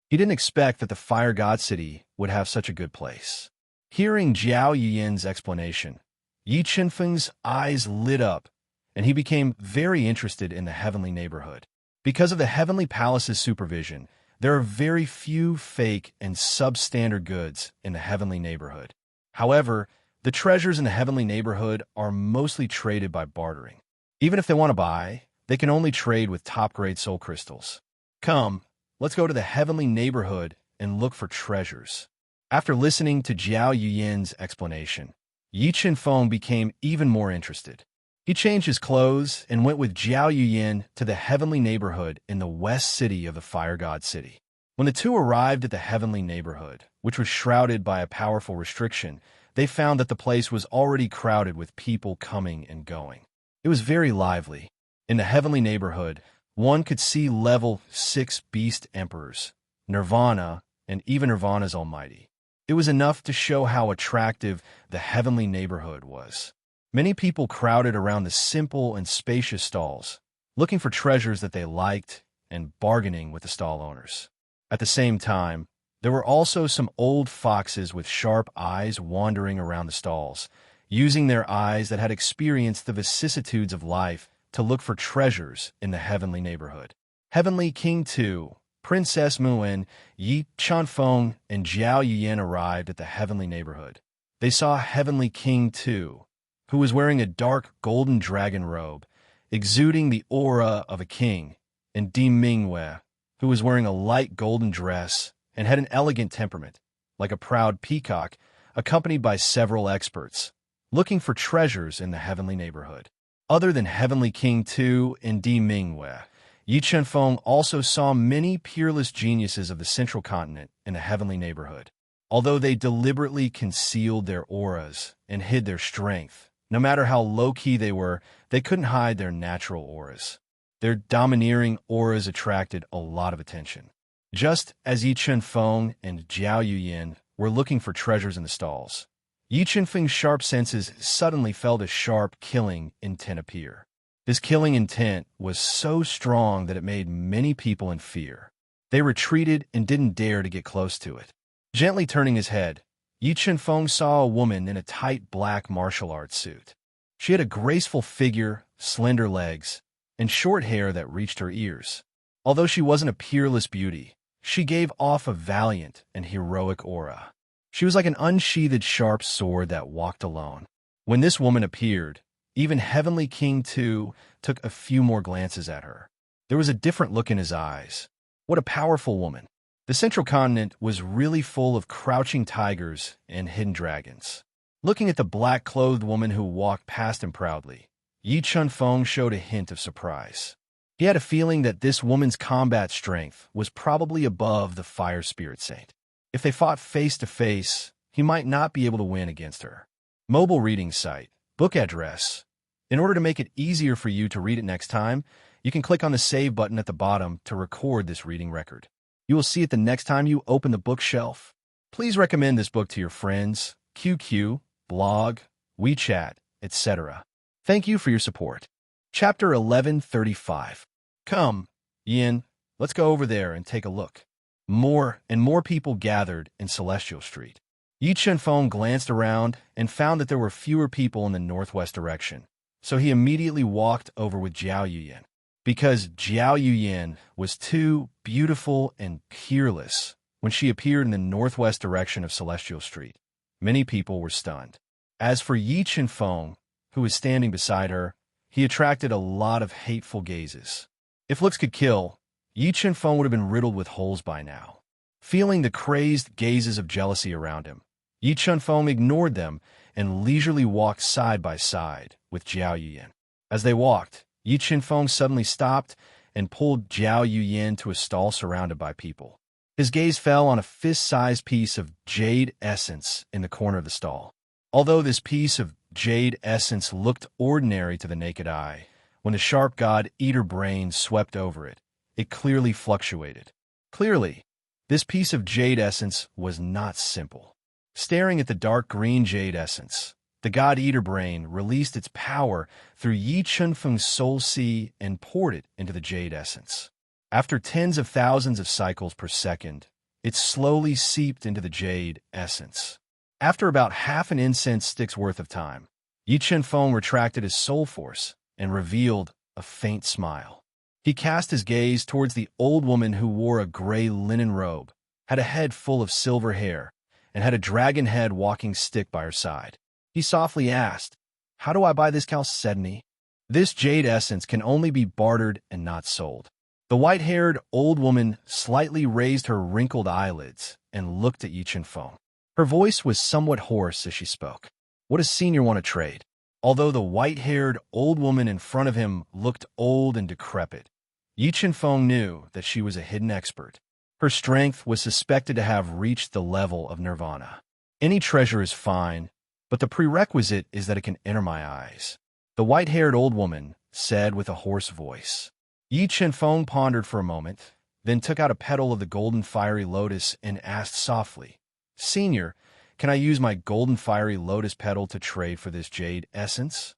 He didn't expect that the Fire God City would have such a good place. Hearing Jiao Yuyin's explanation, Yi Chenfeng's eyes lit up, and he became very interested in the Heavenly Neighborhood. Because of the Heavenly Palace's supervision, there are very few fake and substandard goods in the Heavenly Neighborhood. However, the treasures in the Heavenly Neighborhood are mostly traded by bartering. Even if they want to buy, they can only trade with top-grade soul crystals. "Come, let's go to the Heavenly Neighborhood and look for treasures." After listening to Jiao Yuyin's explanation, Yi Chenfeng became even more interested. He changed his clothes and went with Jiao Yuyin to the Heavenly Neighborhood in the west city of the Fire God City. When the two arrived at the Heavenly Neighborhood, which was shrouded by a powerful restriction, they found that the place was already crowded with people coming and going. It was very lively. In the Heavenly Neighborhood, one could see level 6 beast emperors, Nirvana, and even Nirvana's Almighty. It was enough to show how attractive the Heavenly Neighborhood was. Many people crowded around the simple and spacious stalls, looking for treasures that they liked and bargaining with the stall owners. At the same time, there were also some old foxes with sharp eyes wandering around the stalls, using their eyes that had experienced the vicissitudes of life to look for treasures in the Heavenly Neighborhood. Heavenly King 2, Princess Muwen, Yi Chanfeng, and Jiao Yuyin arrived at the Heavenly Neighborhood. They saw Heavenly King 2, who was wearing a dark golden dragon robe, exuding the aura of a king, and Di Mingwei, who was wearing a light golden dress and had an elegant temperament, like a proud peacock, accompanied by several experts, looking for treasures in the Heavenly Neighborhood. Other than Heavenly King 2 and Di Mingwei, Yi Chenfeng also saw many peerless geniuses of the Central Continent in the Heavenly Neighborhood. Although they deliberately concealed their auras and hid their strength, no matter how low-key they were, they couldn't hide their natural auras. Their domineering auras attracted a lot of attention. Just as Yi Chenfeng and Jiao Yuyin were looking for treasures in the stalls, Yi Chenfeng's sharp senses suddenly felt a sharp, killing intent appear. This killing intent was so strong that it made many people in fear. They retreated and didn't dare to get close to it. Gently turning his head, Yi Chenfeng saw a woman in a tight black martial arts suit. She had a graceful figure, slender legs, and short hair that reached her ears. Although she wasn't a peerless beauty, she gave off a valiant and heroic aura. She was like an unsheathed sharp sword that walked alone. When this woman appeared, even Heavenly King 2 took a few more glances at her. There was a different look in his eyes. What a powerful woman. The Central Continent was really full of crouching tigers and hidden dragons. Looking at the black-clothed woman who walked past him proudly, Yi Chenfeng showed a hint of surprise. He had a feeling that this woman's combat strength was probably above the Fire Spirit Saint. If they fought face-to-face, he might not be able to win against her. Mobile reading site, book address. In order to make it easier for you to read it next time, you can click on the Save button at the bottom to record this reading record. You will see it the next time you open the bookshelf. Please recommend this book to your friends, QQ, blog, WeChat, etc. Thank you for your support. Chapter 1135. Come, Yin, let's go over there and take a look. More and more people gathered in Celestial Street. Yi Chenfeng glanced around and found that there were fewer people in the northwest direction, so he immediately walked over with Jiao Yuyin. Because Jiao Yuyin was too beautiful and peerless, when she appeared in the northwest direction of Celestial Street. Many people were stunned. As for Yi Chen-feng, who was standing beside her, he attracted a lot of hateful gazes. If looks could kill, Yi Chen-feng would have been riddled with holes by now. Feeling the crazed gazes of jealousy around him, Yi Chen-feng ignored them and leisurely walked side by side with Zhao Yuyan. As they walked, Yi Chen-feng suddenly stopped and pulled Zhao Yuyan to a stall surrounded by people. His gaze fell on a fist-sized piece of jade essence in the corner of the stall. Although this piece of jade essence looked ordinary to the naked eye, when the sharp god-eater brain swept over it, it clearly fluctuated. Clearly, this piece of jade essence was not simple. Staring at the dark green jade essence, the god-eater brain released its power through Yi Chen-feng's soul sea and poured it into the jade essence. After tens of thousands of cycles per second, it slowly seeped into the jade essence. After about half an incense stick's worth of time, Yi Chen-feng retracted his soul force and revealed a faint smile. He cast his gaze towards the old woman who wore a gray linen robe, had a head full of silver hair, and had a dragon head walking stick by her side. He softly asked, "How do I buy this chalcedony?" This jade essence can only be bartered and not sold. The white-haired old woman slightly raised her wrinkled eyelids and looked at Yi Chen-feng. Her voice was somewhat hoarse as she spoke. "What does Senior want to trade?" Although the white-haired old woman in front of him looked old and decrepit, Yi Chen-feng knew that she was a hidden expert. Her strength was suspected to have reached the level of nirvana. Any treasure is fine, but the prerequisite is that it can enter my eyes, the white-haired old woman said with a hoarse voice. Yi Chen-feng pondered for a moment, then took out a petal of the golden fiery lotus and asked softly, "Senior, can I use my golden fiery lotus petal to trade for this jade essence?"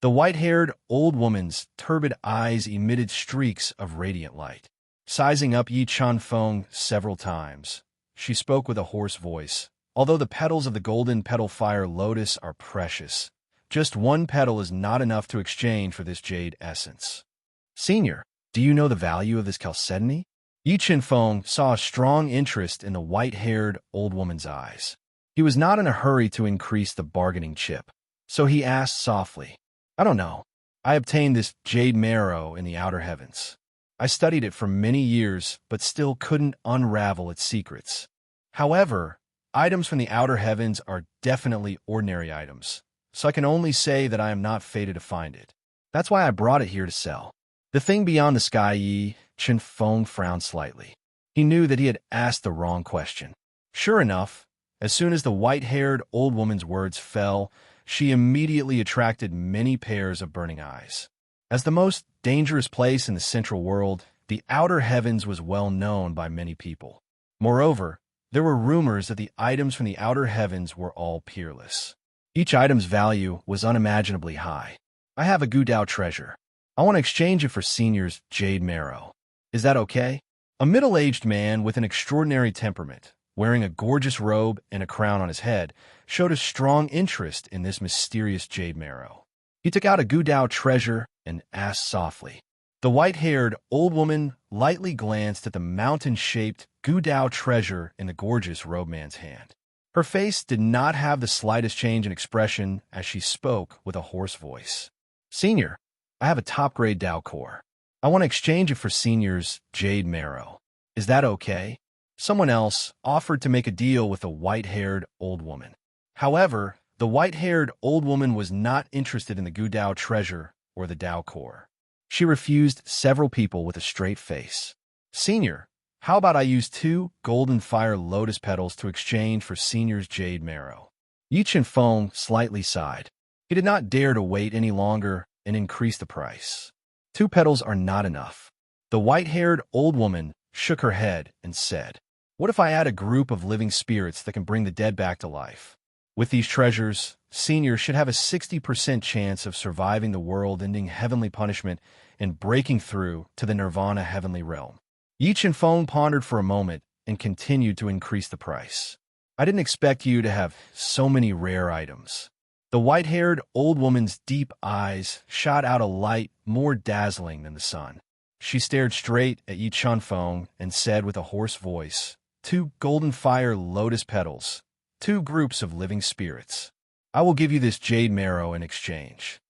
The white-haired old woman's turbid eyes emitted streaks of radiant light. Sizing up Yi Chen-feng several times, she spoke with a hoarse voice. "Although the petals of the golden petal fire lotus are precious, just one petal is not enough to exchange for this jade essence. Senior, do you know the value of this chalcedony?" Yi Chen-feng saw a strong interest in the white-haired old woman's eyes. He was not in a hurry to increase the bargaining chip, so he asked softly, "I don't know. I obtained this jade marrow in the outer heavens. I studied it for many years, but still couldn't unravel its secrets. However, items from the outer heavens are definitely ordinary items, so I can only say that I am not fated to find it. That's why I brought it here to sell." The thing beyond the sky. Yi Chen-feng frowned slightly. He knew that he had asked the wrong question. Sure enough, as soon as the white-haired old woman's words fell, she immediately attracted many pairs of burning eyes. As the most dangerous place in the central world, the outer heavens was well known by many people. Moreover, there were rumors that the items from the outer heavens were all peerless. Each item's value was unimaginably high. "I have a Gudao treasure. I want to exchange it for Senior's jade marrow. Is that okay?" A middle-aged man with an extraordinary temperament, wearing a gorgeous robe and a crown on his head, showed a strong interest in this mysterious jade marrow. He took out a Gudao treasure and asked softly. The white-haired old woman lightly glanced at the mountain-shaped Gudao treasure in the gorgeous robe man's hand. Her face did not have the slightest change in expression as she spoke with a hoarse voice. "Senior, I have a top-grade Dao core. I want to exchange it for Senior's jade marrow. Is that okay?" Someone else offered to make a deal with the white-haired old woman. However, the white-haired old woman was not interested in the Gudao treasure or the Dao core. She refused several people with a straight face. "Senior, how about I use 2 golden fire lotus petals to exchange for Senior's jade marrow?" Yi Chen-feng slightly sighed. He did not dare to wait any longer and increase the price. 2 petals are not enough. The white-haired old woman shook her head and said, "What if I add a group of living spirits that can bring the dead back to life? With these treasures, Senior should have a 60% chance of surviving the world-ending heavenly punishment and breaking through to the nirvana heavenly realm." Yi Chen-feng pondered for a moment and continued to increase the price. "I didn't expect you to have so many rare items." The white-haired old woman's deep eyes shot out a light more dazzling than the sun. She stared straight at Yi Chen-feng and said with a hoarse voice, 2 golden fire lotus petals, 2 groups of living spirits. I will give you this jade marrow in exchange.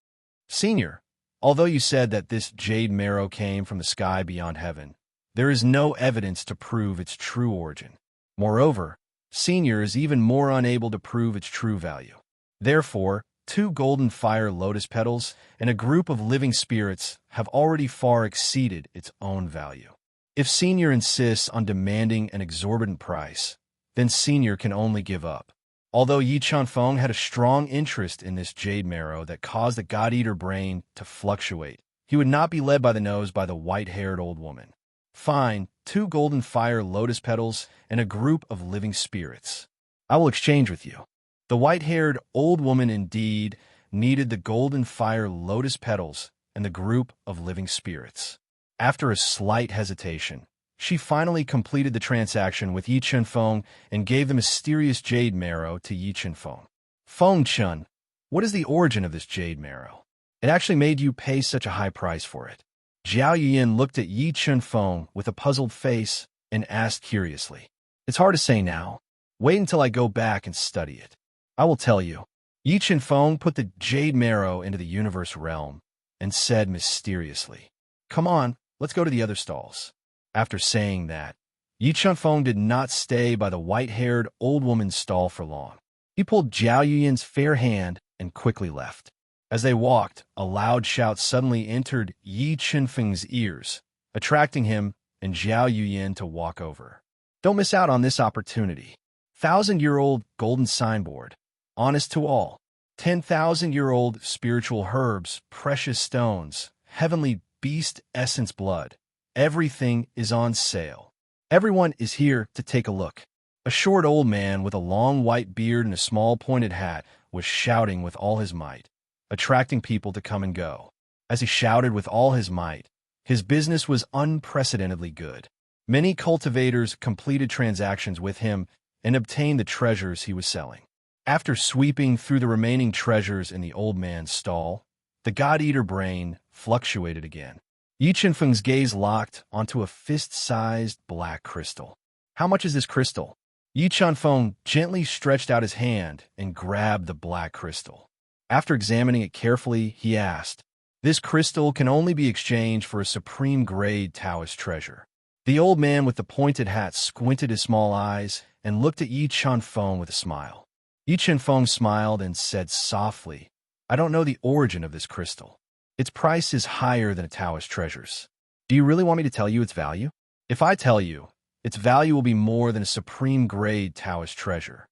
Senior, although you said that this jade marrow came from the sky beyond heaven, there is no evidence to prove its true origin. Moreover, Senior is even more unable to prove its true value. Therefore, 2 golden fire lotus petals and a group of living spirits have already far exceeded its own value. If Senior insists on demanding an exorbitant price, then Senior can only give up. Although Yi Chunfeng had a strong interest in this jade marrow that caused the God-Eater brain to fluctuate, he would not be led by the nose by the white-haired old woman. Fine, 2 golden fire lotus petals and a group of living spirits. I will exchange with you. The white-haired old woman indeed needed the golden fire lotus petals and the group of living spirits. After a slight hesitation, she finally completed the transaction with Yi Chunfeng and gave the mysterious jade marrow to Yi Chunfeng. Feng Chun, what is the origin of this jade marrow? It actually made you pay such a high price for it. Zhao Yuyin looked at Yi Chunfeng with a puzzled face and asked curiously. It's hard to say now. Wait until I go back and study it. I will tell you. Yi Chunfeng put the jade marrow into the universe realm and said mysteriously, Come on, let's go to the other stalls. After saying that, Yi Chunfeng did not stay by the white-haired old woman's stall for long. He pulled Zhao Yuyin's fair hand and quickly left. As they walked, a loud shout suddenly entered Yi Chunfeng's ears, attracting him and Zhao Yuyin to walk over. Don't miss out on this opportunity. 1,000-year-old golden signboard, honest to all. 10,000-year-old spiritual herbs, precious stones, heavenly beast essence blood. Everything is on sale. Everyone is here to take a look. A short old man with a long white beard and a small pointed hat was shouting with all his might, attracting people to come and go. As he shouted with all his might, his business was unprecedentedly good. Many cultivators completed transactions with him and obtained the treasures he was selling. After sweeping through the remaining treasures in the old man's stall, the God-Eater brain fluctuated again. Yi Chunfeng's gaze locked onto a fist-sized black crystal. How much is this crystal? Yi Chunfeng gently stretched out his hand and grabbed the black crystal. After examining it carefully, he asked, This crystal can only be exchanged for a supreme-grade Taoist treasure. The old man with the pointed hat squinted his small eyes and looked at Yi Chunfeng with a smile. Yi Chunfeng smiled and said softly, I don't know the origin of this crystal. Its price is higher than a Taoist treasure's. Do you really want me to tell you its value? If I tell you, its value will be more than a supreme-grade Taoist treasure.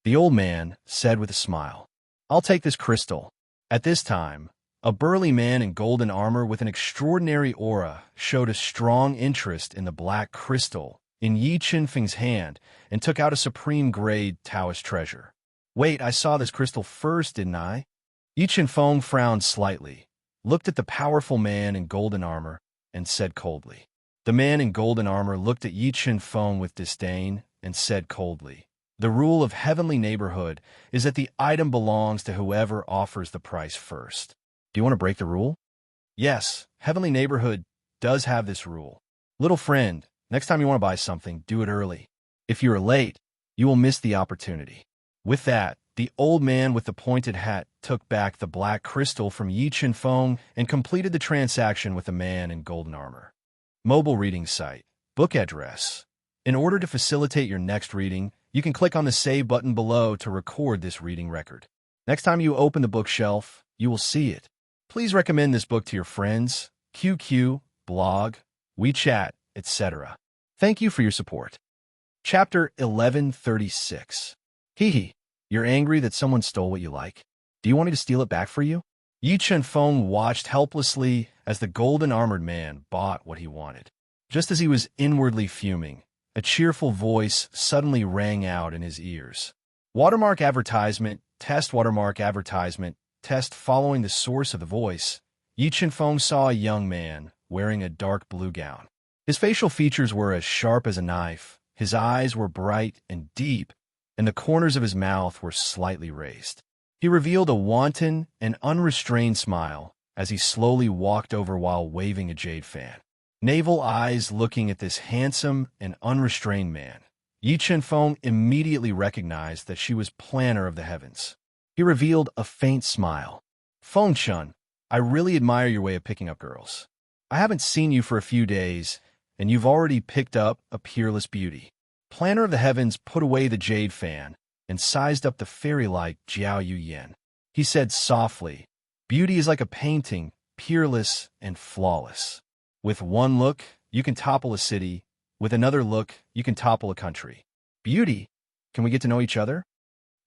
The old man said with a smile, I'll take this crystal. At this time, a burly man in golden armor with an extraordinary aura showed a strong interest in the black crystal in Yi Chunfeng's hand and took out a supreme-grade Taoist treasure. Wait, I saw this crystal first, didn't I? Yi Chunfeng frowned slightly, looked at the powerful man in golden armor, and said coldly. The man in golden armor looked at Yi Chunfeng with disdain and said coldly, The rule of heavenly neighborhood is that the item belongs to whoever offers the price first. Do you want to break the rule? Yes, heavenly neighborhood does have this rule. Little friend, next time you want to buy something, do it early. If you are late, you will miss the opportunity. With that, the old man with the pointed hat took back the black crystal from Yi Chunfeng and completed the transaction with the man in golden armor. Mobile reading site. Book address. In order to facilitate your next reading, you can click on the Save button below to record this reading record. Next time you open the bookshelf, you will see it. Please recommend this book to your friends, QQ, blog, WeChat, etc. Thank you for your support. Chapter 1136. Hee. You're angry that someone stole what you like? Do you want me to steal it back for you? Yi Chunfeng watched helplessly as the golden-armored man bought what he wanted. Just as he was inwardly fuming, a cheerful voice suddenly rang out in his ears. Watermark advertisement, test watermark advertisement, test. Following the source of the voice, Yi Chunfeng saw a young man wearing a dark blue gown. His facial features were as sharp as a knife, his eyes were bright and deep, and the corners of his mouth were slightly raised. He revealed a wanton and unrestrained smile as he slowly walked over while waving a jade fan. Navel eyes looking at this handsome and unrestrained man, Yi Chen-feng immediately recognized that she was planner of the heavens. He revealed a faint smile. Feng-chun, I really admire your way of picking up girls. I haven't seen you for a few days, and you've already picked up a peerless beauty. Planner of the heavens put away the jade fan and sized up the fairy-like Jiao Yuyan. He said softly, beauty is like a painting, peerless and flawless. With one look, you can topple a city. With another look, you can topple a country. Beauty? Can we get to know each other?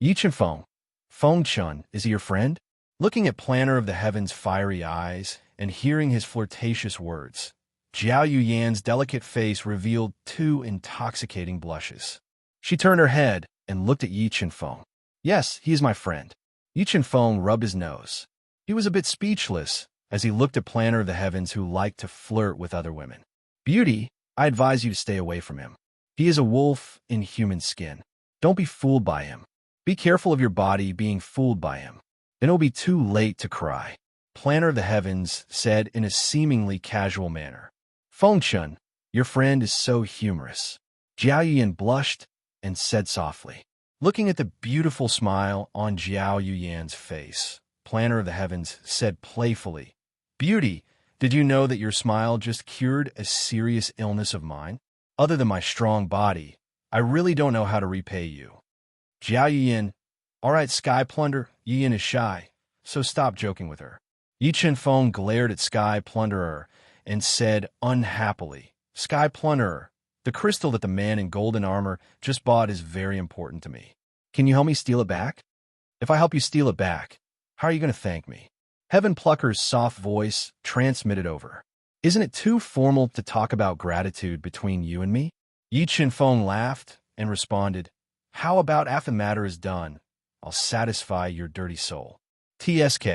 Yi Chen-feng. Feng-chun, is he your friend? Looking at Planner of the Heavens' fiery eyes and hearing his flirtatious words, Jiao Yuyan's delicate face revealed two intoxicating blushes. She turned her head and looked at Yi Chen-feng. Yes, he is my friend. Yi Chen-feng rubbed his nose. He was a bit speechless as he looked at Planner of the Heavens, who liked to flirt with other women. Beauty, I advise you to stay away from him. He is a wolf in human skin. Don't be fooled by him. Be careful of your body being fooled by him. Then it will be too late to cry. Planner of the Heavens said in a seemingly casual manner. Feng-chun, your friend is so humorous. Jiao Yuyan blushed and said softly. Looking at the beautiful smile on Jiao Yuyan's face, Planner of the Heavens said playfully, Beauty, did you know that your smile just cured a serious illness of mine? Other than my strong body, I really don't know how to repay you. Jiao Yuyan, all right, Sky Plunder, Yuyan is shy, so stop joking with her. Yi Chen-feng glared at Sky Plunderer and said unhappily, Sky Plunderer, the crystal that the man in golden armor just bought is very important to me. Can you help me steal it back? If I help you steal it back, how are you going to thank me? Heaven Plucker's soft voice transmitted over. Isn't it too formal to talk about gratitude between you and me? Yi Chen-feng laughed and responded, how about after the matter is done, I'll satisfy your dirty soul. TSK,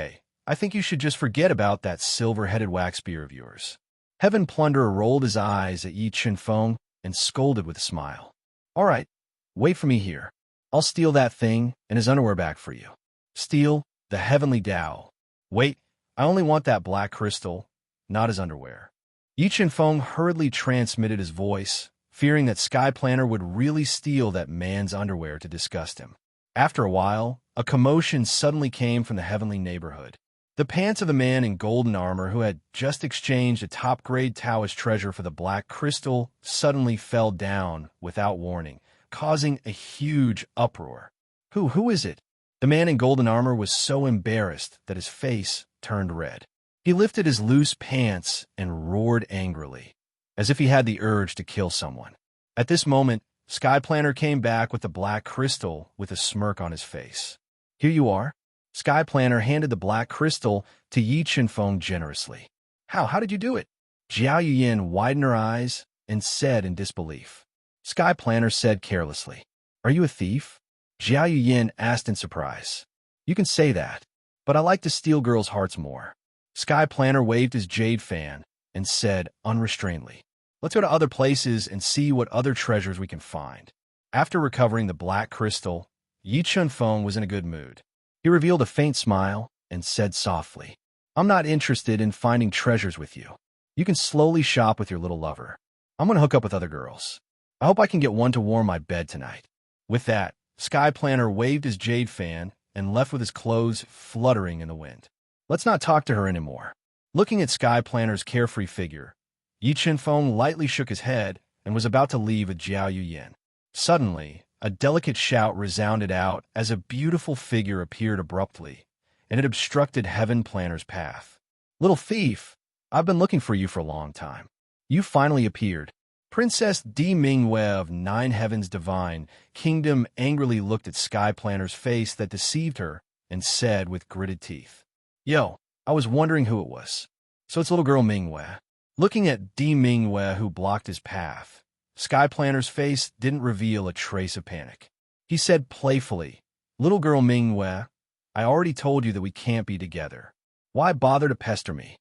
I think you should just forget about that silver-headed wax spear of yours. Heaven Plunderer rolled his eyes at Yi Chen-feng and scolded with a smile. All right, wait for me here. I'll steal that thing and his underwear back for you. Steal the heavenly Tao. Wait, I only want that black crystal, not his underwear. Yi Chen-feng hurriedly transmitted his voice, fearing that Sky Planner would really steal that man's underwear to disgust him. After a while, a commotion suddenly came from the heavenly neighborhood. The pants of the man in golden armor who had just exchanged a top-grade Taoist treasure for the black crystal suddenly fell down without warning, causing a huge uproar. Who is it? The man in golden armor was so embarrassed that his face turned red. He lifted his loose pants and roared angrily, as if he had the urge to kill someone. At this moment, Sky Planner came back with the black crystal with a smirk on his face. Here you are. Sky Planner handed the black crystal to Yi Chen-feng generously. How did you do it? Jiao Yuyan widened her eyes and said in disbelief. Sky Planner said carelessly, Are you a thief? Jiao Yuyan asked in surprise. You can say that, but I like to steal girls' hearts more. Sky Planner waved his jade fan and said unrestrainedly, Let's go to other places and see what other treasures we can find. After recovering the black crystal, Yi Chen-feng was in a good mood. He revealed a faint smile and said softly, I'm not interested in finding treasures with you. You can slowly shop with your little lover. I'm going to hook up with other girls. I hope I can get one to warm my bed tonight. With that, Sky Planner waved his jade fan and left with his clothes fluttering in the wind. Let's not talk to her anymore. Looking at Sky Planner's carefree figure, Yi Chen-feng lightly shook his head and was about to leave with Jiao Yuyan. Suddenly, a delicate shout resounded out as a beautiful figure appeared abruptly, and it obstructed Heaven Planner's path. Little thief, I've been looking for you for a long time. You finally appeared. Princess Di Mingwei of Nine Heavens Divine Kingdom angrily looked at Sky Planner's face that deceived her and said with gritted teeth, Yo, I was wondering who it was. So it's little girl Mingwei. Looking at Di Mingwei, who blocked his path, Sky Planner's face didn't reveal a trace of panic. He said playfully, Little girl Mingwei, I already told you that we can't be together. Why bother to pester me?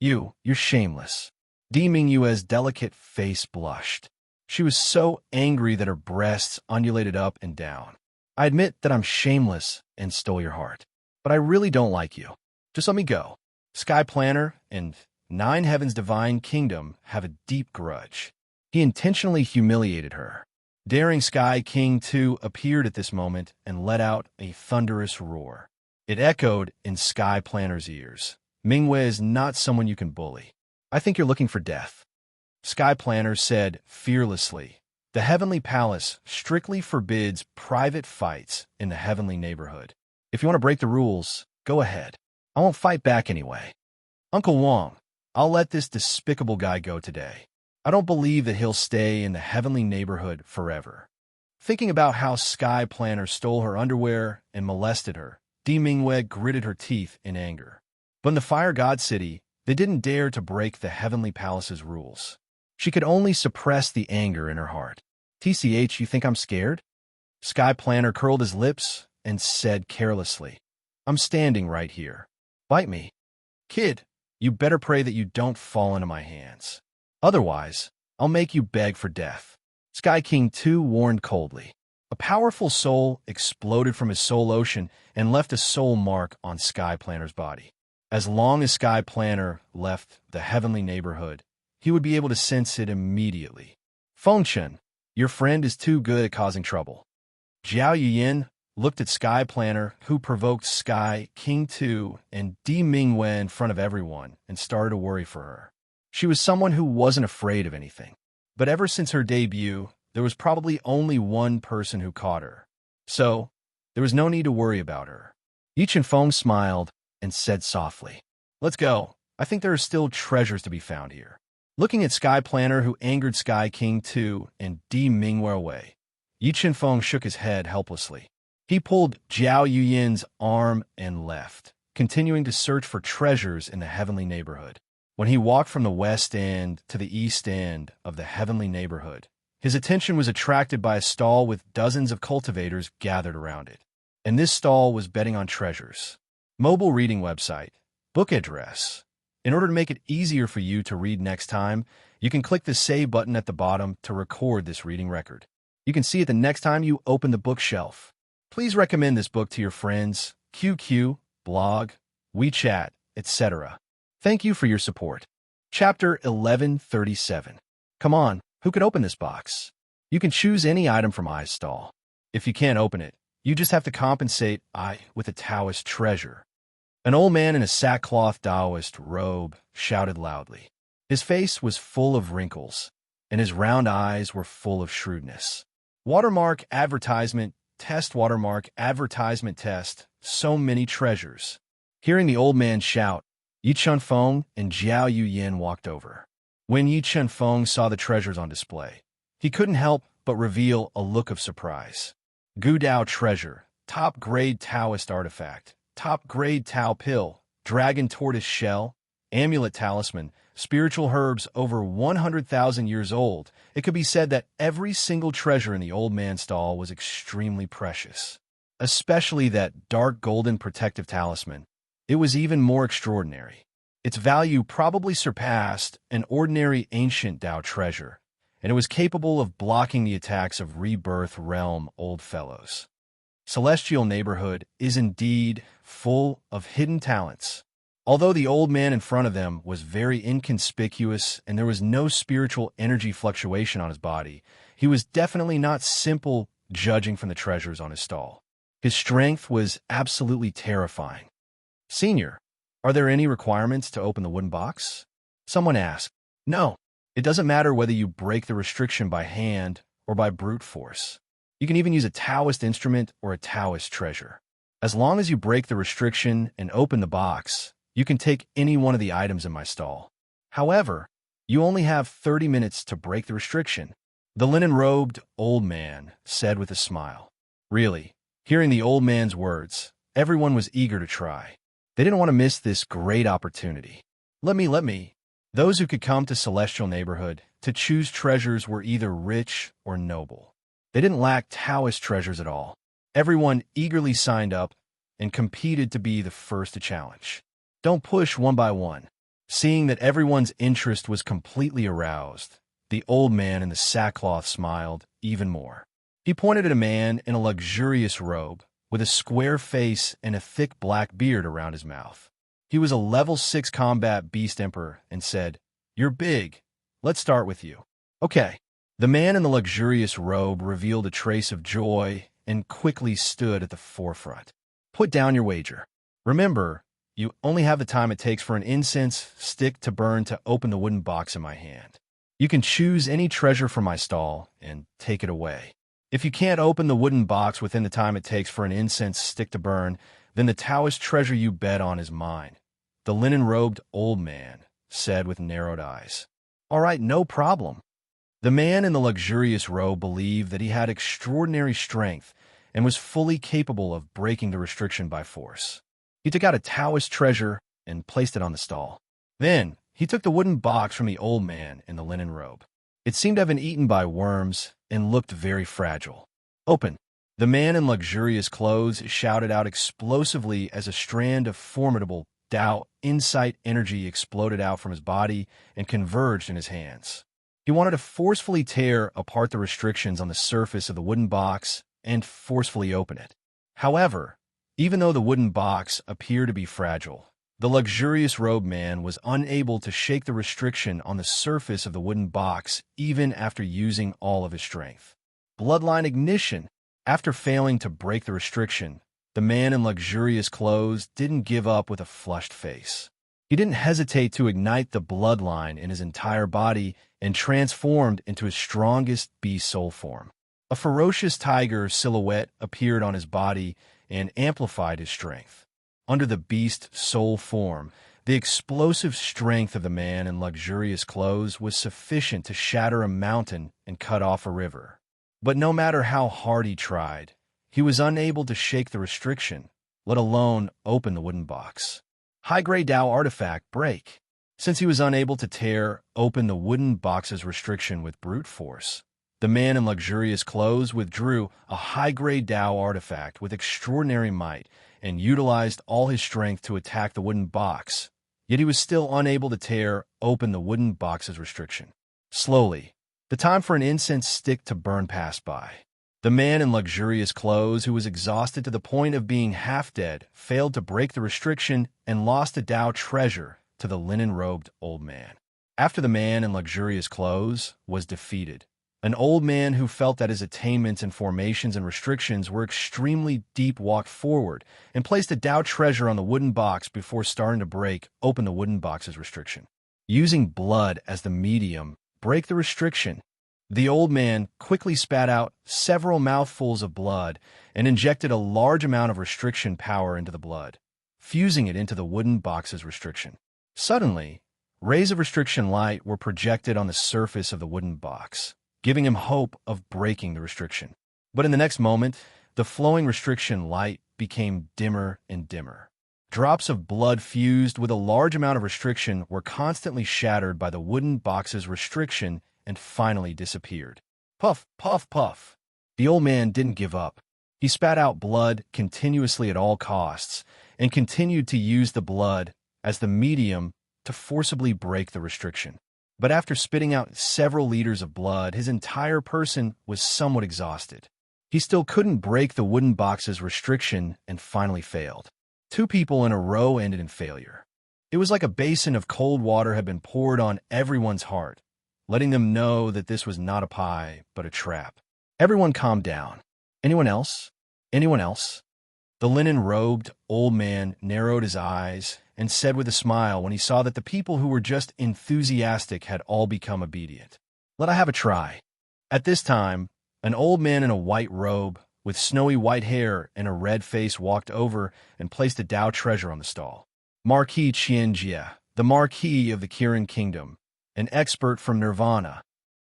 You're shameless. Di Mingwei's delicate face blushed. She was so angry that her breasts undulated up and down. I admit that I'm shameless and stole your heart, but I really don't like you. Just let me go. Sky Planner and Nine Heavens Divine Kingdom have a deep grudge. He intentionally humiliated her. Daring Sky King 2 appeared at this moment and let out a thunderous roar. It echoed in Sky Planner's ears. Mingwei is not someone you can bully. I think you're looking for death. Sky Planner said fearlessly. The Heavenly Palace strictly forbids private fights in the Heavenly Neighborhood. If you want to break the rules, go ahead. I won't fight back anyway. Uncle Wong, I'll let this despicable guy go today. I don't believe that he'll stay in the Heavenly Neighborhood forever. Thinking about how Sky Planner stole her underwear and molested her, Di Mingwei gritted her teeth in anger. But in the Fire God City, they didn't dare to break the Heavenly Palace's rules. She could only suppress the anger in her heart. TCH, you think I'm scared? Sky Planner curled his lips and said carelessly, I'm standing right here. Bite me. Kid, you better pray that you don't fall into my hands. Otherwise, I'll make you beg for death. Sky King 2 warned coldly. A powerful soul exploded from his soul ocean and left a soul mark on Sky Planner's body. As long as Sky Planner left the Heavenly Neighborhood, he would be able to sense it immediately. Fengchen, your friend is too good at causing trouble. Zhao Yuyin looked at Sky Planner, who provoked Sky King 2 and Di Mingwei in front of everyone, and started to worry for her. She was someone who wasn't afraid of anything. But ever since her debut, there was probably only one person who caught her. So, there was no need to worry about her. Yi Chenfeng smiled and said softly, Let's go. I think there are still treasures to be found here. Looking at Sky Planner, who angered Sky King 2 and Di Mingwei away, Yi Chenfeng shook his head helplessly. He pulled Zhao Yuyin's arm and left, continuing to search for treasures in the Heavenly Neighborhood. When he walked from the west end to the east end of the Heavenly Neighborhood, his attention was attracted by a stall with dozens of cultivators gathered around it. And this stall was betting on treasures. Mobile reading website. Book address. In order to make it easier for you to read next time, you can click the Save button at the bottom to record this reading record. You can see it the next time you open the bookshelf. Please recommend this book to your friends, QQ, blog, WeChat, etc. Thank you for your support. Chapter 1137. Come on, who could open this box? You can choose any item from I's stall. If you can't open it, you just have to compensate I with a Taoist treasure. An old man in a sackcloth Taoist robe shouted loudly. His face was full of wrinkles, and his round eyes were full of shrewdness. Watermark advertisement, test watermark advertisement test, so many treasures. Hearing the old man shout, Yi Chenfeng and Zhao Yuyin walked over. When Yi Chenfeng saw the treasures on display, he couldn't help but reveal a look of surprise. Gu Dao treasure, top-grade Taoist artifact, top-grade Tao pill, dragon tortoise shell, amulet talisman, spiritual herbs over 100,000 years old. It could be said that every single treasure in the old man's stall was extremely precious. Especially that dark golden protective talisman. It was even more extraordinary. Its value probably surpassed an ordinary ancient Dao treasure, and it was capable of blocking the attacks of Rebirth Realm old fellows. Celestial Neighborhood is indeed full of hidden talents. Although the old man in front of them was very inconspicuous and there was no spiritual energy fluctuation on his body, he was definitely not simple judging from the treasures on his stall. His strength was absolutely terrifying. Senior, are there any requirements to open the wooden box? Someone asked. No, it doesn't matter whether you break the restriction by hand or by brute force. You can even use a Taoist instrument or a Taoist treasure. As long as you break the restriction and open the box, you can take any one of the items in my stall. However, you only have 30 minutes to break the restriction, the linen-robed old man said with a smile. Really, hearing the old man's words, everyone was eager to try. They didn't want to miss this great opportunity. Let me. Those who could come to Celestial Neighborhood to choose treasures were either rich or noble. They didn't lack Taoist treasures at all. Everyone eagerly signed up and competed to be the first to challenge. Don't push one by one. Seeing that everyone's interest was completely aroused, the old man in the sackcloth smiled even more. He pointed at a man in a luxurious robe, with a square face and a thick black beard around his mouth. He was a level 6 combat beast emperor and said, You're big. Let's start with you. Okay, The man in the luxurious robe revealed a trace of joy and quickly stood at the forefront. Put down your wager. Remember, you only have the time it takes for an incense stick to burn to open the wooden box in my hand. You can choose any treasure from my stall and take it away. If you can't open the wooden box within the time it takes for an incense stick to burn, then the Taoist treasure you bet on is mine, the linen-robed old man said with narrowed eyes. All right, no problem. The man in the luxurious robe believed that he had extraordinary strength and was fully capable of breaking the restriction by force. He took out a Taoist treasure and placed it on the stall. Then, he took the wooden box from the old man in the linen robe. It seemed to have been eaten by worms and looked very fragile. Open! The man in luxurious clothes shouted out explosively as a strand of formidable Tao insight energy exploded out from his body and converged in his hands. He wanted to forcefully tear apart the restrictions on the surface of the wooden box and forcefully open it. However, even though the wooden box appeared to be fragile, the luxurious robed man was unable to shake the restriction on the surface of the wooden box even after using all of his strength. Bloodline ignition. After failing to break the restriction, the man in luxurious clothes didn't give up with a flushed face. He didn't hesitate to ignite the bloodline in his entire body and transformed into his strongest beast soul form. A ferocious tiger silhouette appeared on his body and amplified his strength. Under the beast soul form, the explosive strength of the man in luxurious clothes was sufficient to shatter a mountain and cut off a river. But no matter how hard he tried, he was unable to shake the restriction, let alone open the wooden box. High-grade Tao artifact break. Since he was unable to tear open the wooden box's restriction with brute force, the man in luxurious clothes withdrew a high-grade Tao artifact with extraordinary might and utilized all his strength to attack the wooden box, yet he was still unable to tear open the wooden box's restriction. Slowly, the time for an incense stick to burn passed by. The man in luxurious clothes, who was exhausted to the point of being half-dead, failed to break the restriction and lost a Tao treasure to the linen-robed old man. After the man in luxurious clothes was defeated, an old man who felt that his attainments and formations and restrictions were extremely deep walked forward and placed a Tao treasure on the wooden box before starting to break open the wooden box's restriction. Using blood as the medium, break the restriction. The old man quickly spat out several mouthfuls of blood and injected a large amount of restriction power into the blood, fusing it into the wooden box's restriction. Suddenly, rays of restriction light were projected on the surface of the wooden box, giving him hope of breaking the restriction. But in the next moment, the flowing restriction light became dimmer and dimmer. Drops of blood fused with a large amount of restriction were constantly shattered by the wooden box's restriction and finally disappeared. Puff, puff, puff. The old man didn't give up. He spat out blood continuously at all costs and continued to use the blood as the medium to forcibly break the restriction. But after spitting out several liters of blood, his entire person was somewhat exhausted. He still couldn't break the wooden box's restriction and finally failed. 2 people in a row ended in failure. It was like a basin of cold water had been poured on everyone's heart, letting them know that this was not a pie, but a trap. Everyone calmed down. Anyone else? Anyone else? The linen-robed old man narrowed his eyes and said with a smile when he saw that the people who were just enthusiastic had all become obedient. Let I have a try. At this time, an old man in a white robe, with snowy white hair and a red face, walked over and placed a Tao treasure on the stall. Marquis Qianjie, the Marquis of the Kirin Kingdom, an expert from Nirvana.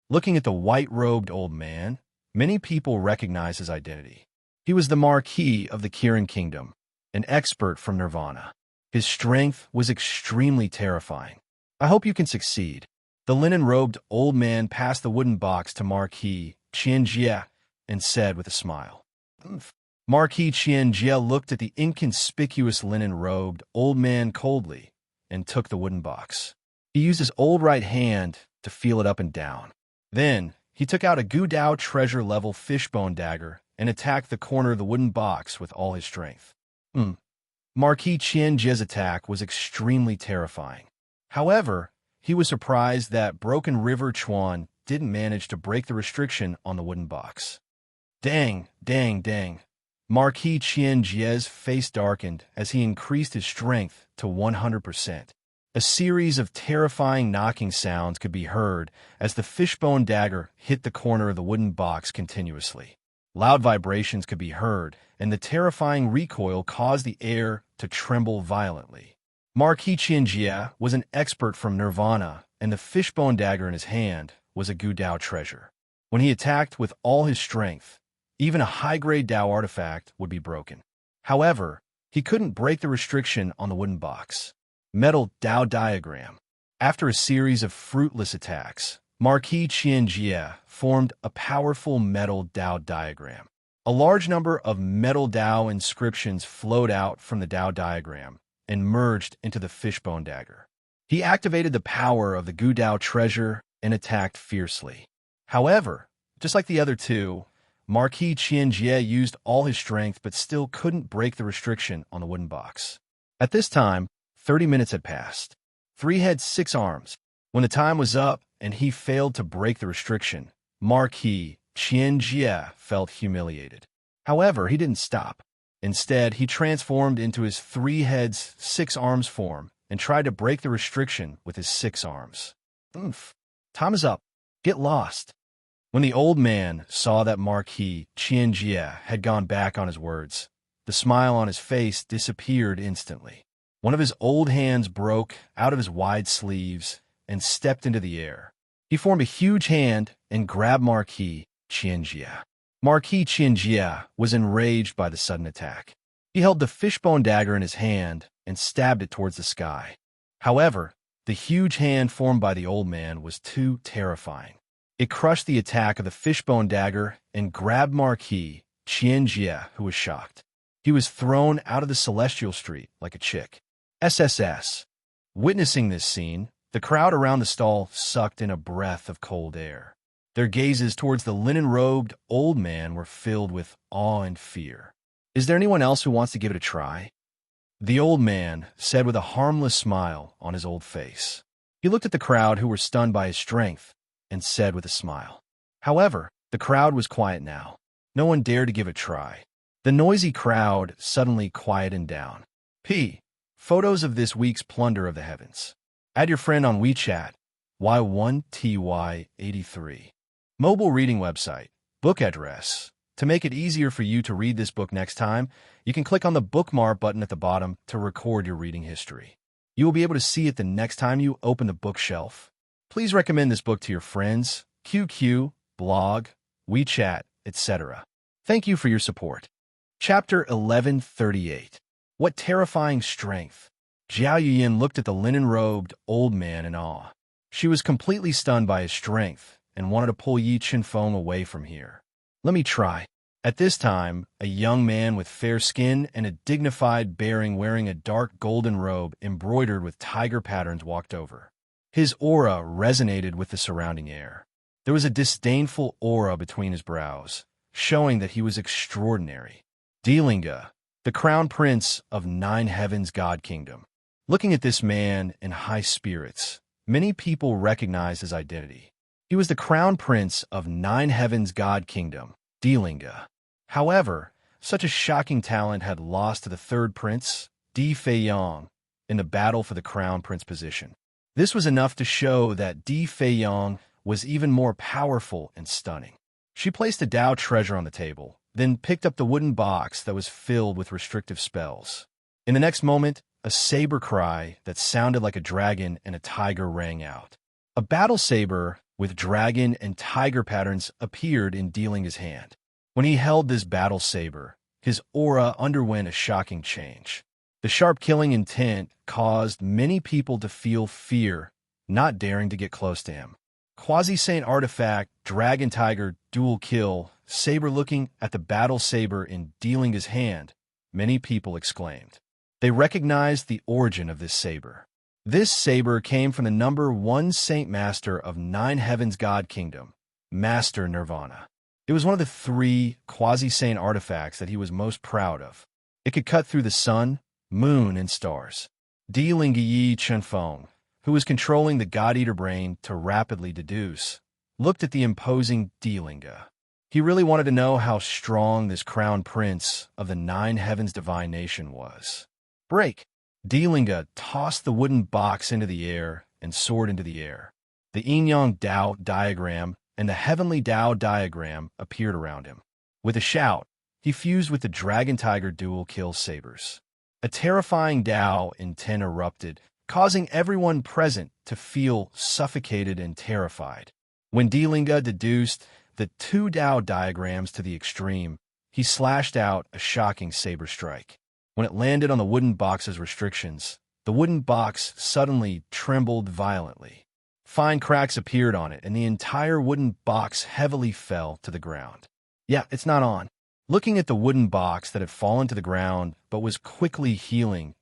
Looking at the white-robed old man, many people recognized his identity. He was the Marquis of the Kirin Kingdom, an expert from Nirvana. His strength was extremely terrifying. I hope you can succeed. The linen-robed old man passed the wooden box to Marquis Qianjie and said with a smile. Marquis Qianjie looked at the inconspicuous linen-robed old man coldly and took the wooden box. He used his old right hand to feel it up and down. Then, he took out a Gu Dao treasure-level fishbone dagger and attacked the corner of the wooden box with all his strength. Marquis Qianjie's attack was extremely terrifying. However, he was surprised that Broken River Chuan didn't manage to break the restriction on the wooden box. Dang, dang, dang. Marquis Qianjie's face darkened as he increased his strength to 100%. A series of terrifying knocking sounds could be heard as the fishbone dagger hit the corner of the wooden box continuously. Loud vibrations could be heard, and the terrifying recoil caused the air to tremble violently. Marquis Qianjie was an expert from Nirvana, and the fishbone dagger in his hand was a Gudao treasure. When he attacked with all his strength, even a high-grade Dao artifact would be broken. However, he couldn't break the restriction on the wooden box. Metal Dao diagram. After a series of fruitless attacks, Marquis Qianjie formed a powerful metal Dao diagram. A large number of metal Dao inscriptions flowed out from the Dao diagram and merged into the fishbone dagger. He activated the power of the Gudao treasure and attacked fiercely. However, just like the other two, Marquis Qianjie used all his strength but still couldn't break the restriction on the wooden box. At this time, 30 minutes had passed. 3 heads, 6 arms. When the time was up and he failed to break the restriction, Marquis Qianjie felt humiliated. However, he didn't stop. Instead, he transformed into his 3 heads, 6 arms form and tried to break the restriction with his 6 arms. Oomph. Time is up. Get lost. When the old man saw that Marquis Qianjie had gone back on his words, the smile on his face disappeared instantly. One of his old hands broke out of his wide sleeves and stepped into the air. He formed a huge hand and grabbed Marquis Qianjie. Marquis Qianjie was enraged by the sudden attack. He held the fishbone dagger in his hand and stabbed it towards the sky. However, the huge hand formed by the old man was too terrifying. It crushed the attack of the fishbone dagger and grabbed Marquis Qianjie, who was shocked. He was thrown out of the celestial street like a chick. SSS. Witnessing this scene, the crowd around the stall sucked in a breath of cold air. Their gazes towards the linen-robed old man were filled with awe and fear. Is there anyone else who wants to give it a try? The old man said with a harmless smile on his old face. He looked at the crowd who were stunned by his strength and said with a smile. However, the crowd was quiet now. No one dared to give it a try. The noisy crowd suddenly quieted down. Photos of this week's plunder of the heavens. Add your friend on WeChat, Y1TY83. Mobile reading website, book address. To make it easier for you to read this book next time, you can click on the bookmark button at the bottom to record your reading history. You will be able to see it the next time you open the bookshelf. Please recommend this book to your friends, QQ, blog, WeChat, etc. Thank you for your support. Chapter 1138. What terrifying strength! Jiao Yuyin looked at the linen-robed old man in awe. She was completely stunned by his strength and wanted to pull Yi Qinfeng away from here. Let me try. At this time, a young man with fair skin and a dignified bearing wearing a dark golden robe embroidered with tiger patterns walked over. His aura resonated with the surrounding air. There was a disdainful aura between his brows, showing that he was extraordinary. Delinga, the crown prince of 9 Heavens God Kingdom. Looking at this man in high spirits, many people recognized his identity. He was the crown prince of 9 Heavens God Kingdom, Delinga. However, such a shocking talent had lost to the third prince, Di Feiyang, in the battle for the crown prince position. This was enough to show that Di Feiyang was even more powerful and stunning. She placed the Dao treasure on the table, then picked up the wooden box that was filled with restrictive spells. In the next moment, a saber cry that sounded like a dragon and a tiger rang out. A battle saber with dragon and tiger patterns appeared in Delinga's hand. When he held this battle saber, his aura underwent a shocking change. The sharp killing intent caused many people to feel fear, not daring to get close to him. Quasi-Saint artifact, dragon tiger, dual kill, saber. Looking at the battle saber in Delinga's hand, many people exclaimed. They recognized the origin of this saber. This saber came from the number 1 Saint Master of 9 Heavens God Kingdom, Master Nirvana. It was one of the 3 quasi-Saint artifacts that he was most proud of. It could cut through the sun, moon, and stars. Delinga Yi Qinfeng, who was controlling the God-Eater brain to rapidly deduce, looked at the imposing Delinga. He really wanted to know how strong this crown prince of the nine heavens divine nation was. Break! Delinga tossed the wooden box into the air and soared into the air. The yin-yang Dao diagram and the heavenly Dao diagram appeared around him. With a shout, he fused with the dragon-tiger dual-kill sabers. A terrifying Dao intent erupted, causing everyone present to feel suffocated and terrified. When Delinga deduced the two Dao diagrams to the extreme, he slashed out a shocking saber strike. When it landed on the wooden box's restrictions, the wooden box suddenly trembled violently. Fine cracks appeared on it, and the entire wooden box heavily fell to the ground. Yeah, it's not on. Looking at the wooden box that had fallen to the ground but was quickly healing,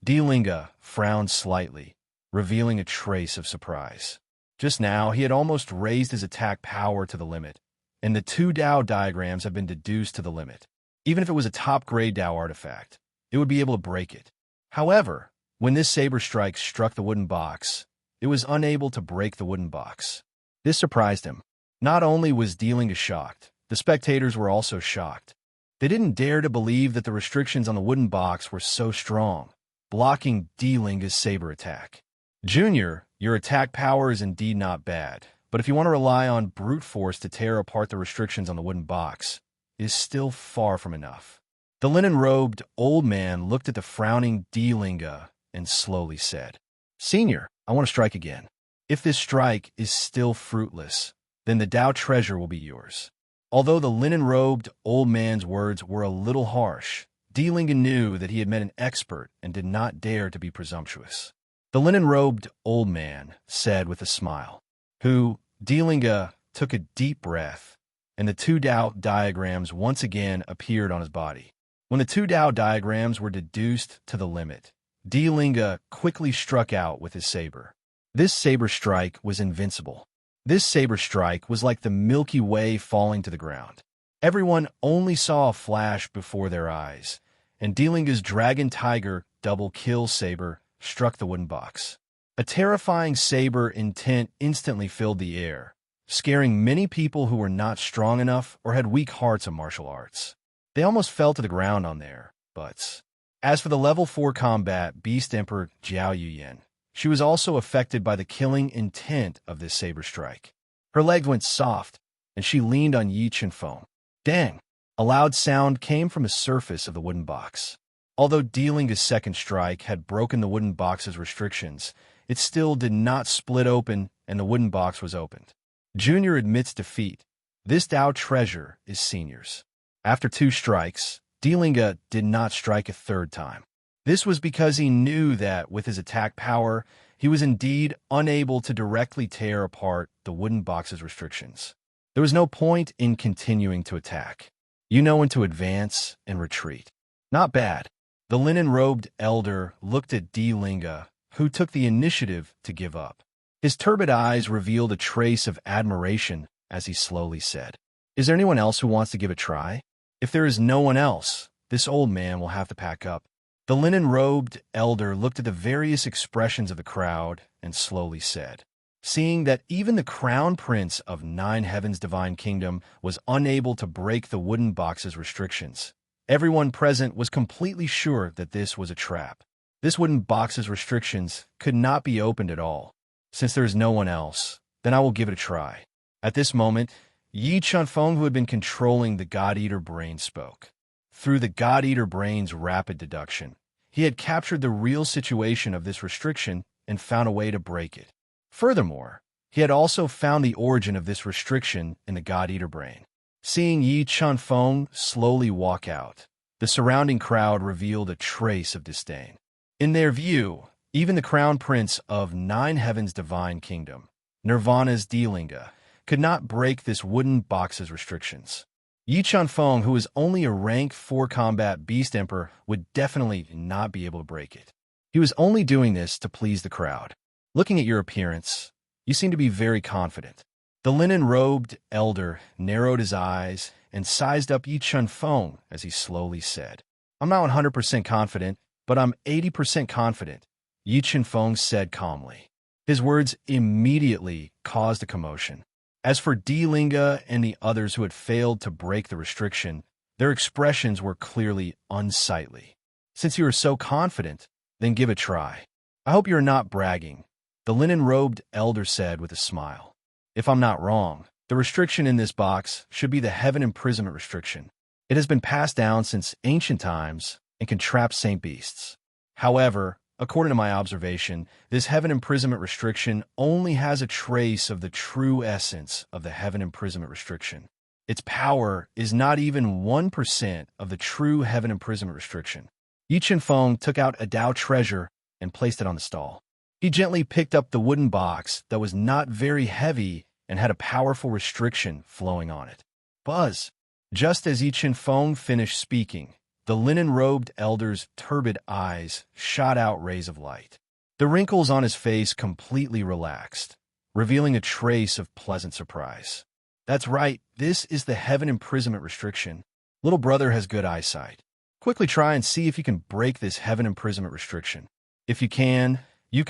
Delinga frowned slightly, revealing a trace of surprise. Just now, he had almost raised his attack power to the limit, and the two Dao diagrams have been deduced to the limit. Even if it was a top-grade Dao artifact, it would be able to break it. However, when this saber strike struck the wooden box, it was unable to break the wooden box. This surprised him. Not only was Delinga shocked, the spectators were also shocked. They didn't dare to believe that the restrictions on the wooden box were so strong, blocking Delinga's saber attack. Junior, your attack power is indeed not bad, but if you want to rely on brute force to tear apart the restrictions on the wooden box, it is still far from enough. The linen-robed old man looked at the frowning Delinga and slowly said, Senior, I want to strike again. If this strike is still fruitless, then the Dao treasure will be yours. Although the linen-robed old man's words were a little harsh, Delinga knew that he had met an expert and did not dare to be presumptuous. The linen-robed old man said with a smile, Delinga took a deep breath, and the two Dao diagrams once again appeared on his body. When the two Dao diagrams were deduced to the limit, Delinga quickly struck out with his saber. This saber strike was invincible. This saber strike was like the Milky Way falling to the ground. Everyone only saw a flash before their eyes, and Delinga's dragon-tiger double-kill saber struck the wooden box. A terrifying saber intent instantly filled the air, scaring many people who were not strong enough or had weak hearts of martial arts. They almost fell to the ground on their butts. As for the level 4 combat Beast Emperor Jiao Yuyan, she was also affected by the killing intent of this saber strike. Her legs went soft, and she leaned on Yi Chenfeng. Dang! A loud sound came from the surface of the wooden box. Although Delinga's second strike had broken the wooden box's restrictions, it still did not split open, and the wooden box was opened. Junior admits defeat. This Dao treasure is Senior's. After 2 strikes, Delinga did not strike a third time. This was because he knew that, with his attack power, he was indeed unable to directly tear apart the wooden box's restrictions. There was no point in continuing to attack. You know when to advance and retreat. Not bad. The linen-robed elder looked at Delinga, who took the initiative to give up. His turbid eyes revealed a trace of admiration as he slowly said, Is there anyone else who wants to give a try? If there is no one else, this old man will have to pack up. The linen-robed elder looked at the various expressions of the crowd and slowly said, Seeing that even the crown prince of Nine Heavens' divine kingdom was unable to break the wooden box's restrictions, everyone present was completely sure that this was a trap. This wooden box's restrictions could not be opened at all. Since there is no one else, then I will give it a try. At this moment, Yi Chenfeng, who had been controlling the God-Eater brain, spoke. Through the God-Eater brain's rapid deduction, he had captured the real situation of this restriction and found a way to break it. Furthermore, he had also found the origin of this restriction in the God-Eater brain. Seeing Yi Chenfeng slowly walk out, the surrounding crowd revealed a trace of disdain. In their view, even the crown prince of Nine Heavens' divine kingdom, Nirvana's Delinga, could not break this wooden box's restrictions. Yi Chenfeng, who was only a rank 4 combat Beast Emperor, would definitely not be able to break it. He was only doing this to please the crowd. Looking at your appearance, you seem to be very confident. The linen-robed elder narrowed his eyes and sized up Yi Chenfeng as he slowly said, I'm not 100% confident, but I'm 80% confident, Yi Chenfeng said calmly. His words immediately caused a commotion. As for Delinga and the others who had failed to break the restriction, their expressions were clearly unsightly. Since you are so confident, then give it a try. I hope you are not bragging, the linen-robed elder said with a smile. If I'm not wrong, the restriction in this box should be the heaven imprisonment restriction. It has been passed down since ancient times and can trap saint beasts. However, according to my observation, this heaven imprisonment restriction only has a trace of the true essence of the heaven imprisonment restriction. Its power is not even 1% of the true heaven imprisonment restriction. Yi Chen-feng took out a Dao treasure and placed it on the stall. He gently picked up the wooden box that was not very heavy and had a powerful restriction flowing on it. Buzz! Just as Yi Chen-feng finished speaking, the linen-robed elder's turbid eyes shot out rays of light. The wrinkles on his face completely relaxed, revealing a trace of pleasant surprise. That's right, this is the heaven imprisonment restriction. Little brother has good eyesight. Quickly try and see if you can break this heaven imprisonment restriction. If you can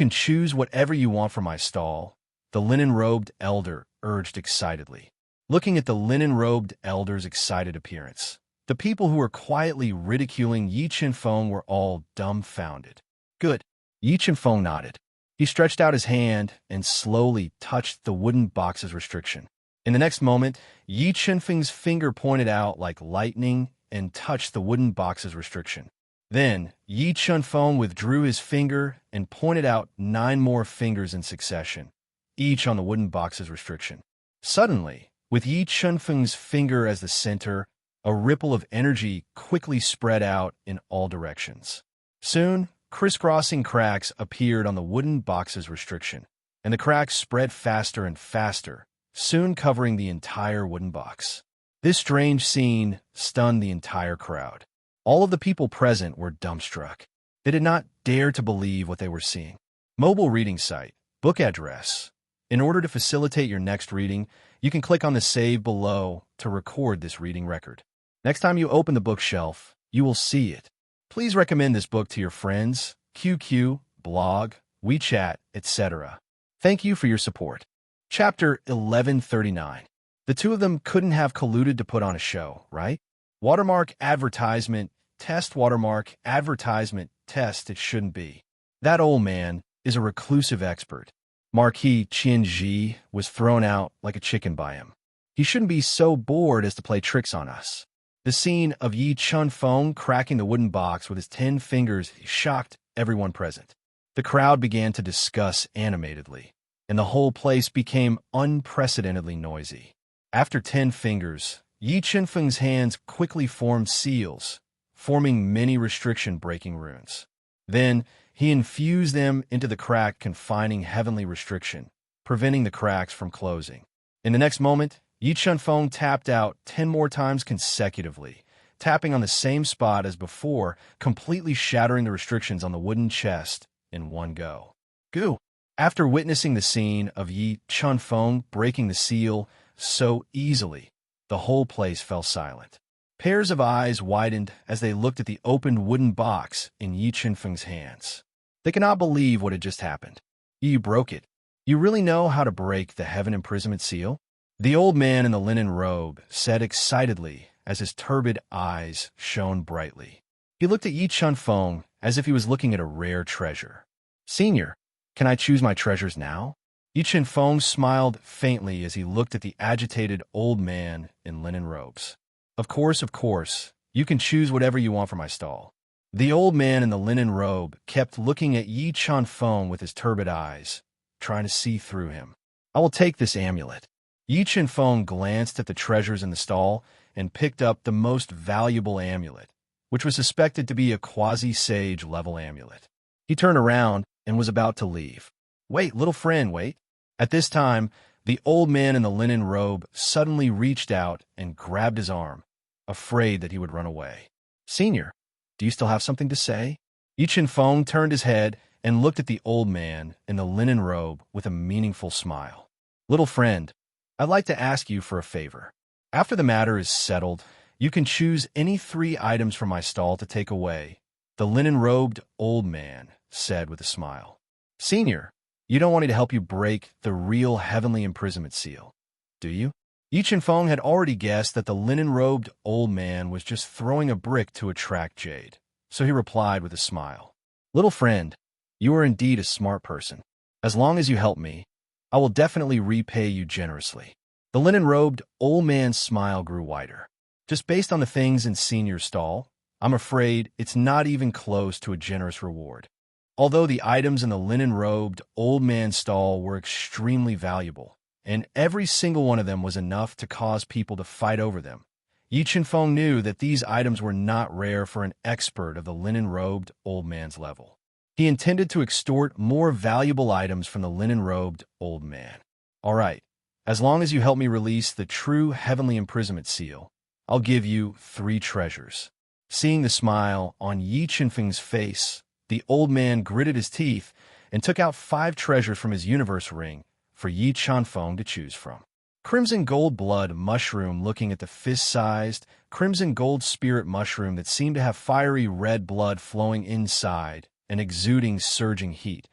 choose whatever you want from my stall, the linen-robed elder urged excitedly. Looking at the linen-robed elder's excited appearance, the people who were quietly ridiculing Yi Chen-feng were all dumbfounded. Good. Yi Chen-feng nodded. He stretched out his hand and slowly touched the wooden box's restriction. In the next moment, Yi Chen-feng's finger pointed out like lightning and touched the wooden box's restriction. Then, Yi Chen-feng withdrew his finger and pointed out 9 more fingers in succession, each on the wooden box's restriction. Suddenly, with Yi Chen-feng's finger as the center, a ripple of energy quickly spread out in all directions. Soon, crisscrossing cracks appeared on the wooden box's restriction, and the cracks spread faster and faster, soon covering the entire wooden box. This strange scene stunned the entire crowd. All of the people present were dumbstruck. They did not dare to believe what they were seeing. Mobile reading site, book address. In order to facilitate your next reading, you can click on the save below to record this reading record. Next time you open the bookshelf, you will see it. Please recommend this book to your friends, QQ, blog, WeChat, etc. Thank you for your support. Chapter 1139. The two of them couldn't have colluded to put on a show, right? Watermark advertisement, test watermark advertisement, test it shouldn't be. That old man is a reclusive expert. Marquis Qianji was thrown out like a chicken by him. He shouldn't be so bored as to play tricks on us. The scene of Yi Chen-feng cracking the wooden box with his 10 fingers shocked everyone present. The crowd began to discuss animatedly, and the whole place became unprecedentedly noisy. After 10 fingers, Yi Chen-feng's hands quickly formed seals, forming many restriction-breaking runes. Then, he infused them into the crack confining heavenly restriction, preventing the cracks from closing. In the next moment, Yi Chen-feng tapped out 10 more times consecutively, tapping on the same spot as before, completely shattering the restrictions on the wooden chest in one go. Goo! After witnessing the scene of Yi Chen-feng breaking the seal so easily, the whole place fell silent. Pairs of eyes widened as they looked at the opened wooden box in Yi Chen-feng's hands. They could not believe what had just happened. You broke it. You really know how to break the heaven imprisonment seal? The old man in the linen robe said excitedly as his turbid eyes shone brightly. He looked at Yi Chen-feng as if he was looking at a rare treasure. Senior, can I choose my treasures now? Yi Chen-feng smiled faintly as he looked at the agitated old man in linen robes. Of course, you can choose whatever you want from my stall. The old man in the linen robe kept looking at Yi Chen-feng with his turbid eyes, trying to see through him. I will take this amulet. Yi Chen-feng glanced at the treasures in the stall and picked up the most valuable amulet, which was suspected to be a quasi-sage level amulet. He turned around and was about to leave. Wait, little friend, wait. At this time, the old man in the linen robe suddenly reached out and grabbed his arm, afraid that he would run away. Senior, do you still have something to say? Yi Chen-feng turned his head and looked at the old man in the linen robe with a meaningful smile. Little friend, I'd like to ask you for a favor. After the matter is settled, you can choose any 3 items from my stall to take away, the linen-robed old man said with a smile. Senior, you don't want me to help you break the real heavenly imprisonment seal. do you? Yi Feng had already guessed that the linen-robed old man was just throwing a brick to attract Jade, so he replied with a smile. Little friend, you are indeed a smart person. As long as you help me, I will definitely repay you generously. The linen-robed old man's smile grew wider. Just based on the things in Senior's stall, I'm afraid it's not even close to a generous reward. Although the items in the linen-robed old man's stall were extremely valuable, and every single one of them was enough to cause people to fight over them, Yi Feng knew that these items were not rare for an expert of the linen-robed old man's level. He intended to extort more valuable items from the linen-robed old man. All right, as long as you help me release the true heavenly imprisonment seal, I'll give you 3 treasures. Seeing the smile on Yi Feng's face, the old man gritted his teeth and took out 5 treasures from his universe ring for Yi Feng to choose from. Crimson gold blood mushroom, looking at the fist-sized crimson gold spirit mushroom that seemed to have fiery red blood flowing inside and exuding surging heat.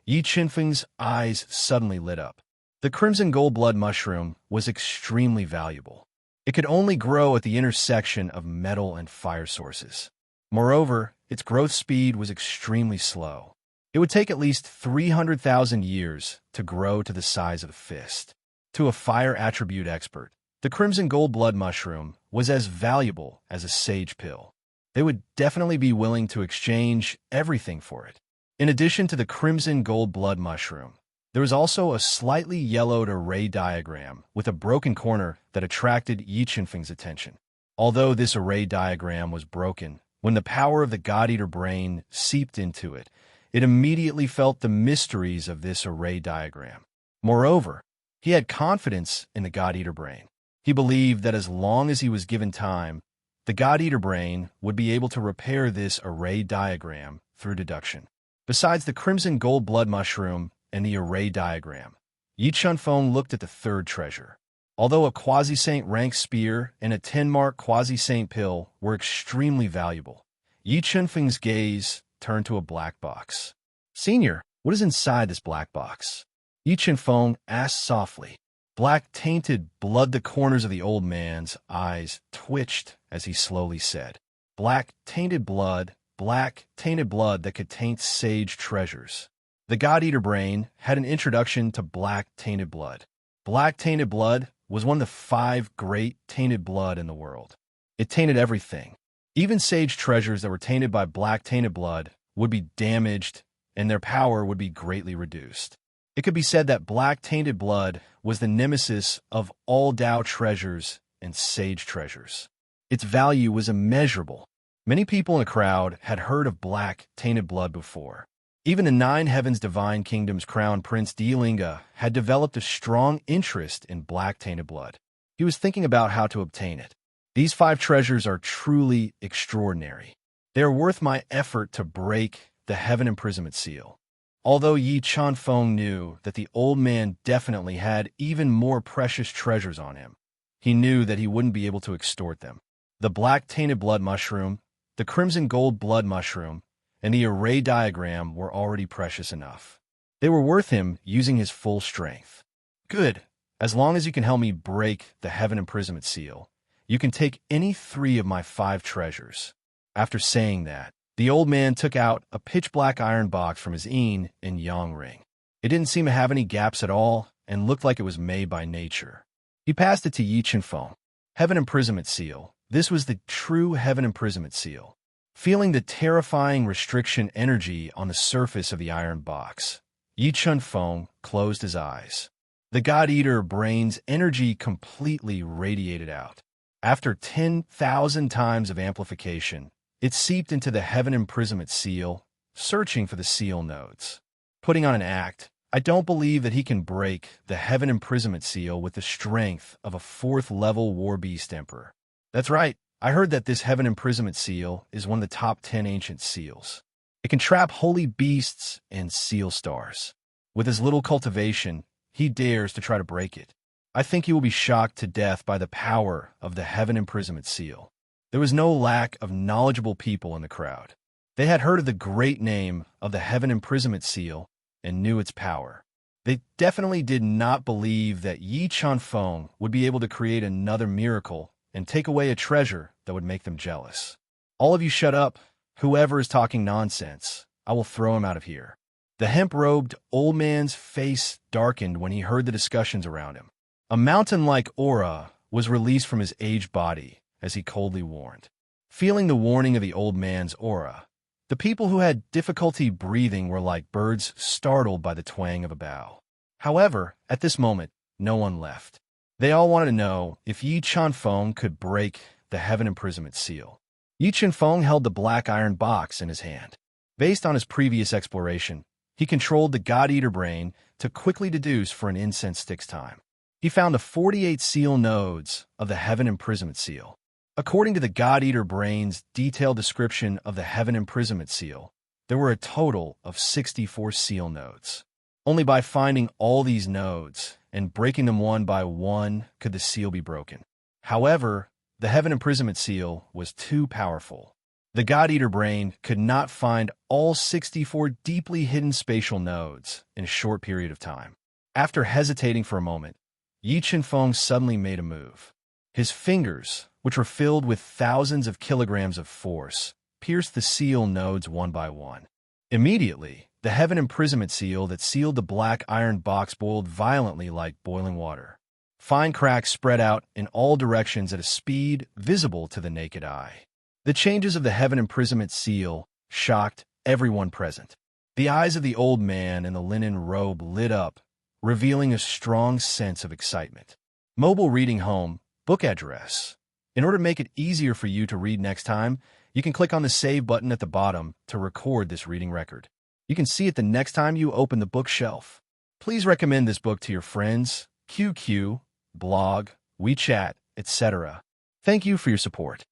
Yi Feng's eyes suddenly lit up. The crimson gold blood mushroom was extremely valuable. It could only grow at the intersection of metal and fire sources. Moreover, its growth speed was extremely slow. It would take at least 300,000 years to grow to the size of a fist. To a fire attribute expert, the crimson gold blood mushroom was as valuable as a sage pill. They would definitely be willing to exchange everything for it. In addition to the crimson gold blood mushroom, there was also a slightly yellowed array diagram with a broken corner that attracted Yi Feng's attention. Although this array diagram was broken, when the power of the God-Eater brain seeped into it, it immediately felt the mysteries of this array diagram. Moreover, he had confidence in the God-Eater brain. He believed that as long as he was given time, the God-Eater brain would be able to repair this array diagram through deduction. Besides the crimson gold blood mushroom and the array diagram, Yi Feng looked at the 3rd treasure. Although a quasi-saint rank spear and a 10-mark quasi-saint pill were extremely valuable, Yi Feng's gaze turned to a black box. Senior, what is inside this black box? Yi Feng asked softly. Black tainted blood. The corners of the old man's eyes twitched as he slowly said, black tainted blood that could taint sage treasures. The God-Eater brain had an introduction to black tainted blood. Black tainted blood was one of the 5 great tainted blood in the world. It tainted everything. Even sage treasures that were tainted by black tainted blood would be damaged and their power would be greatly reduced. It could be said that black tainted blood was the nemesis of all Dao treasures and sage treasures. Its value was immeasurable. Many people in the crowd had heard of black tainted blood before. Even the 9 Heavens Divine Kingdom's crown prince Dilinga had developed a strong interest in black tainted blood. He was thinking about how to obtain it. These 5 treasures are truly extraordinary. They are worth my effort to break the heaven imprisonment seal. Although Yi Feng knew that the old man definitely had even more precious treasures on him, he knew that he wouldn't be able to extort them. The black tainted blood mushroom, the crimson gold blood mushroom, and the array diagram were already precious enough. They were worth him using his full strength. Good. As long as you can help me break the heaven imprisonment seal, you can take any 3 of my 5 treasures. After saying that, the old man took out a pitch-black iron box from his yin and yang ring. It didn't seem to have any gaps at all and looked like it was made by nature. He passed it to Yi Feng. Heaven imprisonment seal. This was the true heaven imprisonment seal. Feeling the terrifying restriction energy on the surface of the iron box, Yi Feng closed his eyes. The God-Eater brain's energy completely radiated out. After 10,000 times of amplification, it seeped into the heaven imprisonment seal, searching for the seal nodes. Putting on an act, I don't believe that he can break the heaven imprisonment seal with the strength of a 4th-level war beast emperor. That's right, I heard that this heaven imprisonment seal is one of the top 10 ancient seals. It can trap holy beasts and seal stars. With his little cultivation, he dares to try to break it. I think he will be shocked to death by the power of the heaven imprisonment seal. There was no lack of knowledgeable people in the crowd. They had heard of the great name of the heaven imprisonment seal and knew its power. They definitely did not believe that Yi Chunfeng would be able to create another miracle and take away a treasure that would make them jealous. All of you shut up. Whoever is talking nonsense, I will throw him out of here. The hemp-robed old man's face darkened when he heard the discussions around him. A mountain-like aura was released from his aged body as he coldly warned. Feeling the warning of the old man's aura, the people who had difficulty breathing were like birds startled by the twang of a bow. However, at this moment, no one left. They all wanted to know if Yi Chunfeng could break the heaven imprisonment seal. Yi Chunfeng held the black iron box in his hand. Based on his previous exploration, he controlled the God-Eater brain to quickly deduce for an incense stick's time. He found the 48 seal nodes of the heaven imprisonment seal. According to the God-Eater brain's detailed description of the heaven imprisonment seal, there were a total of 64 seal nodes. Only by finding all these nodes and breaking them one by one could the seal be broken. However, the heaven imprisonment seal was too powerful. The God-Eater brain could not find all 64 deeply hidden spatial nodes in a short period of time. After hesitating for a moment, Yi Chunfeng suddenly made a move. His fingers, which were filled with thousands of kilograms of force, pierced the seal nodes one by one. Immediately, the heaven imprisonment seal that sealed the black iron box boiled violently like boiling water. Fine cracks spread out in all directions at a speed visible to the naked eye. The changes of the heaven imprisonment seal shocked everyone present. The eyes of the old man in the linen robe lit up, revealing a strong sense of excitement. Mobile reading home, book address. In order to make it easier for you to read next time, you can click on the Save button at the bottom to record this reading record. You can see it the next time you open the bookshelf. Please recommend this book to your friends, QQ, blog, WeChat, etc. Thank you for your support.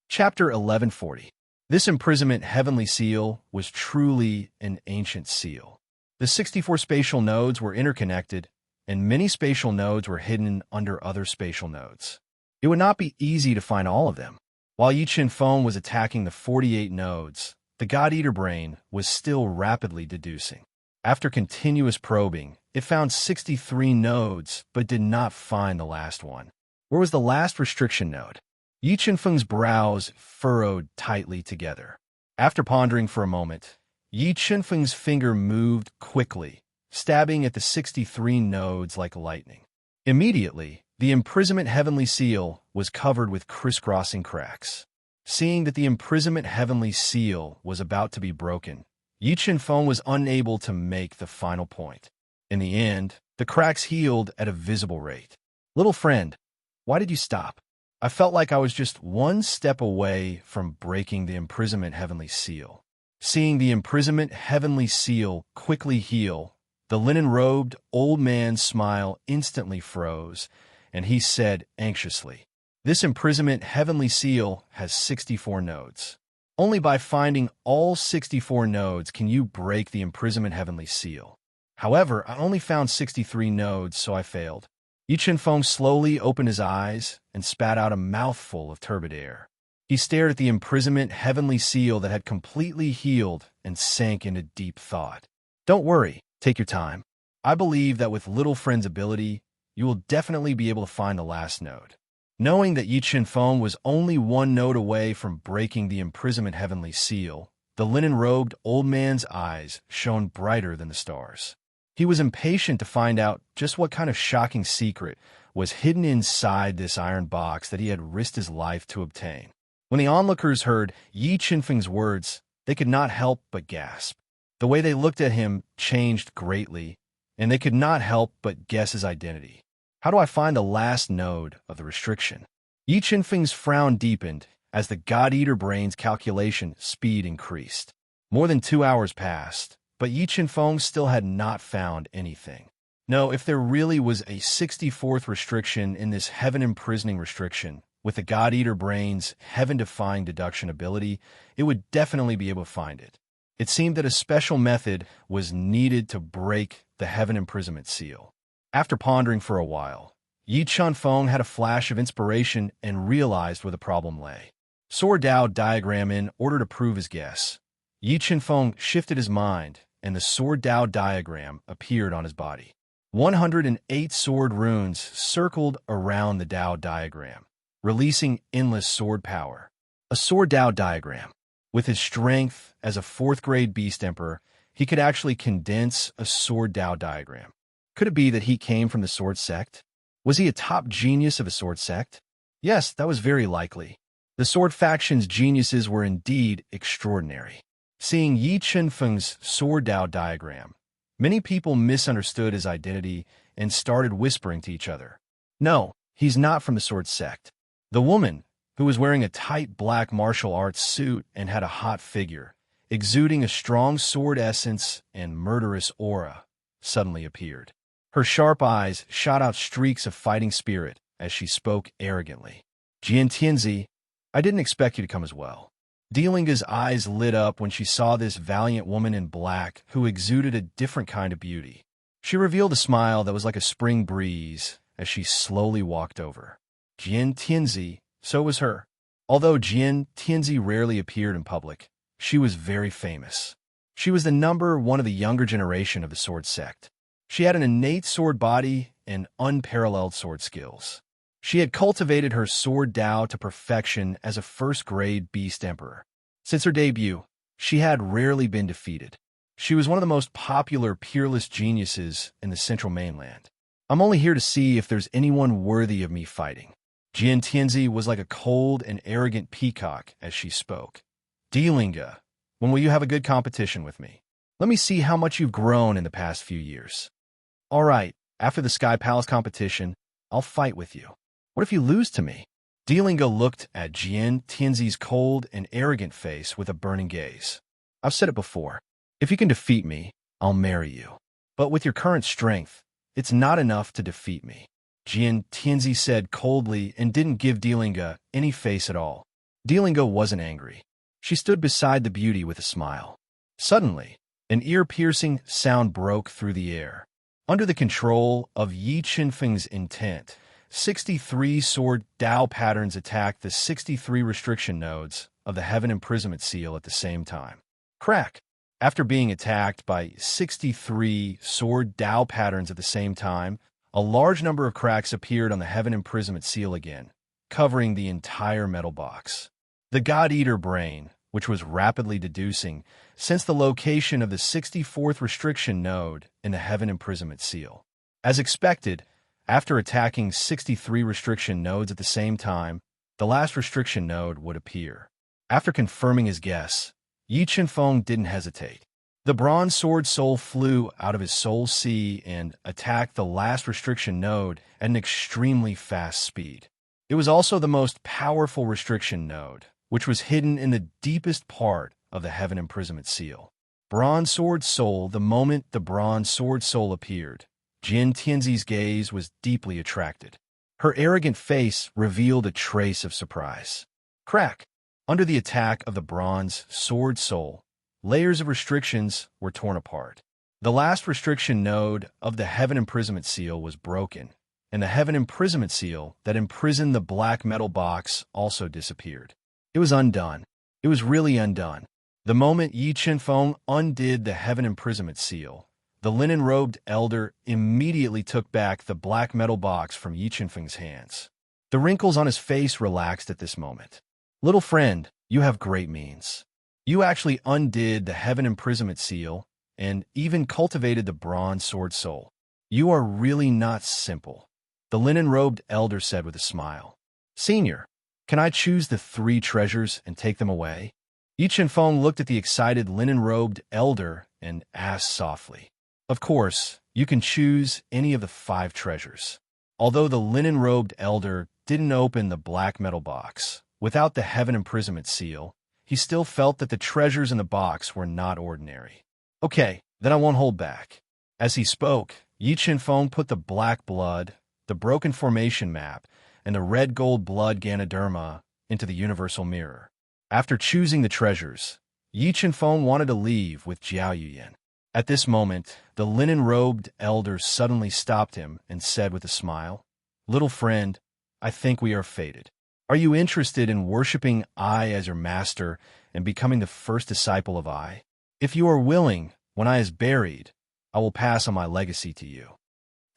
Chapter 1140. This imprisonment heavenly seal was truly an ancient seal. The 64 spatial nodes were interconnected, and many spatial nodes were hidden under other spatial nodes. It would not be easy to find all of them. While Yi Chunfeng was attacking the 48 nodes, the God-Eater brain was still rapidly deducing. After continuous probing, it found 63 nodes, but did not find the last one. Where was the last restriction node? Yi Chunfeng's brows furrowed tightly together. After pondering for a moment, Yi Chunfeng's finger moved quickly, stabbing at the 63 nodes like lightning. Immediately, the imprisonment heavenly seal was covered with crisscrossing cracks. Seeing that the imprisonment heavenly seal was about to be broken, Yi Chunfeng was unable to make the final point. In the end, the cracks healed at a visible rate. Little friend, why did you stop? I felt like I was just one step away from breaking the imprisonment heavenly seal. Seeing the imprisonment heavenly seal quickly heal, the linen-robed old man's smile instantly froze, and he said anxiously, "This imprisonment heavenly seal has 64 nodes. Only by finding all 64 nodes can you break the imprisonment heavenly seal. However, I only found 63 nodes, so I failed." Yi Chunfeng slowly opened his eyes and spat out a mouthful of turbid air. He stared at the imprisonment heavenly seal that had completely healed and sank into deep thought. Don't worry, take your time. I believe that with Little Friend's ability, you will definitely be able to find the last node. Knowing that Yi Chunfeng was only one node away from breaking the imprisonment heavenly seal, the linen-robed old man's eyes shone brighter than the stars. He was impatient to find out just what kind of shocking secret was hidden inside this iron box that he had risked his life to obtain. When the onlookers heard Yi Chunfeng's words, they could not help but gasp. The way they looked at him changed greatly, and they could not help but guess his identity. How do I find the last node of the restriction? Yi Chunfeng's frown deepened as the God-Eater brain's calculation speed increased. More than 2 hours passed, but Yi Chunfeng still had not found anything. No, if there really was a 64th restriction in this heaven-imprisoning restriction, with the God-Eater brain's heaven-defying deduction ability, it would definitely be able to find it. It seemed that a special method was needed to break the heaven imprisonment seal. After pondering for a while, Yi Chunfeng had a flash of inspiration and realized where the problem lay. Sword Dao diagram in order to prove his guess. Yi Chunfeng shifted his mind, and the Sword Dao diagram appeared on his body. 108 sword runes circled around the Tao diagram, releasing endless sword power. A sword Tao diagram. With his strength as a fourth-grade beast emperor, he could actually condense a sword Tao diagram. Could it be that he came from the sword sect? Was he a top genius of a sword sect? Yes, that was very likely. The sword faction's geniuses were indeed extraordinary. Seeing Yi Chenfeng's sword Tao diagram, many people misunderstood his identity and started whispering to each other. No, he's not from the sword sect. The woman, who was wearing a tight black martial arts suit and had a hot figure, exuding a strong sword essence and murderous aura, suddenly appeared. Her sharp eyes shot out streaks of fighting spirit as she spoke arrogantly. Jian Tianzi, I didn't expect you to come as well. Delinga's eyes lit up when she saw this valiant woman in black who exuded a different kind of beauty. She revealed a smile that was like a spring breeze as she slowly walked over. Jian Tianzi, so was her. Although Jian Tianzi rarely appeared in public, she was very famous. She was the number one of the younger generation of the sword sect. She had an innate sword body and unparalleled sword skills. She had cultivated her sword Tao to perfection as a first-grade beast emperor. Since her debut, she had rarely been defeated. She was one of the most popular peerless geniuses in the central mainland. I'm only here to see if there's anyone worthy of me fighting. Jian Tianzi was like a cold and arrogant peacock as she spoke. Delinga, when will you have a good competition with me? Let me see how much you've grown in the past few years. All right, after the Sky Palace competition, I'll fight with you. What if you lose to me? Delinga looked at Jian Tianzi's cold and arrogant face with a burning gaze. I've said it before. If you can defeat me, I'll marry you. But with your current strength, it's not enough to defeat me. Jian Tianzi said coldly and didn't give Delinga any face at all. Delinga wasn't angry. She stood beside the beauty with a smile. Suddenly, an ear-piercing sound broke through the air. Under the control of Yi Chenfeng's intent, 63 sword Tao patterns attacked the 63 restriction nodes of the Heaven Imprisonment Seal at the same time. Crack! After being attacked by 63 sword Tao patterns at the same time, a large number of cracks appeared on the Heaven Imprisonment Seal again, covering the entire metal box. The God-Eater brain, which was rapidly deducing, sensed the location of the 64th restriction node in the Heaven Imprisonment Seal. As expected, after attacking 63 restriction nodes at the same time, the last restriction node would appear. After confirming his guess, Yi Chenfeng didn't hesitate. The bronze sword soul flew out of his soul sea and attacked the last restriction node at an extremely fast speed. It was also the most powerful restriction node, which was hidden in the deepest part of the Heaven Imprisonment Seal. Bronze sword soul. The moment the bronze sword soul appeared, Jian Tianzi's gaze was deeply attracted. Her arrogant face revealed a trace of surprise. Crack! Under the attack of the bronze sword soul, layers of restrictions were torn apart. The last restriction node of the Heaven Imprisonment Seal was broken, and the Heaven Imprisonment Seal that imprisoned the black metal box also disappeared. It was undone. It was really undone. The moment Yi Chenfeng undid the Heaven Imprisonment Seal, the linen-robed elder immediately took back the black metal box from Yi Chenfeng's hands. The wrinkles on his face relaxed at this moment. Little friend, you have great means. You actually undid the Heaven Imprisonment Seal and even cultivated the bronze sword soul. You are really not simple, the linen-robed elder said with a smile. Senior, can I choose the 3 treasures and take them away? Yi Chenfeng looked at the excited linen-robed elder and asked softly. Of course, you can choose any of the 5 treasures. Although the linen-robed elder didn't open the black metal box, without the Heaven Imprisonment Seal, he still felt that the treasures in the box were not ordinary. Okay, then I won't hold back. As he spoke, Yi Chenfeng put the black blood, the broken formation map, and the red-gold blood Ganoderma into the universal mirror. After choosing the treasures, Yi Chenfeng wanted to leave with Jiao Yuyan. At this moment, the linen-robed elder suddenly stopped him and said with a smile, Little friend, I think we are fated. Are you interested in worshipping I as your master and becoming the first disciple of I? If you are willing, when I is buried, I will pass on my legacy to you.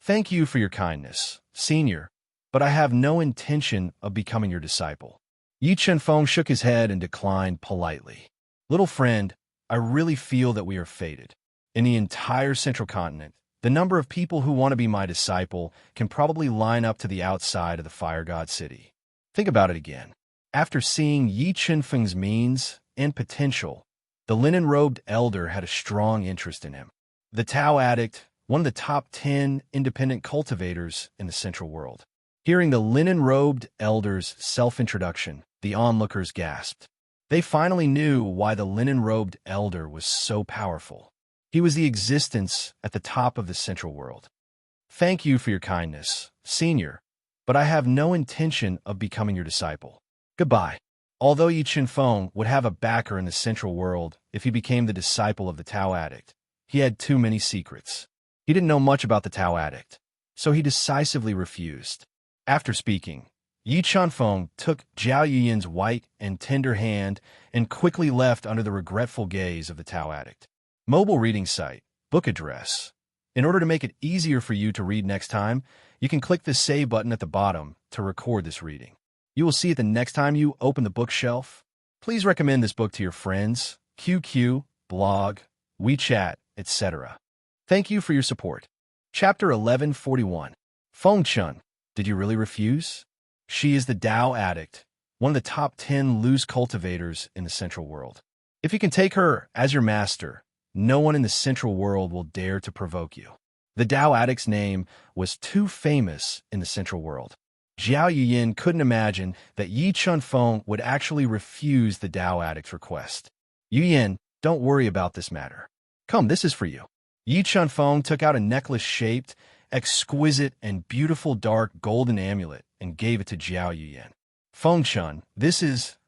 Thank you for your kindness, senior, but I have no intention of becoming your disciple. Yi Chenfeng shook his head and declined politely. Little friend, I really feel that we are fated. In the entire central continent, the number of people who want to be my disciple can probably line up to the outside of the Fire God City. Think about it again. After seeing Yi Chenfeng's means and potential, the linen-robed elder had a strong interest in him. The Tao addict, one of the top 10 independent cultivators in the Central world. Hearing the linen-robed elder's self-introduction, the onlookers gasped. They finally knew why the linen-robed elder was so powerful. He was the existence at the top of the Central world. Thank you for your kindness, senior, but I have no intention of becoming your disciple. Goodbye. Although Yi Chenfeng would have a backer in the Central world if he became the disciple of the Tao addict, he had too many secrets. He didn't know much about the Tao addict, so he decisively refused. After speaking, Yi Chenfeng took Zhao Yuyin's white and tender hand and quickly left under the regretful gaze of the Tao addict. Mobile reading site, book address. In order to make it easier for you to read next time, you can click the save button at the bottom to record this reading. You will see it the next time you open the bookshelf. Please recommend this book to your friends, QQ, blog, WeChat, etc. Thank you for your support. Chapter 1141. Feng Chun, did you really refuse? She is the Tao addict, one of the top 10 loose cultivators in the Central world. If you can take her as your master, no one in the Central world will dare to provoke you. The Tao addict's name was too famous in the Central world. Zhao Yuyin couldn't imagine that Yi Chenfeng would actually refuse the Tao addict's request. Yuyin, don't worry about this matter. Come, this is for you. Yi Chenfeng took out a necklace-shaped, exquisite, and beautiful dark golden amulet and gave it to Zhao Yuyin. Feng Chun,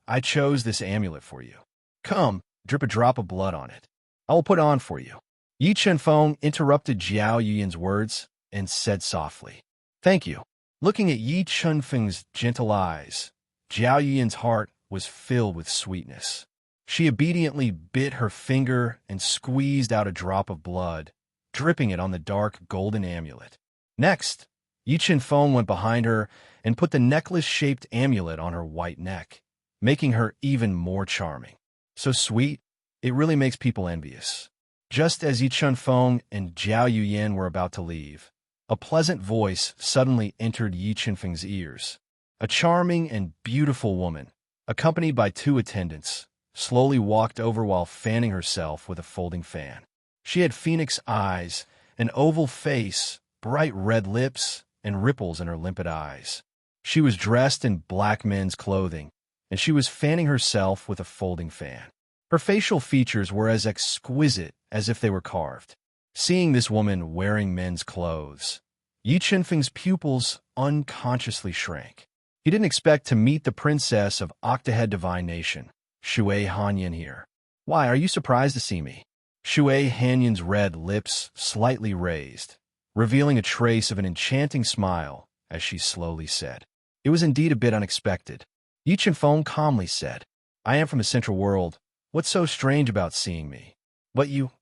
I chose this amulet for you. Come, drip a drop of blood on it. I will put it on for you. Yi Chenfeng interrupted Zhao Yuyin's words and said softly, Thank you. Looking at Yi Chenfeng's gentle eyes, Zhao Yuyin's heart was filled with sweetness. She obediently bit her finger and squeezed out a drop of blood, dripping it on the dark golden amulet. Next, Yi Chenfeng went behind her and put the necklace-shaped amulet on her white neck, making her even more charming. So sweet, it really makes people envious. Just as Yi Chenfeng and Zhao Yuyin were about to leave, a pleasant voice suddenly entered Yi Chenfeng's ears. A charming and beautiful woman, accompanied by 2 attendants, slowly walked over while fanning herself with a folding fan. She had phoenix eyes, an oval face, bright red lips, and ripples in her limpid eyes. She was dressed in black men's clothing, and she was fanning herself with a folding fan. Her facial features were as exquisite as if they were carved. Seeing this woman wearing men's clothes, Yi Chenfeng's pupils unconsciously shrank. He didn't expect to meet the princess of Octahead Divine Nation, Shui Hanyin here. Why, are you surprised to see me? Shui Hanyin's red lips slightly raised, revealing a trace of an enchanting smile as she slowly said. It was indeed a bit unexpected. Yi Chenfeng calmly said, I am from the Central world. What's so strange about seeing me? But you...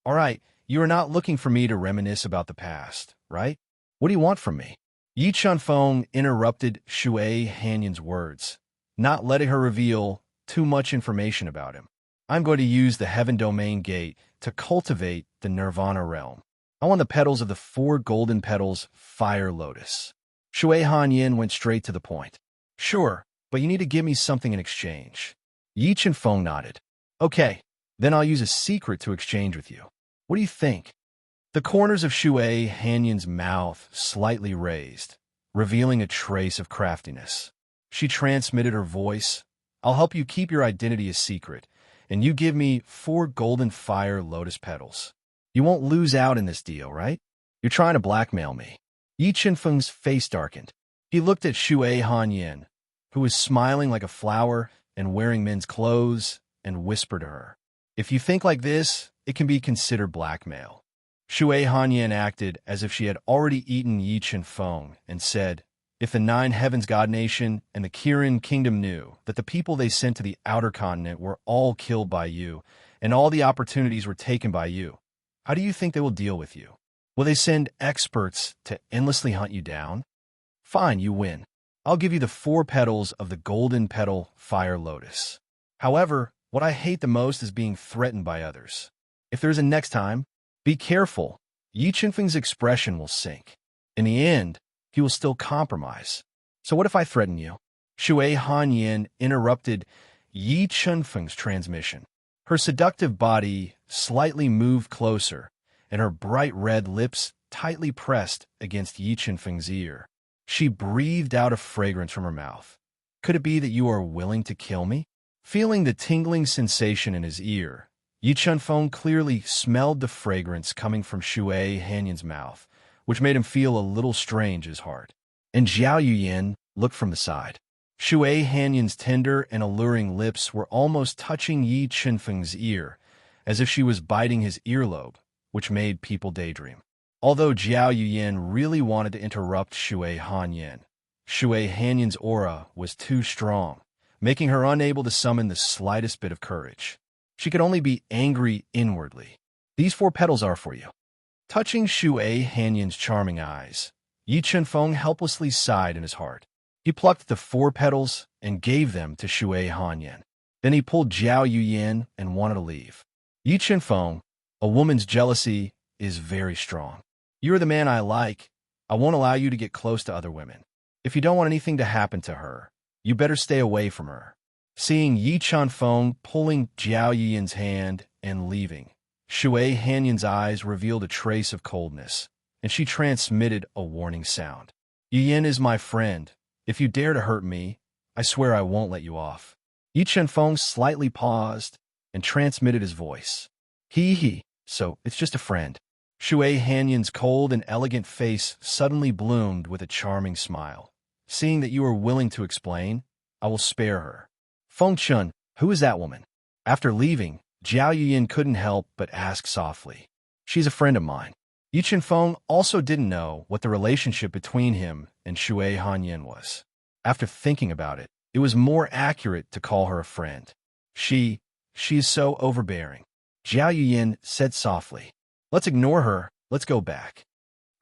All right, you are not looking for me to reminisce about the past, right? What do you want from me? Yi Chenfeng interrupted Shui Hanyin's words, not letting her reveal too much information about him. I'm going to use the Heaven Domain Gate to cultivate the Nirvana realm. I want the petals of the 4 golden petals Fire Lotus. Shui Hanyin went straight to the point. Sure, but you need to give me something in exchange. Yi Chenfeng nodded. Okay, then I'll use a secret to exchange with you. What do you think? The corners of Shui Hanyin's mouth slightly raised, revealing a trace of craftiness. She transmitted her voice. I'll help you keep your identity a secret, and you give me 4 golden fire lotus petals. You won't lose out in this deal, right? You're trying to blackmail me. Yi Chenfeng's face darkened. He looked at Shui Hanyin, who was smiling like a flower and wearing men's clothes, and whispered to her, If you think like this, it can be considered blackmail. Shui Hanyin acted as if she had already eaten Yi Chenfeng and said, If the 9 Heavens God Nation and the Kirin Kingdom knew that the people they sent to the outer continent were all killed by you, and all the opportunities were taken by you, how do you think they will deal with you? Will they send experts to endlessly hunt you down? Fine, you win. I'll give you the 4 petals of the golden petal fire lotus. However, what I hate the most is being threatened by others. If there's a next time, be careful. Yi Qinfeng's expression will sink. In the end, he will still compromise. So what if I threaten you? Shui Hanyin interrupted Yi Qinfeng's transmission. Her seductive body slightly moved closer, and her bright red lips tightly pressed against Yi Qinfeng's ear. She breathed out a fragrance from her mouth. Could it be that you are willing to kill me? Feeling the tingling sensation in his ear, Yi Qinfeng clearly smelled the fragrance coming from Shui Hanyin's mouth, which made him feel a little strange in his heart. And Zhao Yuyin looked from the side. Shui Hanyin's tender and alluring lips were almost touching Yi Qinfeng's ear, as if she was biting his earlobe, which made people daydream. Although Zhao Yuyin really wanted to interrupt Shui Hanyin, Shui Hanyin's aura was too strong, making her unable to summon the slightest bit of courage. She could only be angry inwardly. These 4 petals are for you. Touching Shui Hanyin's charming eyes, Yi Qinfeng helplessly sighed in his heart. He plucked the 4 petals and gave them to Shui Hanyin. Then he pulled Zhao Yuyin and wanted to leave. Yi Qinfeng, a woman's jealousy is very strong. You're the man I like. I won't allow you to get close to other women. If you don't want anything to happen to her, you better stay away from her. Seeing Yi Qinfeng pulling Zhao Yiyin's hand and leaving, Shui Hanyin's eyes revealed a trace of coldness, and she transmitted a warning sound. Yiyin is my friend. If you dare to hurt me, I swear I won't let you off. Yi Qinfeng slightly paused and transmitted his voice. He, so it's just a friend. Shui Hanyin's cold and elegant face suddenly bloomed with a charming smile. Seeing that you are willing to explain, I will spare her. Feng Chun, who is that woman? After leaving, Zhao Yuyin couldn't help but ask softly. She's a friend of mine. Yi Qinfeng also didn't know what the relationship between him and Shui Hanyin was. After thinking about it, it was more accurate to call her a friend. She is so overbearing. Zhao Yuyin said softly. Let's ignore her. Let's go back.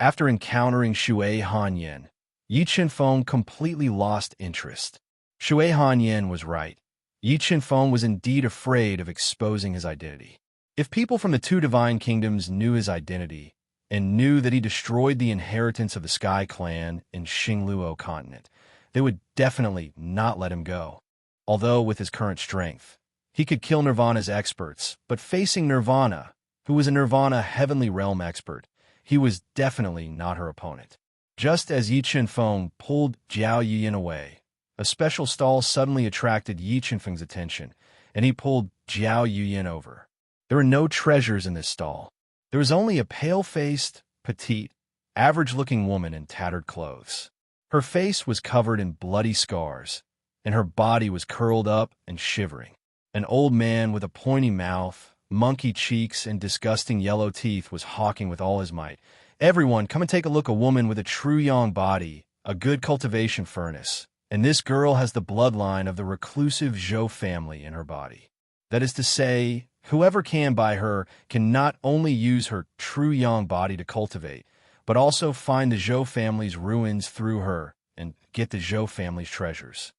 After encountering Shui Hanyin, Yi Qinfeng completely lost interest. Shui Hanyin was right. Yi Qinfeng was indeed afraid of exposing his identity. If people from the 2 divine kingdoms knew his identity, and knew that he destroyed the inheritance of the Sky Clan in Xingluo continent, they would definitely not let him go. Although with his current strength, he could kill Nirvana's experts, but facing Nirvana, who was a Nirvana Heavenly Realm expert, he was definitely not her opponent. Just as Yi Qinfeng pulled Zhao Yuyin away, a special stall suddenly attracted Yi Qinfeng's attention, and he pulled Zhao Yuyin over. There were no treasures in this stall. There was only a pale-faced, petite, average-looking woman in tattered clothes. Her face was covered in bloody scars, and her body was curled up and shivering. An old man with a pointy mouth, monkey cheeks, and disgusting yellow teeth was hawking with all his might. Everyone, come and take a look, a woman with a true yang body, a good cultivation furnace, and this girl has the bloodline of the reclusive Zhou family in her body. That is to say, whoever can buy her can not only use her true yang body to cultivate, but also find the Zhou family's ruins through her and get the Zhou family's treasures.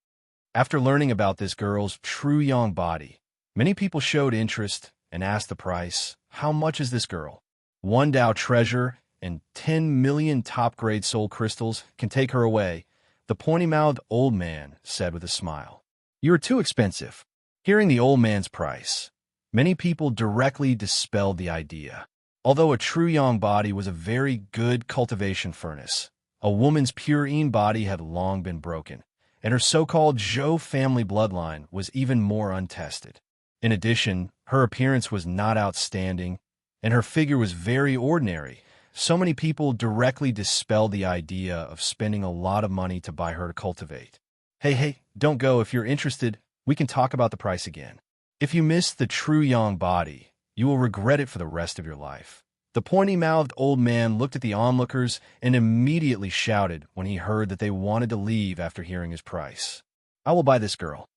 After learning about this girl's true yang body, many people showed interest and asked the price. How much is this girl? 1 Dao treasure and 10 million top-grade soul crystals can take her away, the pointy-mouthed old man said with a smile. You are too expensive. Hearing the old man's price, many people directly dispelled the idea. Although a true yang body was a very good cultivation furnace, a woman's pure yin body had long been broken, and her so-called Zhou family bloodline was even more untested. In addition, her appearance was not outstanding, and her figure was very ordinary. So many people directly dispelled the idea of spending a lot of money to buy her to cultivate. Hey, don't go. If you're interested, we can talk about the price again. If you miss the true yang body, you will regret it for the rest of your life. The pointy-mouthed old man looked at the onlookers and immediately shouted when he heard that they wanted to leave after hearing his price. I will buy this girl.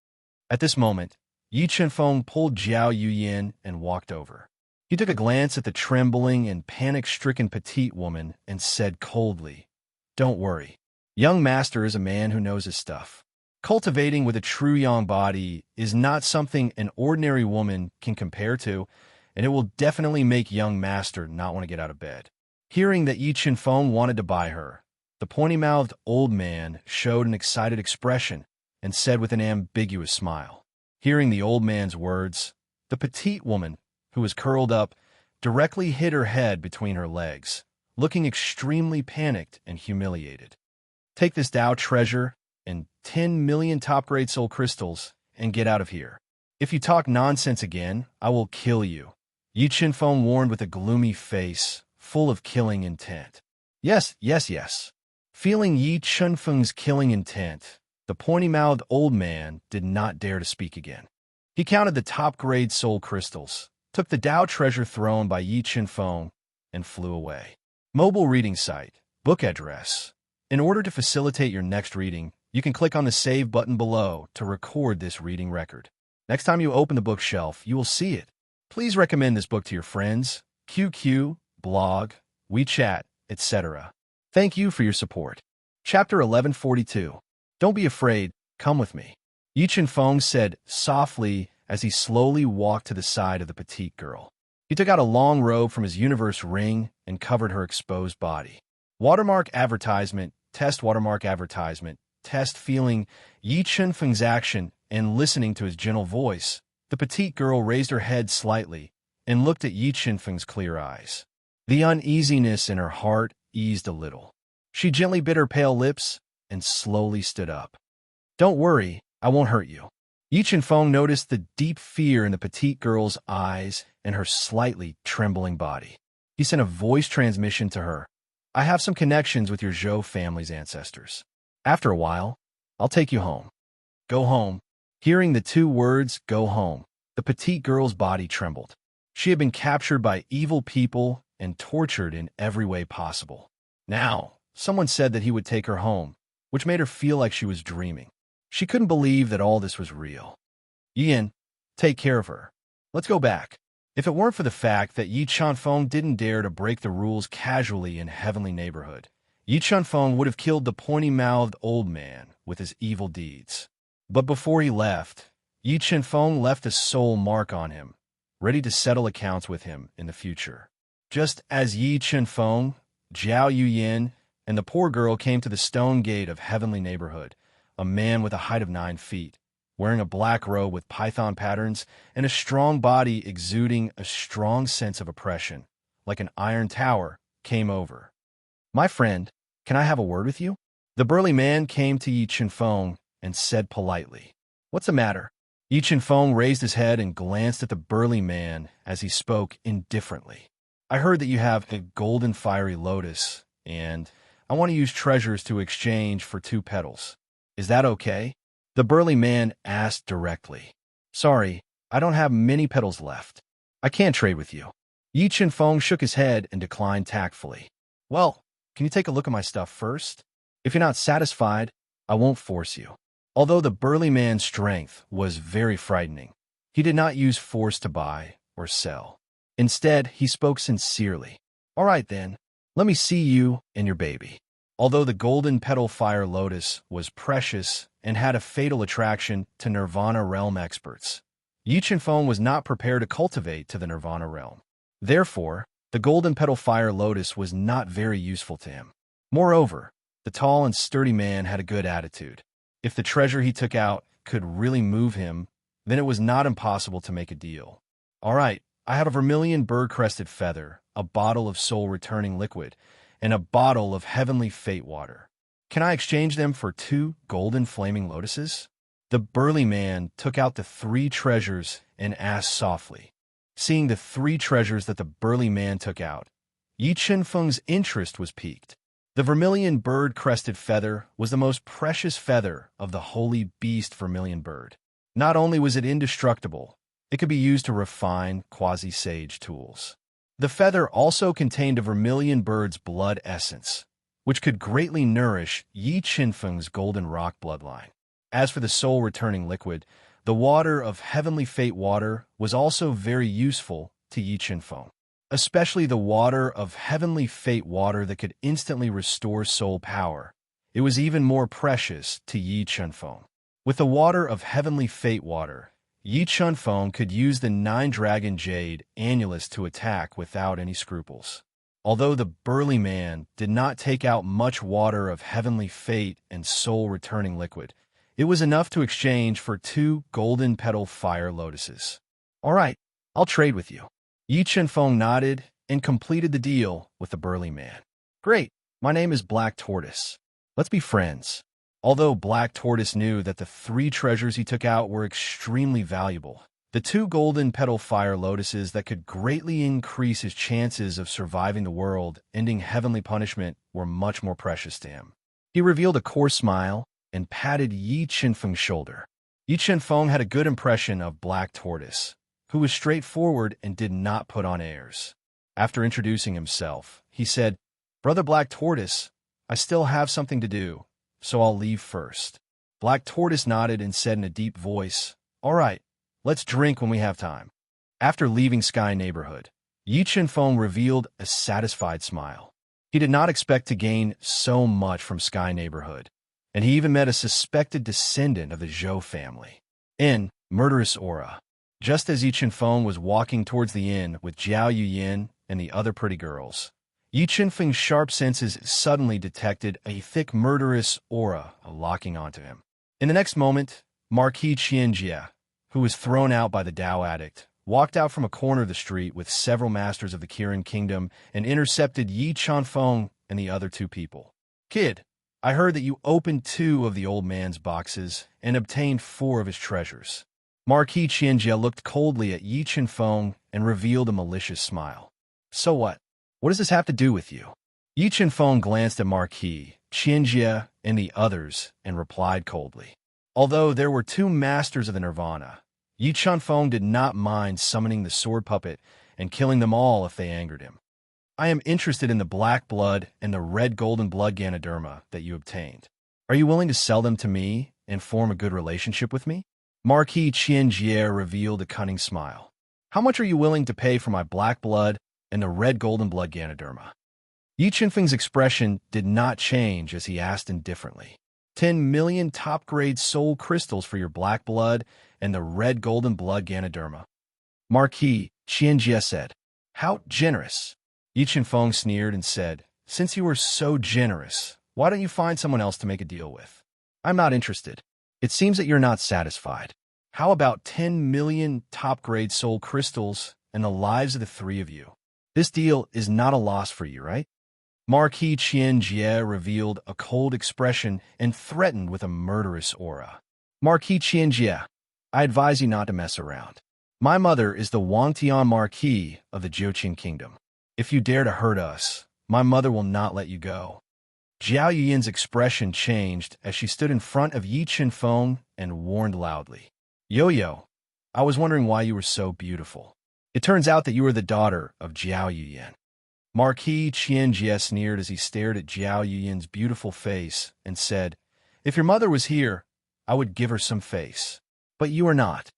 At this moment, Yi Qinfeng pulled Zhao Yuyin and walked over. He took a glance at the trembling and panic-stricken petite woman and said coldly, "Don't worry. Young master is a man who knows his stuff. Cultivating with a true yang body is not something an ordinary woman can compare to, and it will definitely make young master not want to get out of bed." Hearing that Yi Chinfeng wanted to buy her, the pointy-mouthed old man showed an excited expression and said with an ambiguous smile. Hearing the old man's words, the petite woman, who was curled up, directly hid her head between her legs, looking extremely panicked and humiliated. "Take this Tao treasure and 10 million top-grade soul crystals and get out of here. If you talk nonsense again, I will kill you," Yi Chinfeng warned with a gloomy face, full of killing intent. Yes, yes, yes. Feeling Yi Chinfeng's killing intent, the pointy-mouthed old man did not dare to speak again. He counted the top-grade soul crystals, took the Tao treasure thrown by Yi Chinfeng, and flew away. Mobile reading site, book address. In order to facilitate your next reading, you can click on the Save button below to record this reading record. Next time you open the bookshelf, you will see it. Please recommend this book to your friends, QQ, blog, WeChat, etc. Thank you for your support. Chapter 1142. Don't be afraid, come with me, Yi Chinfeng said softly as he slowly walked to the side of the petite girl. He took out a long robe from his universe ring and covered her exposed body. Watermark advertisement, test watermark advertisement, test. Feeling Yi Chinfeng's action and listening to his gentle voice, the petite girl raised her head slightly and looked at Yi Chinfeng's clear eyes. The uneasiness in her heart eased a little. She gently bit her pale lips and slowly stood up. "Don't worry, I won't hurt you." Yi Chinfeng noticed the deep fear in the petite girl's eyes and her slightly trembling body. He sent a voice transmission to her. "I have some connections with your Zhou family's ancestors. After a while, I'll take you home. Go home." Hearing the two words, "go home," the petite girl's body trembled. She had been captured by evil people and tortured in every way possible. Now, someone said that he would take her home, which made her feel like she was dreaming. She couldn't believe that all this was real. "Yin, take care of her. Let's go back." If it weren't for the fact that Yi Chinfeng didn't dare to break the rules casually in Heavenly Neighborhood, Yi Chinfeng would have killed the pointy-mouthed old man with his evil deeds. But before he left, Yi Chinfeng left a soul mark on him, ready to settle accounts with him in the future. Just as Yi Chinfeng, Zhao Yuyin, and the poor girl came to the stone gate of Heavenly Neighborhood, a man with a height of 9 feet, wearing a black robe with python patterns and a strong body exuding a strong sense of oppression, like an iron tower, came over. "My friend, can I have a word with you?" The burly man came to Yi Chinfeng and said politely. "What's the matter?" Yi Chinfeng raised his head and glanced at the burly man as he spoke indifferently. "I heard that you have a golden fiery lotus, and I want to use treasures to exchange for 2 petals. Is that okay?" The burly man asked directly. "Sorry, I don't have many petals left. I can't trade with you." Yi Chinfeng shook his head and declined tactfully. "Well, can you take a look at my stuff first? If you're not satisfied, I won't force you." Although the burly man's strength was very frightening, he did not use force to buy or sell. Instead, he spoke sincerely. "All right then, let me see you and your baby." Although the golden petal fire lotus was precious and had a fatal attraction to Nirvana realm experts, Yi Chinfeng was not prepared to cultivate to the Nirvana realm. Therefore, the golden petal fire lotus was not very useful to him. Moreover, the tall and sturdy man had a good attitude. If the treasure he took out could really move him, then it was not impossible to make a deal. "All right, I have a vermilion bird-crested feather, a bottle of soul-returning liquid, and a bottle of heavenly fate water. Can I exchange them for 2 golden flaming lotuses?" The burly man took out the 3 treasures and asked softly. Seeing the 3 treasures that the burly man took out, Yi Chinfeng's interest was piqued. The vermilion bird-crested feather was the most precious feather of the holy beast vermilion bird. Not only was it indestructible, it could be used to refine quasi-sage tools. The feather also contained a vermilion bird's blood essence, which could greatly nourish Yi Chinfeng's golden rock bloodline. As for the soul-returning liquid, the water of heavenly fate water was also very useful to Yi Qinfeng, especially the water of heavenly fate, water that could instantly restore soul power. It was even more precious to Yi Qinfeng. With the water of heavenly fate water, Yi Qinfeng could use the nine-dragon jade annulus to attack without any scruples. Although the burly man did not take out much water of heavenly fate and soul-returning liquid, it was enough to exchange for 2 golden petal fire lotuses. "All right, I'll trade with you." Yi Qinfeng nodded and completed the deal with the burly man. "Great, my name is Black Tortoise. Let's be friends." Although Black Tortoise knew that the 3 treasures he took out were extremely valuable, the 2 golden petal fire lotuses that could greatly increase his chances of surviving the world, ending heavenly punishment, were much more precious to him. He revealed a coarse smile and patted Yi Qinfeng's shoulder. Yi Qinfeng had a good impression of Black Tortoise, who was straightforward and did not put on airs. After introducing himself, he said, "Brother Black Tortoise, I still have something to do, so I'll leave first." Black Tortoise nodded and said in a deep voice, "All right, let's drink when we have time." After leaving Sky Neighborhood, Yi Qinfeng revealed a satisfied smile. He did not expect to gain so much from Sky Neighborhood, and he even met a suspected descendant of the Zhou family. Inn, Murderous Aura. Just as Yi Qinfeng was walking towards the inn with Jiao Yuyin and the other pretty girls, Yi Qinfeng's sharp senses suddenly detected a thick murderous aura locking onto him. In the next moment, Marquis Qianjie, who was thrown out by the Dao addict, walked out from a corner of the street with several masters of the Kirin Kingdom and intercepted Yi Qinfeng and the other 2 people. "Kid, I heard that you opened 2 of the old man's boxes and obtained 4 of his treasures." Marquis Qianjie looked coldly at Yi Qinfeng and revealed a malicious smile. "So what? What does this have to do with you?" Yi Qinfeng glanced at Marquis Qianjie and the others and replied coldly. Although there were 2 masters of the Nirvana, Yi Qinfeng did not mind summoning the sword puppet and killing them all if they angered him. "I am interested in the black blood and the red golden blood Ganoderma that you obtained. Are you willing to sell them to me and form a good relationship with me?" Marquis Qianjie revealed a cunning smile. "How much are you willing to pay for my black blood and the red golden blood Ganoderma?" Yi Qinfeng's expression did not change as he asked indifferently. 10 million top-grade soul crystals for your black blood and the red golden blood Ganoderma." Marquis Qianjie said. "How generous." Yi Qinfeng sneered and said, "Since you are so generous, why don't you find someone else to make a deal with? I'm not interested. It seems that you're not satisfied. How about 10 million top-grade soul crystals and the lives of the 3 of you? This deal is not a loss for you, right?" Marquis Qianjie revealed a cold expression and threatened with a murderous aura. "Marquis Qianjie, I advise you not to mess around. My mother is the Wangtian Marquis of the Jiuqin Kingdom. If you dare to hurt us, my mother will not let you go." Jiao Yuyin's expression changed as she stood in front of Yi Qinfeng and warned loudly, "Yo-Yo, I was wondering why you were so beautiful. It turns out that you are the daughter of Jiao Yuyin." Marquis Qianjie sneered as he stared at Jiao Yuyin's beautiful face and said, "If your mother was here, I would give her some face. But you are not.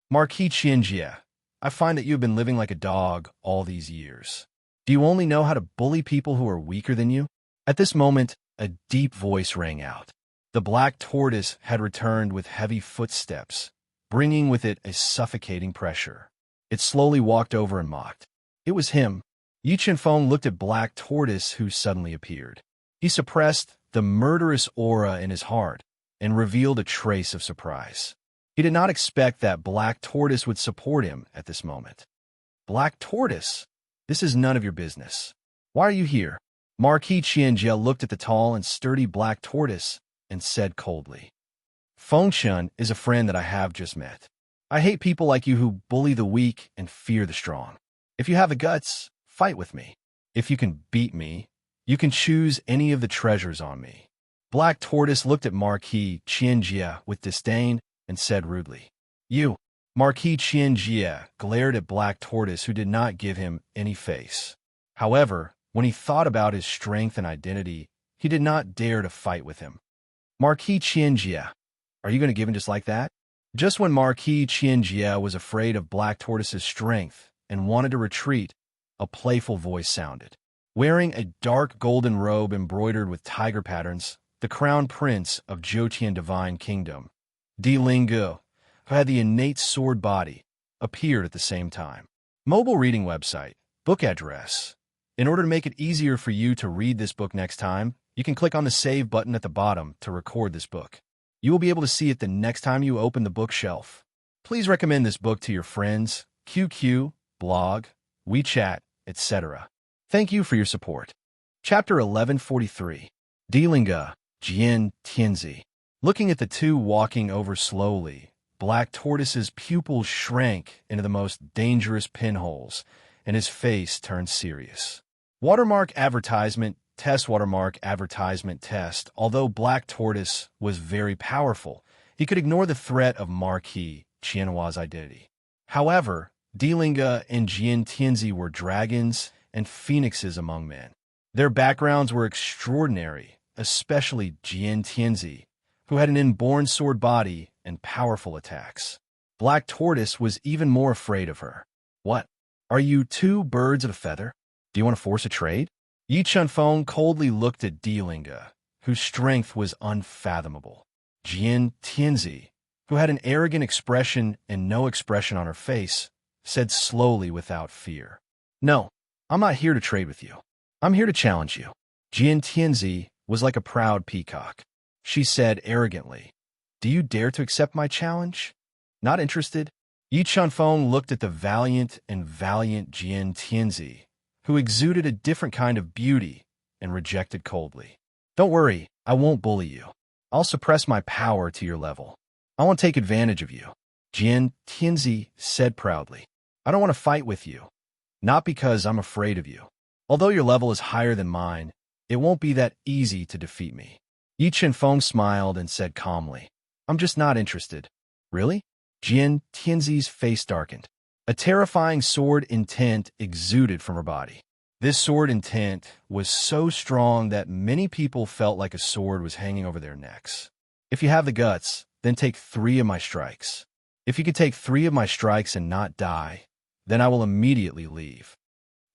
Marquis Qianjie, I find that you have been living like a dog all these years. Do you only know how to bully people who are weaker than you?" At this moment, a deep voice rang out. The Black Tortoise had returned with heavy footsteps, bringing with it a suffocating pressure. It slowly walked over and mocked. It was him. Yi Qinfeng looked at Black Tortoise, who suddenly appeared. He suppressed the murderous aura in his heart and revealed a trace of surprise. He did not expect that Black Tortoise would support him at this moment. "Black Tortoise, this is none of your business. Why are you here?" Marquis Qianjie looked at the tall and sturdy Black Tortoise and said coldly, "Fengchun is a friend that I have just met. I hate people like you who bully the weak and fear the strong. If you have the guts, fight with me. If you can beat me, you can choose any of the treasures on me." Black Tortoise looked at Marquis Qianjie with disdain and said rudely, "You." Marquis Qianjie glared at Black Tortoise, who did not give him any face. However, when he thought about his strength and identity, he did not dare to fight with him. "Marquis Qianjie, are you going to give in just like that?" Just when Marquis Qianjie was afraid of Black Tortoise's strength, and wanted to retreat, a playful voice sounded. Wearing a dark golden robe embroidered with tiger patterns, the crown prince of Jotian Divine Kingdom, Desolate, who had the innate sword body, appeared at the same time. Mobile reading website, book address. In order to make it easier for you to read this book next time, you can click on the Save button at the bottom to record this book. You will be able to see it the next time you open the bookshelf. Please recommend this book to your friends, QQ, blog, WeChat, etc. Thank you for your support. Chapter 1143. Delinga, Jian Tianzi. Looking at the two walking over slowly, Black Tortoise's pupils shrank into the most dangerous pinholes, and his face turned serious. Watermark advertisement, test watermark advertisement test. Although Black Tortoise was very powerful, he could ignore the threat of Marquis Qianhua's identity. However, Delinga and Jian Tianzi were dragons and phoenixes among men. Their backgrounds were extraordinary, especially Jian Tianzi, who had an inborn sword body and powerful attacks. Black Tortoise was even more afraid of her. What? Are you two birds of a feather? Do you want to force a trade? Yi Chunfeng coldly looked at Delinga, whose strength was unfathomable. Jian Tianzi, who had an arrogant expression and no expression on her face, said slowly without fear, "No, I'm not here to trade with you. I'm here to challenge you." Jian Tianzi was like a proud peacock. She said arrogantly, "Do you dare to accept my challenge? Not interested?" Yi Chunfeng looked at the valiant Jian Tianzi, who exuded a different kind of beauty, and rejected coldly. "Don't worry, I won't bully you. I'll suppress my power to your level. I won't take advantage of you." Jian Tianzi said proudly, "I don't want to fight with you. Not because I'm afraid of you. Although your level is higher than mine, it won't be that easy to defeat me." Yi Chunfeng smiled and said calmly, "I'm just not interested." "Really?" Jian Tianzi's face darkened. A terrifying sword intent exuded from her body. This sword intent was so strong that many people felt like a sword was hanging over their necks. "If you have the guts, then take 3 of my strikes. If you could take 3 of my strikes and not die, then I will immediately leave."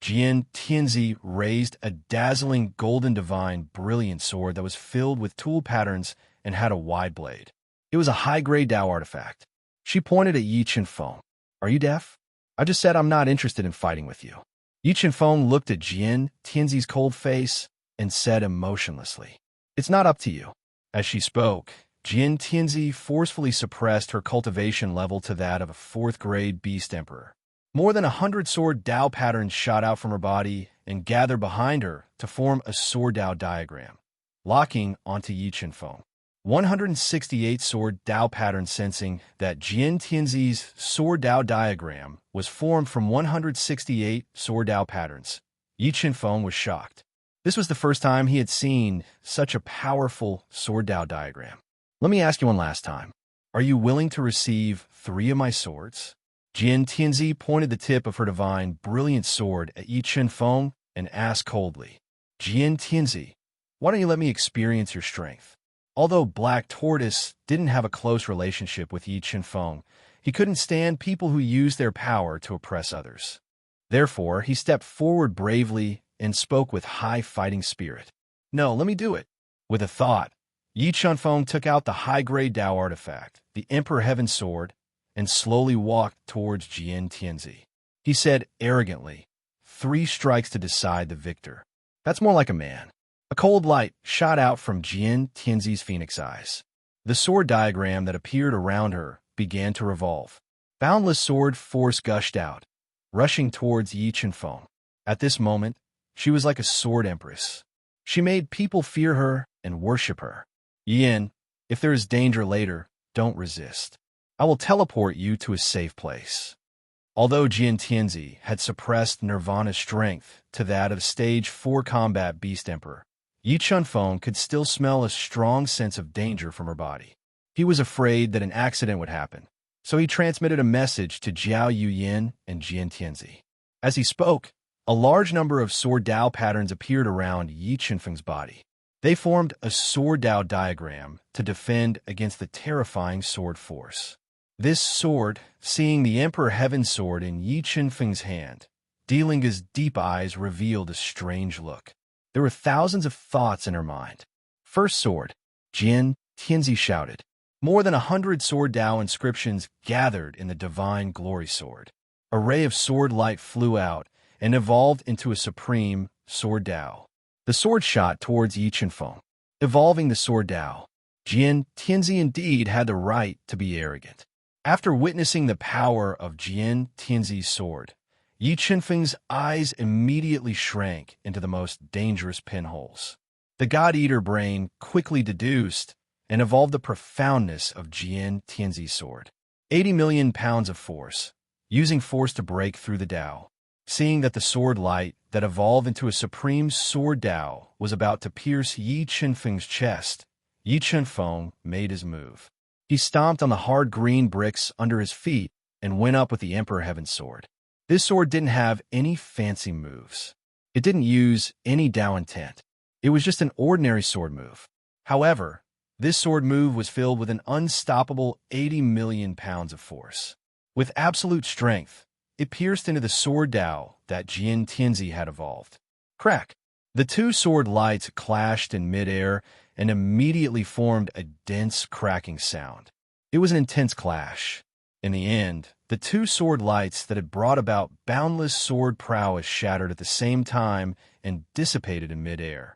Jian Tianzi raised a dazzling golden divine brilliant sword that was filled with tool patterns and had a wide blade. It was a high-grade Dao artifact. She pointed at Yi Chunfeng. "Are you deaf? I just said I'm not interested in fighting with you." Yi Chunfeng looked at Jian Tianzi's cold face and said emotionlessly, "It's not up to you." As she spoke, Jian Tianzi forcefully suppressed her cultivation level to that of a 4th-grade beast emperor. More than 100 sword Dao patterns shot out from her body and gathered behind her to form a sword Dao diagram, locking onto Yi Chunfeng. 168 sword Dao patterns, sensing that Jian Tianzi's sword Dao diagram was formed from 168 sword Dao patterns. Yi Chunfeng was shocked. This was the first time he had seen such a powerful sword Dao diagram. "Let me ask you one last time. Are you willing to receive 3 of my swords?" Jian Tianzi pointed the tip of her divine, brilliant sword at Yi Chunfeng and asked coldly, "Jian Tianzi, why don't you let me experience your strength?" Although Black Tortoise didn't have a close relationship with Yi Chunfeng, he couldn't stand people who used their power to oppress others. Therefore, he stepped forward bravely and spoke with high fighting spirit. "No, let me do it." With a thought, Yi Chunfeng took out the high-grade Dao artifact, the Emperor Heaven Sword, and slowly walked towards Jian Tianzi. He said arrogantly, 3 strikes to decide the victor. That's more like a man." A cold light shot out from Jian Tianzi's phoenix eyes. The sword diagram that appeared around her began to revolve. Boundless sword force gushed out, rushing towards Yi Chunfeng. At this moment, she was like a sword empress. She made people fear her and worship her. "Yin, if there is danger later, don't resist. I will teleport you to a safe place." Although Jian Tianzi had suppressed Nirvana's strength to that of Stage 4 combat Beast Emperor, Yi Chunfeng could still smell a strong sense of danger from her body. He was afraid that an accident would happen, so he transmitted a message to Jiao Yuyin and Jian Tianzi. As he spoke, a large number of sword Dao patterns appeared around Yi Chunfeng's body. They formed a sword Dao diagram to defend against the terrifying sword force. This sword, seeing the Emperor Heaven's sword in Yi Qinfeng's hand, Dilinga's deep eyes revealed a strange look. There were thousands of thoughts in her mind. First sword, Jian, Tianzi shouted. More than 100 sword Dao inscriptions gathered in the divine glory sword. A ray of sword light flew out and evolved into a supreme sword Dao. The sword shot towards Yi Qinfeng, evolving the sword Dao. Jian Tianzi indeed had the right to be arrogant. After witnessing the power of Jian Tianzi's sword, Yi Qinfeng's eyes immediately shrank into the most dangerous pinholes. The God-Eater brain quickly deduced and evolved the profoundness of Jian Tianzi's sword. 80 million pounds of force, using force to break through the Dao. Seeing that the sword light that evolved into a supreme sword Dao was about to pierce Yi Qinfeng's chest, Yi Qinfeng made his move. He stomped on the hard green bricks under his feet and went up with the Emperor Heaven's sword. This sword didn't have any fancy moves. It didn't use any Dao intent. It was just an ordinary sword move. However, this sword move was filled with an unstoppable 80 million pounds of force. With absolute strength, it pierced into the sword Dao that Jian Tianzi had evolved. Crack! The two sword lights clashed in midair and immediately formed a dense cracking sound. It was an intense clash. In the end, the two sword lights that had brought about boundless sword prowess shattered at the same time and dissipated in midair.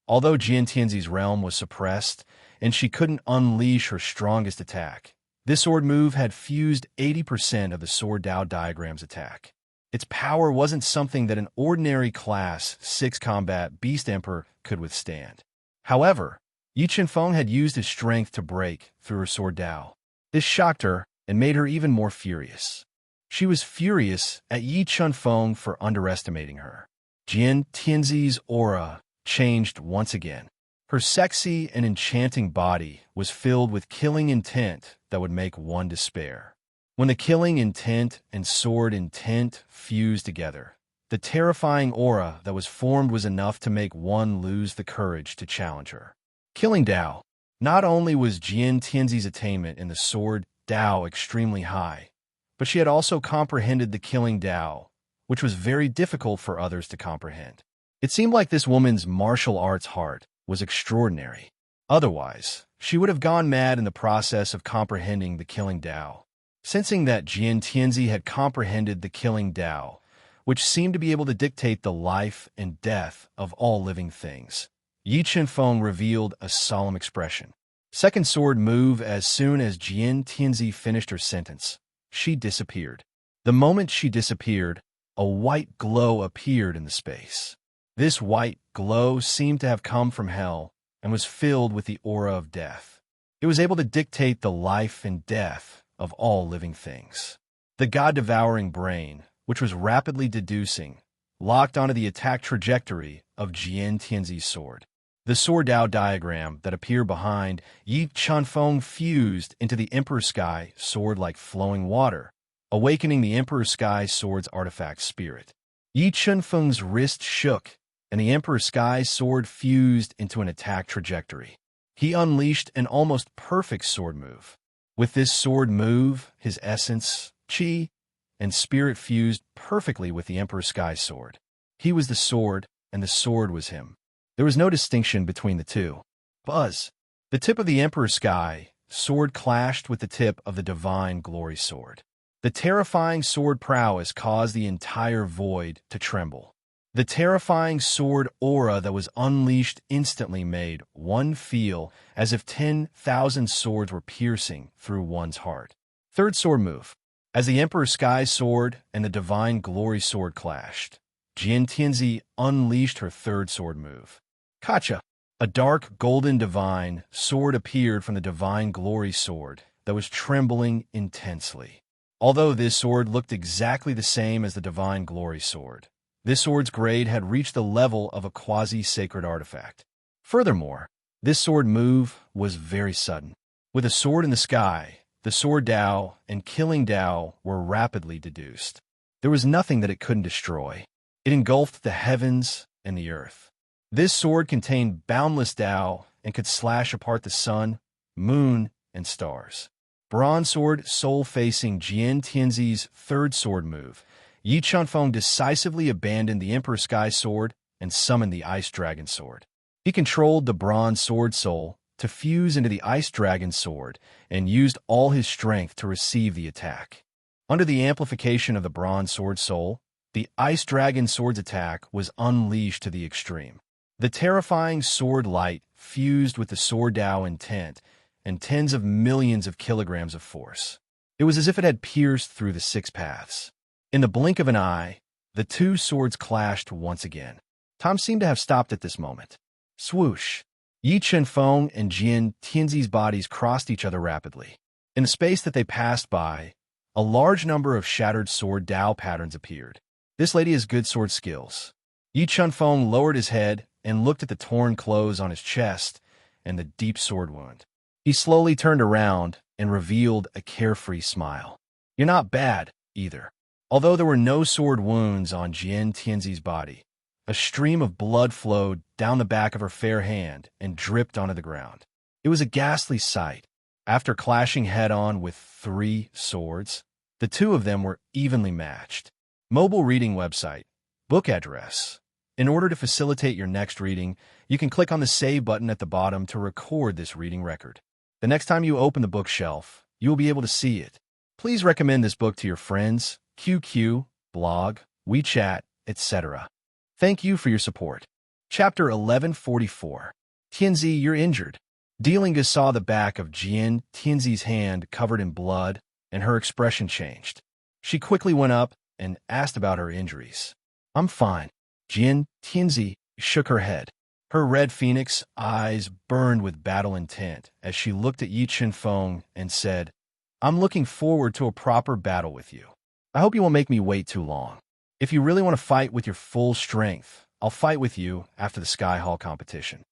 Although Jian Tianzi's realm was suppressed and she couldn't unleash her strongest attack, this sword move had fused 80% of the sword Dao diagram's attack. Its power wasn't something that an ordinary class 6 combat beast emperor could withstand. However, Yi Qinfeng had used his strength to break through her sword Dao. This shocked her and made her even more furious. She was furious at Yi Qinfeng for underestimating her. Jian Tianzi's aura changed once again. Her sexy and enchanting body was filled with killing intent that would make one despair. When the killing intent and sword intent fused together, the terrifying aura that was formed was enough to make one lose the courage to challenge her. Killing Dao. Not only was Jian Tianzi's attainment in the sword Dao extremely high, but she had also comprehended the killing Dao, which was very difficult for others to comprehend. It seemed like this woman's martial arts heart was extraordinary. Otherwise, she would have gone mad in the process of comprehending the killing Dao. Sensing that Jian Tianzi had comprehended the killing Dao, which seemed to be able to dictate the life and death of all living things, Yi Qinfeng revealed a solemn expression. Second sword move. As soon as Jian Tianzi finished her sentence, she disappeared. The moment she disappeared, a white glow appeared in the space. This white glow seemed to have come from hell and was filled with the aura of death. It was able to dictate the life and death of all living things. The God-devouring brain, which was rapidly deducing, locked onto the attack trajectory of Jian Tianzi's sword. The sword Dao diagram that appeared behind Yi Qinfeng fused into the Emperor Sky sword like flowing water, awakening the Emperor Sky sword's artifact spirit. Yi Qinfeng's wrist shook, and the Emperor Sky sword fused into an attack trajectory. He unleashed an almost perfect sword move. With this sword move, his essence, chi, and spirit fused perfectly with the Emperor Sky sword. He was the sword, and the sword was him. There was no distinction between the two. Buzz! The tip of the Emperor Sky sword clashed with the tip of the Divine Glory sword. The terrifying sword prowess caused the entire void to tremble. The terrifying sword aura that was unleashed instantly made one feel as if 10,000 swords were piercing through one's heart. Third sword move. As the Emperor Sky sword and the Divine Glory sword clashed, Jian Tianzi unleashed her third sword move. Kacha! A dark golden divine sword appeared from the Divine Glory sword that was trembling intensely. Although this sword looked exactly the same as the Divine Glory sword, this sword's grade had reached the level of a quasi-sacred artifact. Furthermore, this sword move was very sudden. With a sword in the sky, the sword Dao and killing Dao were rapidly deduced. There was nothing that it couldn't destroy. It engulfed the heavens and the earth. This sword contained boundless Dao and could slash apart the sun, moon, and stars. Bronze sword, soul facing Jian Tianzi's third sword move. Yi Chunfeng decisively abandoned the Emperor Sky Sword and summoned the Ice Dragon Sword. He controlled the Bronze Sword Soul to fuse into the Ice Dragon Sword and used all his strength to receive the attack. Under the amplification of the Bronze Sword Soul, the Ice Dragon Sword's attack was unleashed to the extreme. The terrifying sword light fused with the sword Dao intent and tens of millions of kilograms of force. It was as if it had pierced through the six paths. In the blink of an eye, the two swords clashed once again. Time seemed to have stopped at this moment. Swoosh! Yi Chunfeng and Jian Tianzi's bodies crossed each other rapidly. In the space that they passed by, a large number of shattered sword Dao patterns appeared. This lady has good sword skills. Yi Chunfeng lowered his head and looked at the torn clothes on his chest and the deep sword wound. He slowly turned around and revealed a carefree smile. You're not bad, either. Although there were no sword wounds on Jian Tianzi's body, a stream of blood flowed down the back of her fair hand and dripped onto the ground. It was a ghastly sight. After clashing head-on with 3 swords, the two of them were evenly matched. Mobile reading website. Book address. In order to facilitate your next reading, you can click on the Save button at the bottom to record this reading record. The next time you open the bookshelf, you will be able to see it. Please recommend this book to your friends, QQ, blog, WeChat, etc. Thank you for your support. Chapter 1144. Tianzi, you're injured. Dealinga saw the back of Jian Tianzi's hand covered in blood, and her expression changed. She quickly went up and asked about her injuries. I'm fine. Jian Tianzi shook her head. Her red phoenix eyes burned with battle intent as she looked at Yi Chunfeng and said, I'm looking forward to a proper battle with you. I hope you won't make me wait too long. If you really want to fight with your full strength, I'll fight with you after the Sky Hall competition.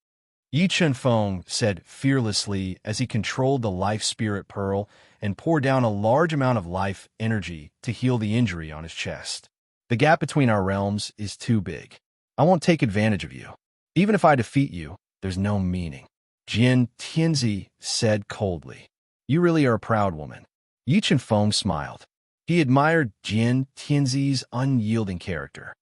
Yi Chunfeng said fearlessly as he controlled the Life Spirit Pearl and poured down a large amount of life energy to heal the injury on his chest. The gap between our realms is too big. I won't take advantage of you. Even if I defeat you, there's no meaning. Jian Tianzi said coldly. You really are a proud woman. Yi Chunfeng smiled. He admired Jian Tianzi's unyielding character.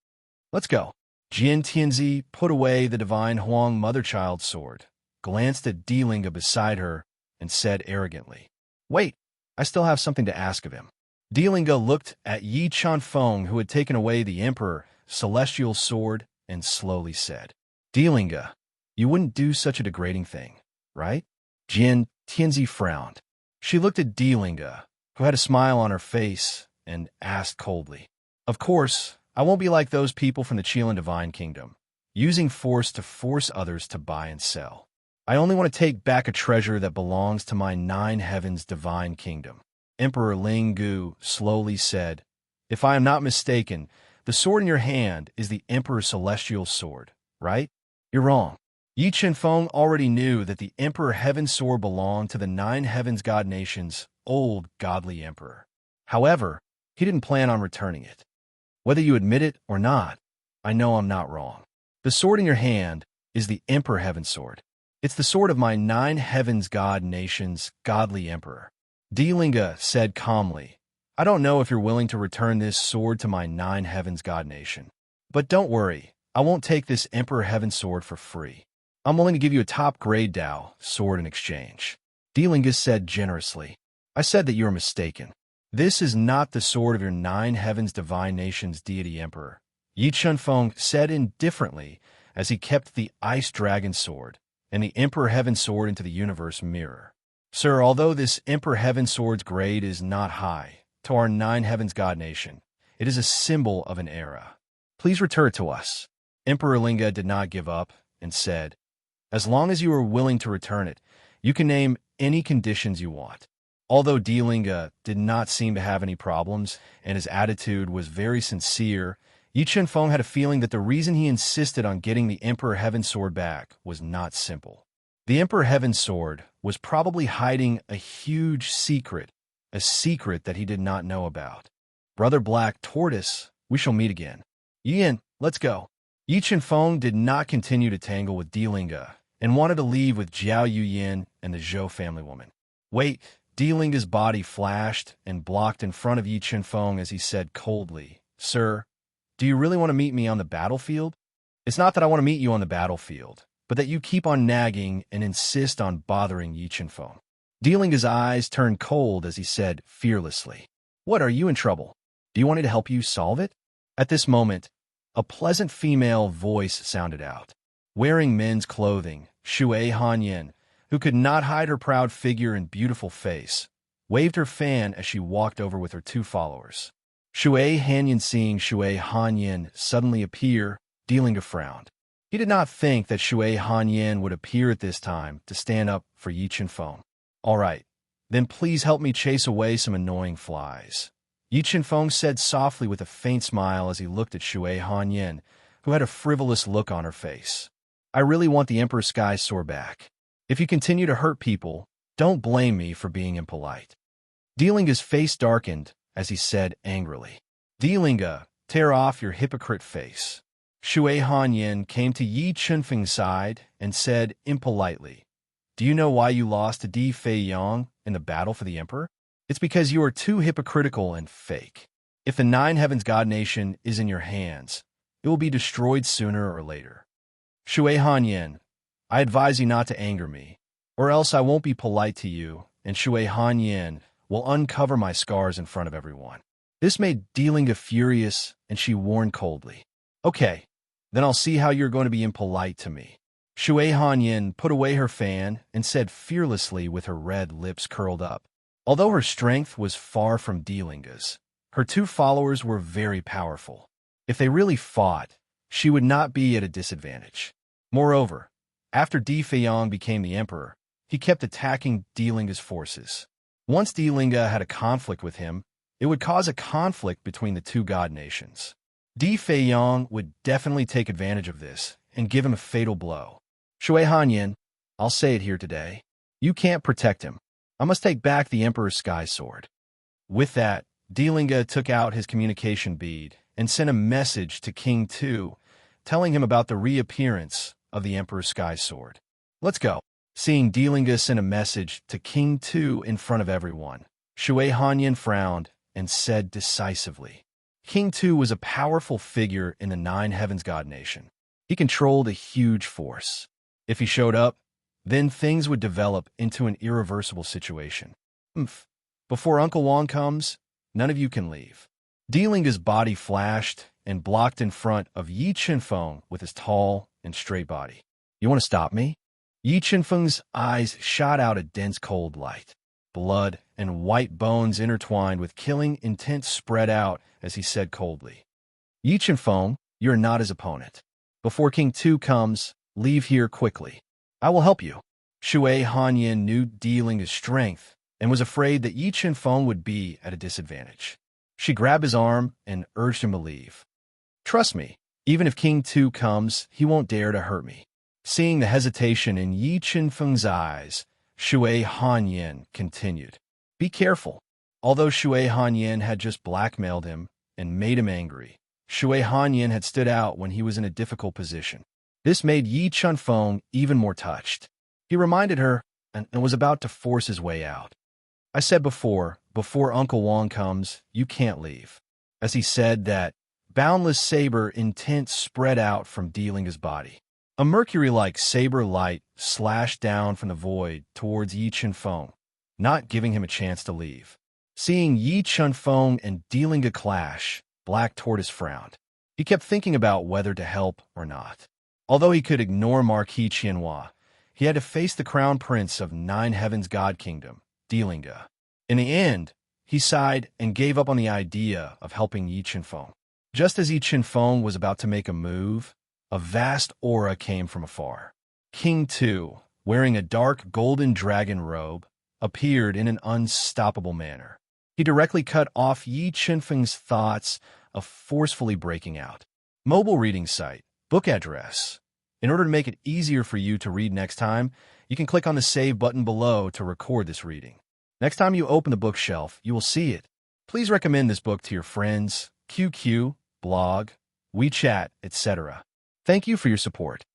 Let's go. Jian Tianzi put away the divine Huang mother-child sword, glanced at Dealinga beside her, and said arrogantly, Wait, I still have something to ask of him. Dealinga looked at Yi Chunfeng, who had taken away the Emperor Celestial sword, and slowly said, Dealinga, you wouldn't do such a degrading thing, right? Jian Tianzi frowned. She looked at Dealinga, who had a smile on her face, and asked coldly, Of course, I won't be like those people from the Qilin Divine Kingdom, using force to force others to buy and sell. I only want to take back a treasure that belongs to my 9 Heavens Divine Kingdom. Emperor Ling Gu slowly said, If I am not mistaken, the sword in your hand is the Emperor's Celestial Sword, right? You're wrong. Yi Chunfeng already knew that the Emperor Heaven's Sword belonged to the 9 Heavens God Nation's old godly emperor. However, he didn't plan on returning it. Whether you admit it or not, I know I'm not wrong. The sword in your hand is the Emperor Heaven's Sword. It's the sword of my 9 Heavens God Nation's godly emperor. Dealinga said calmly, I don't know if you're willing to return this sword to my 9 Heavens God Nation. But don't worry, I won't take this Emperor Heaven's Sword for free. I'm willing to give you a top-grade Dao sword in exchange. Dealinga said generously, I said that you are mistaken. This is not the sword of your 9 Heavens Divine Nation's deity emperor. Yi Chunfeng said indifferently as he kept the Ice Dragon Sword and the Emperor Heaven's Sword into the universe mirror. Sir, although this Emperor Heaven's Sword's grade is not high to our 9 Heavens God Nation, it is a symbol of an era. Please return it to us. Emperor Linga did not give up and said, As long as you are willing to return it, you can name any conditions you want. Although Dealinga did not seem to have any problems and his attitude was very sincere, Yi Chunfeng had a feeling that the reason he insisted on getting the Emperor Heaven's Sword back was not simple. The Emperor Heaven's Sword was probably hiding a huge secret, a secret that he did not know about. Brother Black Tortoise, we shall meet again. Yin, let's go. Yi Chunfeng did not continue to tangle with Dealinga and wanted to leave with Jiao Yuyin and the Zhou family woman. Wait, Delinga's body flashed and blocked in front of Yi Chenfeng as he said coldly, "Sir, do you really want to meet me on the battlefield? It's not that I want to meet you on the battlefield, but that you keep on nagging and insist on bothering Yi Chenfeng." Delinga's eyes turned cold as he said fearlessly, "What, are you in trouble? Do you want me to help you solve it?" At this moment, a pleasant female voice sounded out. Wearing men's clothing, Shui Hanyin, who could not hide her proud figure and beautiful face, waved her fan as she walked over with her two followers. Shui Hanyin, seeing Shui Hanyin suddenly appear, Delinga frowned. He did not think that Shui Hanyin would appear at this time to stand up for Yi Chenfeng. "All right, then please help me chase away some annoying flies," Yi Chenfeng said softly with a faint smile as he looked at Shui Hanyin, who had a frivolous look on her face. "I really want the Emperor's Sky Sword back. If you continue to hurt people, don't blame me for being impolite." Delinga's face darkened as he said angrily, "Delinga, tear off your hypocrite face." Shui Hanyin came to Yi Chenfeng's side and said impolitely, "Do you know why you lost to Di Feiyang in the battle for the Emperor? It's because you are too hypocritical and fake. If the Nine Heavens God Nation is in your hands, it will be destroyed sooner or later. Shui Hanyin, I advise you not to anger me, or else I won't be polite to you, and Shui Hanyin will uncover my scars in front of everyone." This made Delinga furious, and she warned coldly, "Okay, then I'll see how you're going to be impolite to me." Shui Hanyin put away her fan and said fearlessly with her red lips curled up. Although her strength was far from Delinga's, her two followers were very powerful. If they really fought, she would not be at a disadvantage. Moreover, after Di Feiyang became the emperor, he kept attacking Delinga's forces. Once Delinga had a conflict with him, it would cause a conflict between the two god nations. Di Feiyang would definitely take advantage of this and give him a fatal blow. "Shui Hanyin, I'll say it here today. You can't protect him. I must take back the Emperor's Sky Sword." With that, Delinga took out his communication bead and sent a message to King Tu, telling him about the reappearance of the Emperor's Sky Sword. "Let's go." Seeing Delinga send a message to King Tu in front of everyone, Shui Hanyin frowned and said decisively, King Tu was a powerful figure in the Nine Heavens God Nation. He controlled a huge force. If he showed up, then things would develop into an irreversible situation. Before Uncle Wong comes, none of you can leave." Delinga's body flashed and blocked in front of Yi Chenfeng with his tall and straight body. "You want to stop me?" Yi Chenfeng's eyes shot out a dense cold light. Blood and white bones intertwined with killing intent spread out as he said coldly, "Yi Chenfeng, you are not his opponent. Before King Tu comes, leave here quickly. I will help you." Shui Hanyin knew Delinga's strength and was afraid that Yi Chenfeng would be at a disadvantage. She grabbed his arm and urged him to leave. "Trust me, even if King Tu comes, he won't dare to hurt me." Seeing the hesitation in Yi Chenfeng's eyes, Shui Hanyin continued, "Be careful." Although Shui Hanyin had just blackmailed him and made him angry, Shui Hanyin had stood out when he was in a difficult position. This made Yi Chenfeng even more touched. He reminded her and was about to force his way out. "I said before Uncle Wong comes, you can't leave." As he said that, boundless saber intent spread out from Delinga's body. A mercury-like saber light slashed down from the void towards Yi Chenfeng, not giving him a chance to leave. Seeing Yi Chenfeng and Delinga clash, Black Tortoise frowned. He kept thinking about whether to help or not. Although he could ignore Marquis Qianhua, he had to face the crown prince of Nine Heavens God Kingdom, Delinga. In the end, he sighed and gave up on the idea of helping Yi Chenfeng. Just as Yi Chenfeng was about to make a move, a vast aura came from afar. King Tu, wearing a dark golden dragon robe, appeared in an unstoppable manner. He directly cut off Yi Chenfeng's thoughts of forcefully breaking out. Mobile reading site, book address. In order to make it easier for you to read next time, you can click on the save button below to record this reading. Next time you open the bookshelf, you will see it. Please recommend this book to your friends, QQ, blog, WeChat, etc. Thank you for your support.